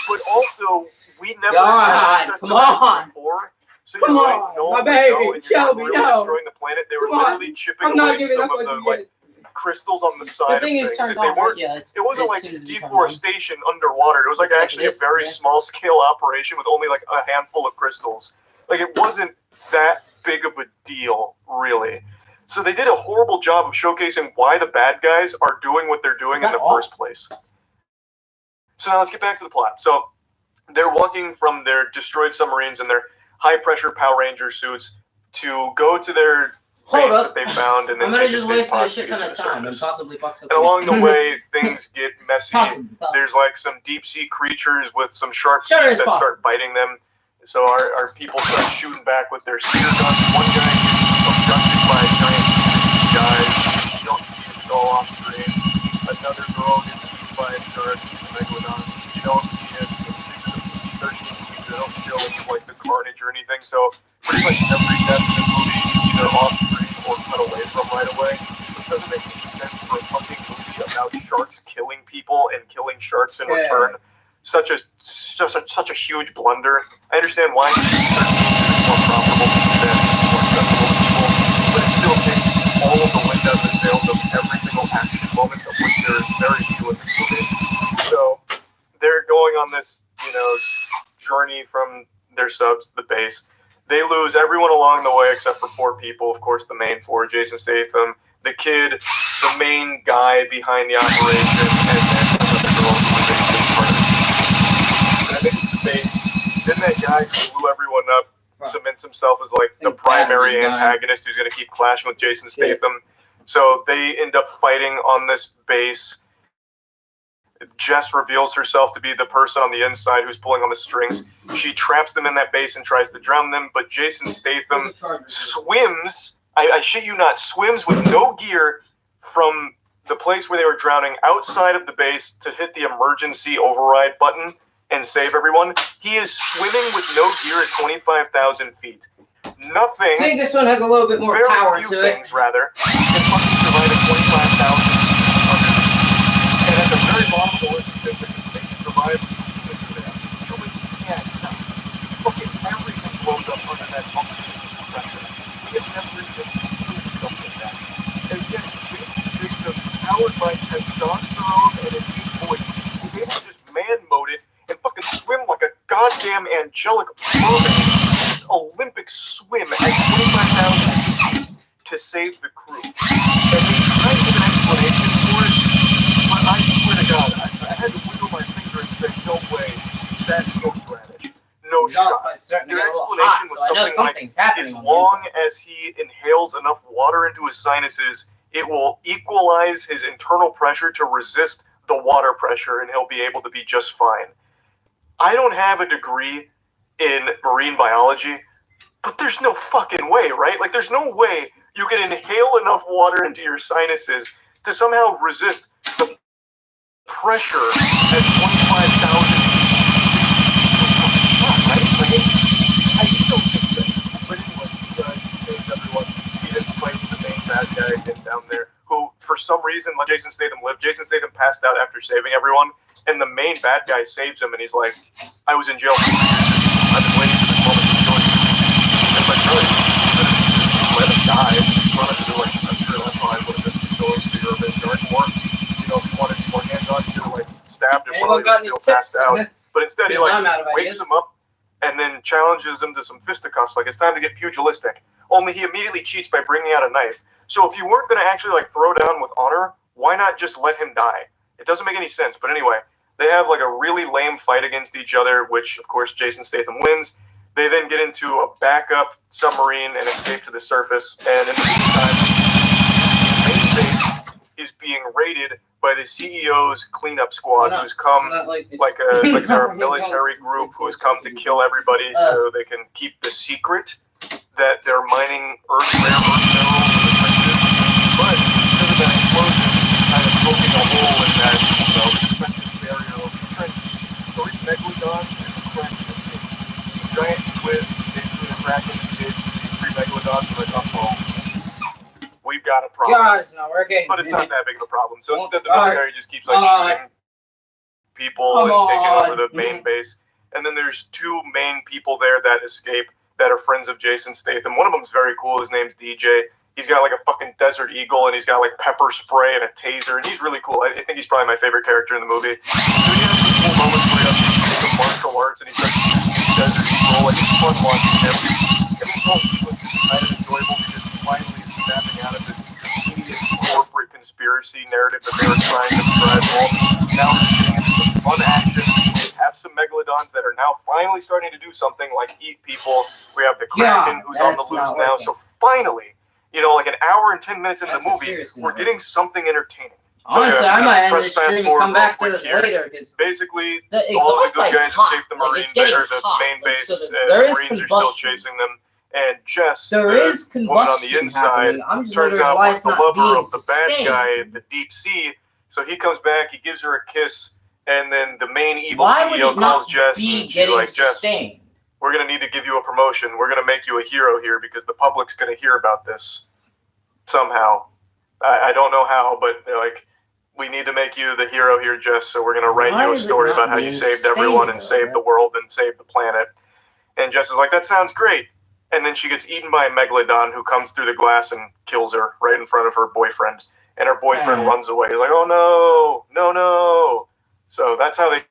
but also we never had access to that before. So come on, my baby, Shelby, no. Destroying the planet. They were literally chipping away some of the crystals on the side of things. It wasn't like deforestation underwater. It was like actually a very small scale operation with only like a handful of crystals. Like it wasn't that big of a deal, really. So they did a horrible job of showcasing why the bad guys are doing what they're doing in the first place. So now let's get back to the plot. So they're walking from their destroyed submarines and their high-pressure Power Ranger suits to go to their base that they found, and then take a state pod to the surface. And along the way, things get messy. There's like some deep-sea creatures with some sharp teeth that start biting them. So our people start shooting back with their spear guns. One guy gets abducted by a giant guy. You don't see it go off screen. Another girl gets eaten by a shark. Megalodon. You don't see it. They don't show any like the carnage or anything. So pretty much every death in the movie either off screen or cut away from right away. It doesn't make any sense for a fucking movie about sharks killing people and killing sharks in return. Such a huge blunder. I understand why it's more profitable to do that, more accessible to people, but it still takes all of the wind out of the sails of every single action moment, of which there is very few in this movie. So they're going on this, journey from their subs, the base. They lose everyone along the way except for 4 people. Of course, the main 4: Jason Statham, the kid, the main guy behind the operation, and then another girl who was a big part of it. I think it's the base. Then that guy who blew everyone up cements himself as like the primary antagonist who's going to keep clashing with Jason Statham. So they end up fighting on this base. Jess reveals herself to be the person on the inside who's pulling on the strings. She traps them in that base and tries to drown them, but Jason Statham swims, I shit you not, swims with no gear from the place where they were drowning outside of the base to hit the emergency override button and save everyone. He is swimming with no gear at 25,000 feet. Nothing. I think this one has a little bit more power to it. Things, rather, can fucking survive at 25,000 under. And at the very bottom of the list, they can survive. Humans can't. Fucking everything blows up under that fucking pressure. We have never even seen something like that. And again, Jason powered by testosterone and a deep voice. He's able to just man-mode it and fucking swim like a goddamn angelic mermaid. Olympic swim at 25,000 feet to save the crew. And they try to give an explanation for it, but I swear to God, I had to wiggle my finger and say, no way, that's no Greenwich. No shot. Their explanation was something like, as long as he inhales enough water into his sinuses, it will equalize his internal pressure to resist the water pressure, and he'll be able to be just fine. I don't have a degree in marine biology, but there's no fucking way, right? Like, there's no way you can inhale enough water into your sinuses to somehow resist the pressure at 25,000 right? Like, I still think that. But anyway, he saves everyone. He just fights the main bad guy again down there, who, for some reason, let Jason Statham live. Jason Statham passed out after saving everyone, and the main bad guy saves him, and he's like, I was in jail for 3 years. I've been waiting for this moment to kill you. And like, really, let him die. If you wanted to do, like, I'm sure that's why I would have been going to your revenge or more. If you wanted more hands-on, you could have, like, stabbed him while he was still passed out. But instead, he, like, wakes him up and then challenges him to some fisticuffs. Like, it's time to get pugilistic. only he immediately cheats by bringing out a knife. So if you weren't going to actually like throw down with honor, why not just let him die? It doesn't make any sense. But anyway, they have like a really lame fight against each other, which of course Jason Statham wins. They then get into a backup submarine and escape to the surface. And in the meantime, the main base is being raided by the CEO's cleanup squad, who's come like they're a military group who's come to kill everybody so they can keep the secret that they're mining rare earth minerals in the trenches. But because of that explosion, kind of poking a hole in that defensive barrier of the trenches. So each megalodon is a crack in the skin. Giant squid, basically a crack in the skin. These 3 megalodons are like, uh-oh, we've got a problem. God, it's not working. But it's not that big of a problem. So instead, the military just keeps like shooting people and taking over the main base. And then there's 2 main people there that escape that are friends of Jason Statham. One of them's very cool. His name's DJ. He's got like a fucking Desert Eagle, and he's got like pepper spray and a taser, and he's really cool. I think he's probably my favorite character in the movie. So he has some cool moments where he has some martial arts, and he starts using his Desert Eagle. Like, it's fun watching him. And this whole sequence is kind of enjoyable because he finally is snapping out of this hideous corporate conspiracy narrative that they were trying to drive home. Now we're getting into some fun action. Have some megalodons that are now finally starting to do something like eat people. We have the Kraken who's on the loose now. So finally, like an hour and 10 minutes into the movie, we're getting something entertaining. Honestly, I might end this stream and come back to this later. Basically, the all the good guys hot. escape the marine or the main base, so and the Marines are still chasing them. And Jess, the woman on the inside, turns out was the lover of the bad guy at the deep sea. So he comes back, he gives her a kiss. And then the main evil CEO calls Jess and she's like, Jess, we're going to need to give you a promotion. We're going to make you a hero here because the public's going to hear about this somehow. I don't know how, but they're like, we need to make you the hero here, Jess, so we're going to write you a story about how you saved everyone and saved the world and saved the planet. And Jess is like, that sounds great. And then she gets eaten by a megalodon who comes through the glass and kills her right in front of her boyfriend. And her boyfriend runs away. He's like, oh no. So that's how they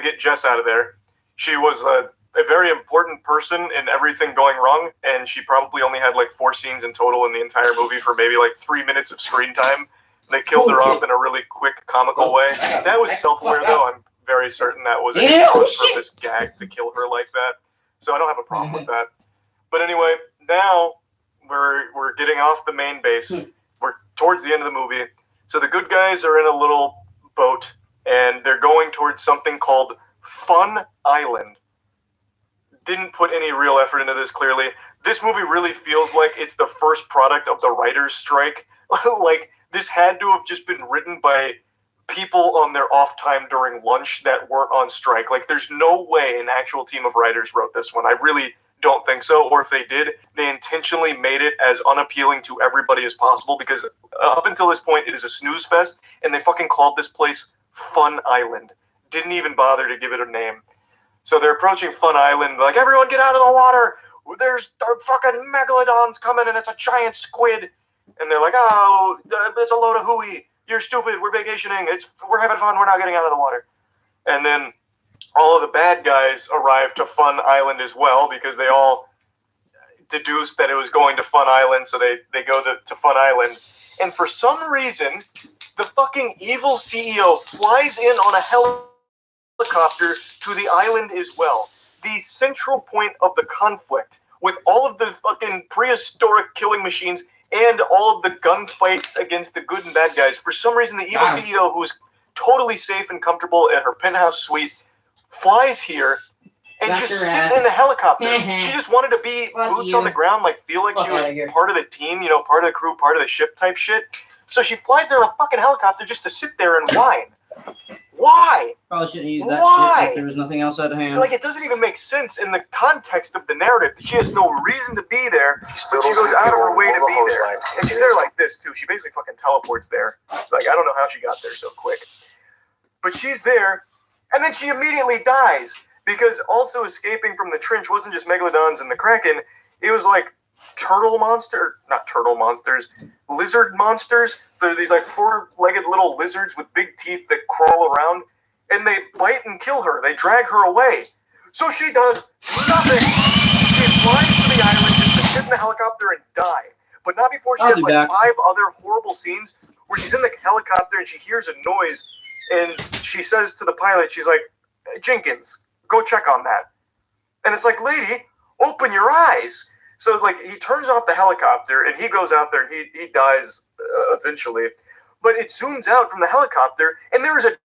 get Jess out of there. She was a very important person in everything going wrong, and she probably only had like 4 scenes in total in the entire movie for maybe like 3 minutes of screen time. They killed her off in a really quick, comical way. That was self-aware, though. I'm very certain that was a on-purpose gag to kill her like that. So I don't have a problem with that. But anyway, now we're getting off the main base. We're towards the end of the movie. So the good guys are in a little boat, and they're going towards something called Fun Island. Didn't put any real effort into this, clearly. This movie really feels like it's the first product of the writer's strike. Like, this had to have just been written by people on their off time during lunch that weren't on strike. Like, there's no way an actual team of writers wrote this one. I really don't think so. Or if they did, they intentionally made it as unappealing to everybody as possible, because up until this point, it is a snooze fest, and they fucking called this place Fun Island. Didn't even bother to give it a name. So they're approaching Fun Island, like, everyone get out of the water! There's fucking megalodons coming, and it's a giant squid. And they're like, oh, it's a load of hooey. You're stupid. We're vacationing. We're having fun. We're not getting out of the water. And then all of the bad guys arrive to Fun Island as well, because they all deduced that it was going to Fun Island, so they go to Fun Island. And for some reason, the fucking evil CEO flies in on a helicopter to the island as well. The central point of the conflict, with all of the fucking prehistoric killing machines and all of the gunfights against the good and bad guys. For some reason, the evil CEO, who is totally safe and comfortable at her penthouse suite, flies here and just sits in the helicopter. She just wanted to be boots on the ground, like feel like she was part of the team, part of the crew, part of the ship type shit. So she flies there in a fucking helicopter just to sit there and whine. Why? Probably shouldn't use that shit if there was nothing else at hand. Like, it doesn't even make sense in the context of the narrative. She has no reason to be there, but she goes out of her way to be there. And she's there like this, too. She basically fucking teleports there. Like, I don't know how she got there so quick. But she's there, and then she immediately dies. Because also escaping from the trench wasn't just megalodons and the Kraken. It was like lizard monsters. They're these like 4-legged little lizards with big teeth that crawl around, and they bite and kill her. They drag her away. So she does nothing. She flies to the island just to sit in the helicopter and die. But not before she has like 5 other horrible scenes where she's in the helicopter and she hears a noise and she says to the pilot, she's like, Jenkins, go check on that. And it's like, lady, open your eyes. So like he turns off the helicopter and he goes out there and he dies eventually. But it zooms out from the helicopter and there is a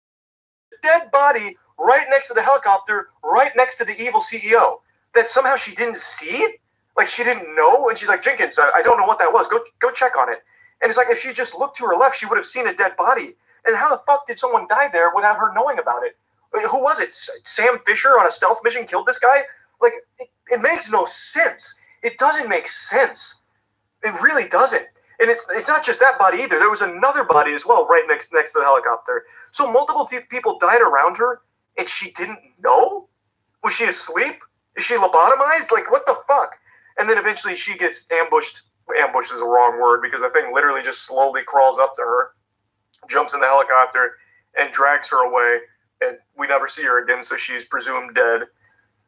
dead body right next to the helicopter, right next to the evil CEO that somehow she didn't see. Like she didn't know, and she's like, Jenkins, I don't know what that was. Go check on it. And it's like if she just looked to her left, she would have seen a dead body. And how the fuck did someone die there without her knowing about it? Like, who was it? Sam Fisher on a stealth mission killed this guy? Like it makes no sense. It doesn't make sense. It really doesn't. And it's not just that body either. There was another body as well right next to the helicopter. So multiple people died around her, and she didn't know? Was she asleep? Is she lobotomized? Like what the fuck? And then eventually she gets ambushed. Ambush is the wrong word because the thing literally just slowly crawls up to her, jumps in the helicopter, and drags her away. And we never see her again, so she's presumed dead.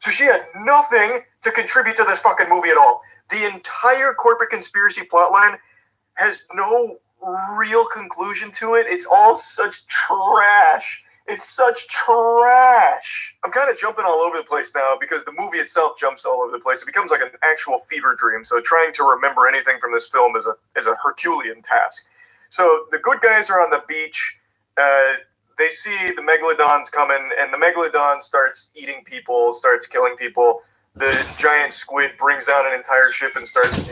So she had nothing to contribute to this fucking movie at all. The entire corporate conspiracy plotline has no real conclusion to it. It's all such trash. It's such trash. I'm kind of jumping all over the place now because the movie itself jumps all over the place. It becomes like an actual fever dream. So trying to remember anything from this film is a Herculean task. So the good guys are on the beach. They see the megalodons coming, and the megalodon starts eating people, starts killing people. The giant squid brings down an entire ship and starts,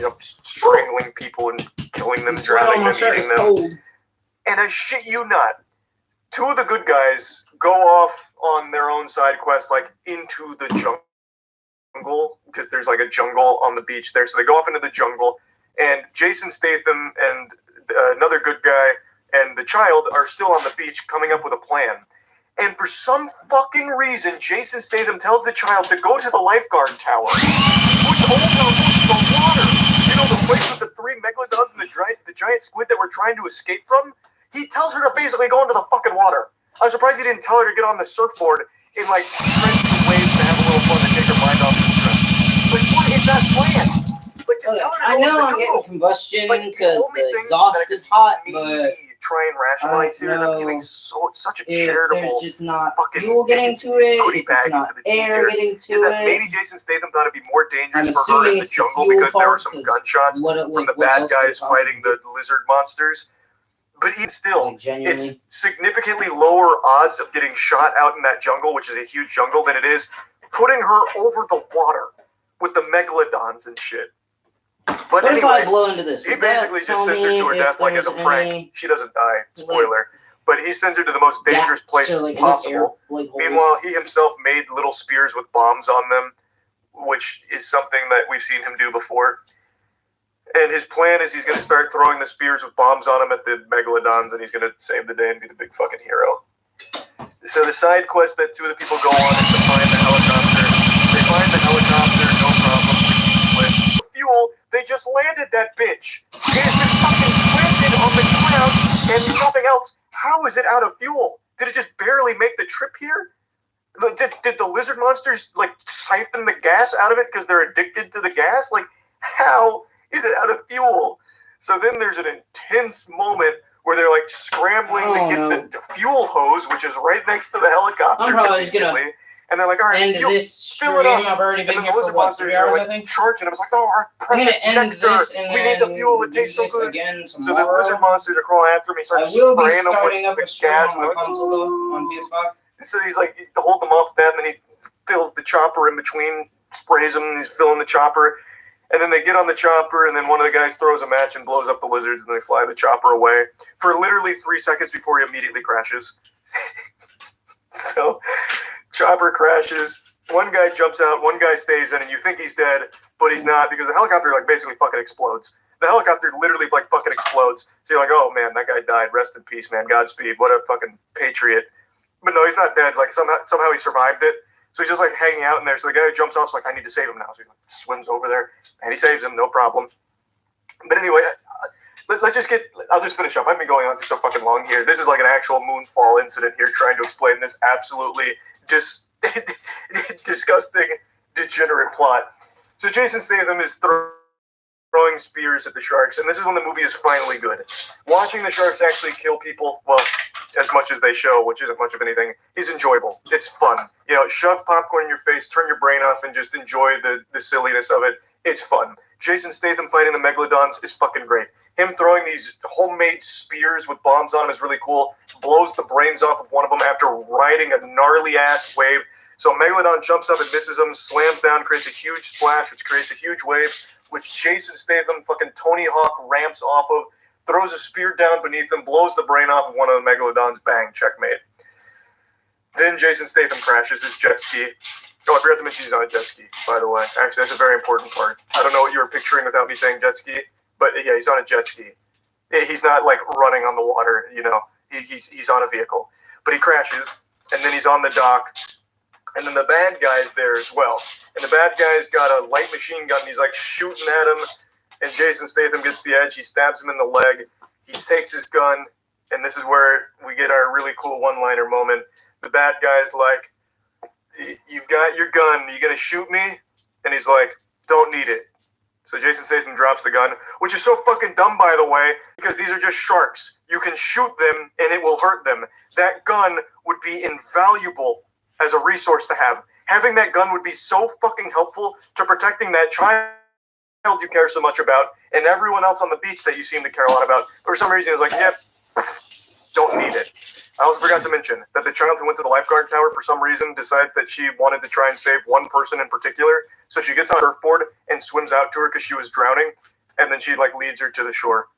strangling people and killing them, drowning them, eating them. And I shit you not, 2 of the good guys go off on their own side quest, like into the jungle, because there's like a jungle on the beach there. So they go off into the jungle, and Jason Statham and another good guy and the child are still on the beach coming up with a plan. And for some fucking reason, Jason Statham tells the child to go to the lifeguard tower, which overlooks the water. You know, the place with the 3 megalodons and the giant squid that we're trying to escape from? He tells her to basically go into the fucking water. I'm surprised he didn't tell her to get on the surfboard and, like, stretch the waves to have a little fun to take her mind off the stress. Like, what is that plan? Like, I know I'm getting combustion because the exhaust is hot, but try and rationalize here. I'm giving such a charitable. There's just not fuel getting to it. If it's not air getting to it. Maybe Jason Statham thought it'd be more dangerous for her in the jungle because there were some gunshots from the bad guys fighting the lizard monsters. But even still, it's significantly lower odds of getting shot out in that jungle, which is a huge jungle, than it is putting her over the water with the megalodons and shit. But what anyway, if I blow into this? He basically just sends her to her death like as a prank. She doesn't die, spoiler. But he sends her to the most dangerous place possible. Meanwhile, he himself made little spears with bombs on them, which is something that we've seen him do before. And his plan is he's going to start throwing the spears with bombs on them at the megalodons, and he's going to save the day and be the big fucking hero. So the side quest that 2 of the people go on is to find the helicopter. They find the helicopter, no problem. With fuel, they just landed that bitch. It has been fucking planted on the ground and nothing else. How is it out of fuel? Did it just barely make the trip here? Did the lizard monsters, like, siphon the gas out of it because they're addicted to the gas? Like, how is it out of fuel? So then there's an intense moment where they're like scrambling to get the fuel hose, which is right next to the helicopter. I'm probably just gonna and they're like, all right, end this stream. I've already been here for what, 3 hours, I think? Charging. I was like, oh, our precious nectar. We need the fuel. It tastes so good. Again so the lizard monsters are crawling after me. I will be starting up a stream on my console though, on PS5. So he's like, he hold them off that, and then he fills the chopper in between, sprays them, and he's filling the chopper. And then they get on the chopper, and then one of the guys throws a match and blows up the lizards, and they fly the chopper away for literally 3 seconds before he immediately crashes. So, chopper crashes. One guy jumps out, one guy stays in, and you think he's dead, but he's not, because the helicopter, like, basically fucking explodes. The helicopter literally, like, fucking explodes. So you're like, oh, man, that guy died. Rest in peace, man. Godspeed. What a fucking patriot. But no, he's not dead. Like, somehow he survived it. So he's just, like, hanging out in there. So the guy who jumps off is like, I need to save him now. So he swims over there, and he saves him, no problem. But anyway, I'll just finish up. I've been going on for so fucking long here. This is like an actual moonfall incident here, trying to explain this absolutely disgusting, degenerate plot. So Jason Statham is throwing spears at the sharks, and this is when the movie is finally good. Watching the sharks actually kill people, well, as much as they show, which isn't much of anything, is enjoyable. It's fun. You know, shove popcorn in your face, turn your brain off, and just enjoy the silliness of it. It's fun. Jason Statham fighting the megalodons is fucking great. Him throwing these homemade spears with bombs on them is really cool. Blows the brains off of one of them after riding a gnarly-ass wave. So Megalodon jumps up and misses him, slams down, creates a huge splash, which creates a huge wave, which Jason Statham, fucking Tony Hawk, ramps off of, throws a spear down beneath him, blows the brain off of one of the Megalodons, bang, checkmate. Then Jason Statham crashes his jet ski. Oh, I forgot to mention he's on a jet ski, by the way. Actually, that's a very important part. I don't know what you were picturing without me saying jet ski, but yeah, he's on a jet ski. He's not, like, running on the water, you know. He's on a vehicle. But he crashes, and then he's on the dock, and then the bad guy's there as well. And the bad guy's got a light machine gun, and he's, like, shooting at him, and Jason Statham gets the edge. He stabs him in the leg. He takes his gun, and this is where we get our really cool one-liner moment. The bad guy's like, "You've got your gun. You gonna shoot me?" And he's like, "Don't need it." So Jason Statham drops the gun, which is so fucking dumb, by the way, because these are just sharks. You can shoot them, and it will hurt them. That gun would be invaluable as a resource to have. Having that gun would be so fucking helpful to protecting that child you care so much about, and everyone else on the beach that you seem to care a lot about. For some reason, it was like, yep, don't need it. I also forgot to mention that the child who went to the lifeguard tower for some reason decides that she wanted to try and save one person in particular, so she gets on a surfboard and swims out to her because she was drowning, and then she, like, leads her to the shore.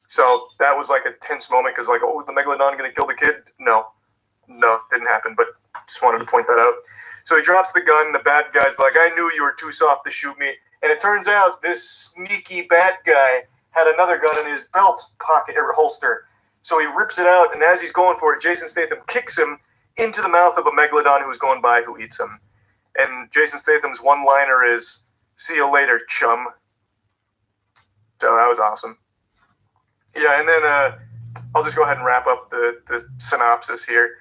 So that was, like, a tense moment, because, like, oh, is the Megalodon going to kill the kid? No, didn't happen, but just wanted to point that out. So he drops the gun, the bad guy's like, "I knew you were too soft to shoot me." And it turns out this sneaky bad guy had another gun in his belt pocket or holster. So he rips it out, and as he's going for it, Jason Statham kicks him into the mouth of a megalodon who's going by, who eats him. And Jason Statham's one-liner is, "See you later, chum." So that was awesome. Yeah, and then I'll just go ahead and wrap up the synopsis here.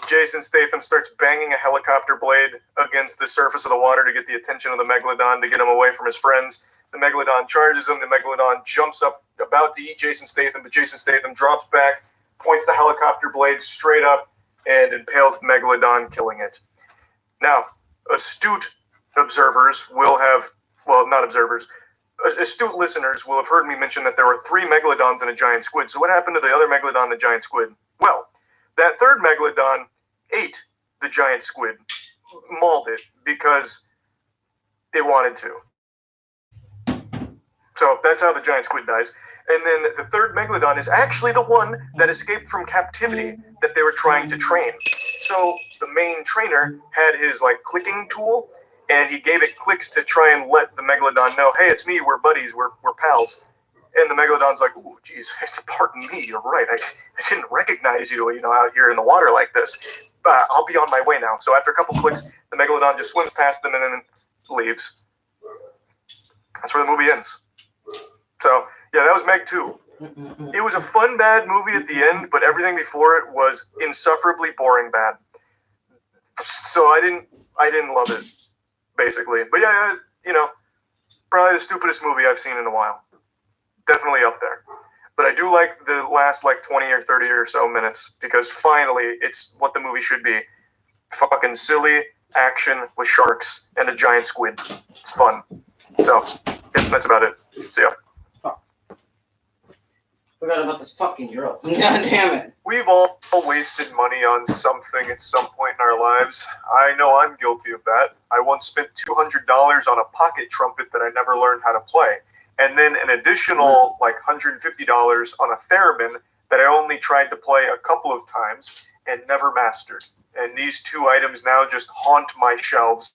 Jason Statham starts banging a helicopter blade against the surface of the water to get the attention of the Megalodon, to get him away from his friends. The Megalodon charges him. The Megalodon jumps up, about to eat Jason Statham, but Jason Statham drops back, points the helicopter blade straight up, and impales the Megalodon, killing it. Now, astute observers will have, well, not observers, astute listeners will have heard me mention that there were 3 Megalodons and a giant squid. So what happened to the other Megalodon and the giant squid? Well, that third Megalodon ate the giant squid, mauled it, because it wanted to. So that's how the giant squid dies. And then the third Megalodon is actually the one that escaped from captivity that they were trying to train. So the main trainer had his, like, clicking tool, and he gave it clicks to try and let the Megalodon know, "Hey, it's me, we're buddies, we're pals." And the Megalodon's like, "Oh, geez, pardon me, you're right. I didn't recognize you, out here in the water like this. But I'll be on my way now." So after a couple clicks, the Megalodon just swims past them and then leaves. That's where the movie ends. So, yeah, that was Meg 2. It was a fun, bad movie at the end, but everything before it was insufferably boring bad. So I didn't love it, basically. But yeah, probably the stupidest movie I've seen in a while. Definitely up there. But I do like the last, 20 or 30 or so minutes, because finally it's what the movie should be. Fucking silly action with sharks and a giant squid. It's fun. So, yeah, that's about it. See ya. Forgot about this fucking drill. God damn it. We've all wasted money on something at some point in our lives. I know I'm guilty of that. I once spent $200 on a pocket trumpet that I never learned how to play. And then an additional, $150 on a theremin that I only tried to play a couple of times and never mastered. And these 2 items now just haunt my shelves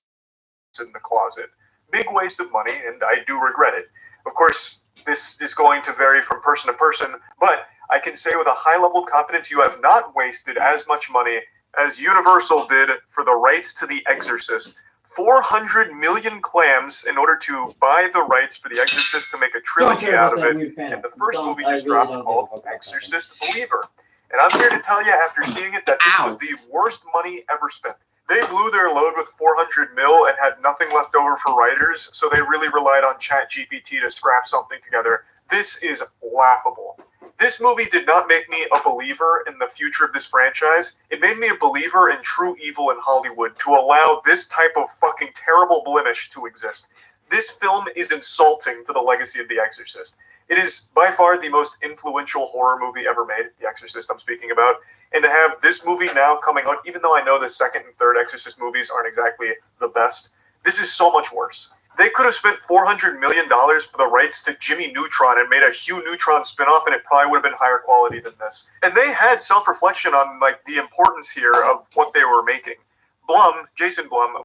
in the closet. Big waste of money, and I do regret it. Of course, this is going to vary from person to person, but I can say with a high level of confidence you have not wasted as much money as Universal did for the rights to The Exorcist. 400 million clams in order to buy the rights for The Exorcist to make a trilogy out of it, and the first movie just dropped called Exorcist Believer. And I'm here to tell you, after seeing it, that this was the worst money ever spent. They blew their load with 400 mil and had nothing left over for writers, so they really relied on ChatGPT to scrap something together. This is laughable. This movie did not make me a believer in the future of this franchise. It made me a believer in true evil in Hollywood to allow this type of fucking terrible blemish to exist. This film is insulting to the legacy of The Exorcist. It is by far the most influential horror movie ever made, The Exorcist I'm speaking about. And to have this movie now coming out, even though I know the second and third Exorcist movies aren't exactly the best, this is so much worse. They could have spent $400 million for the rights to Jimmy Neutron and made a Hugh Neutron spinoff, and it probably would have been higher quality than this. And they had self-reflection on like the importance here of what they were making. Jason Blum,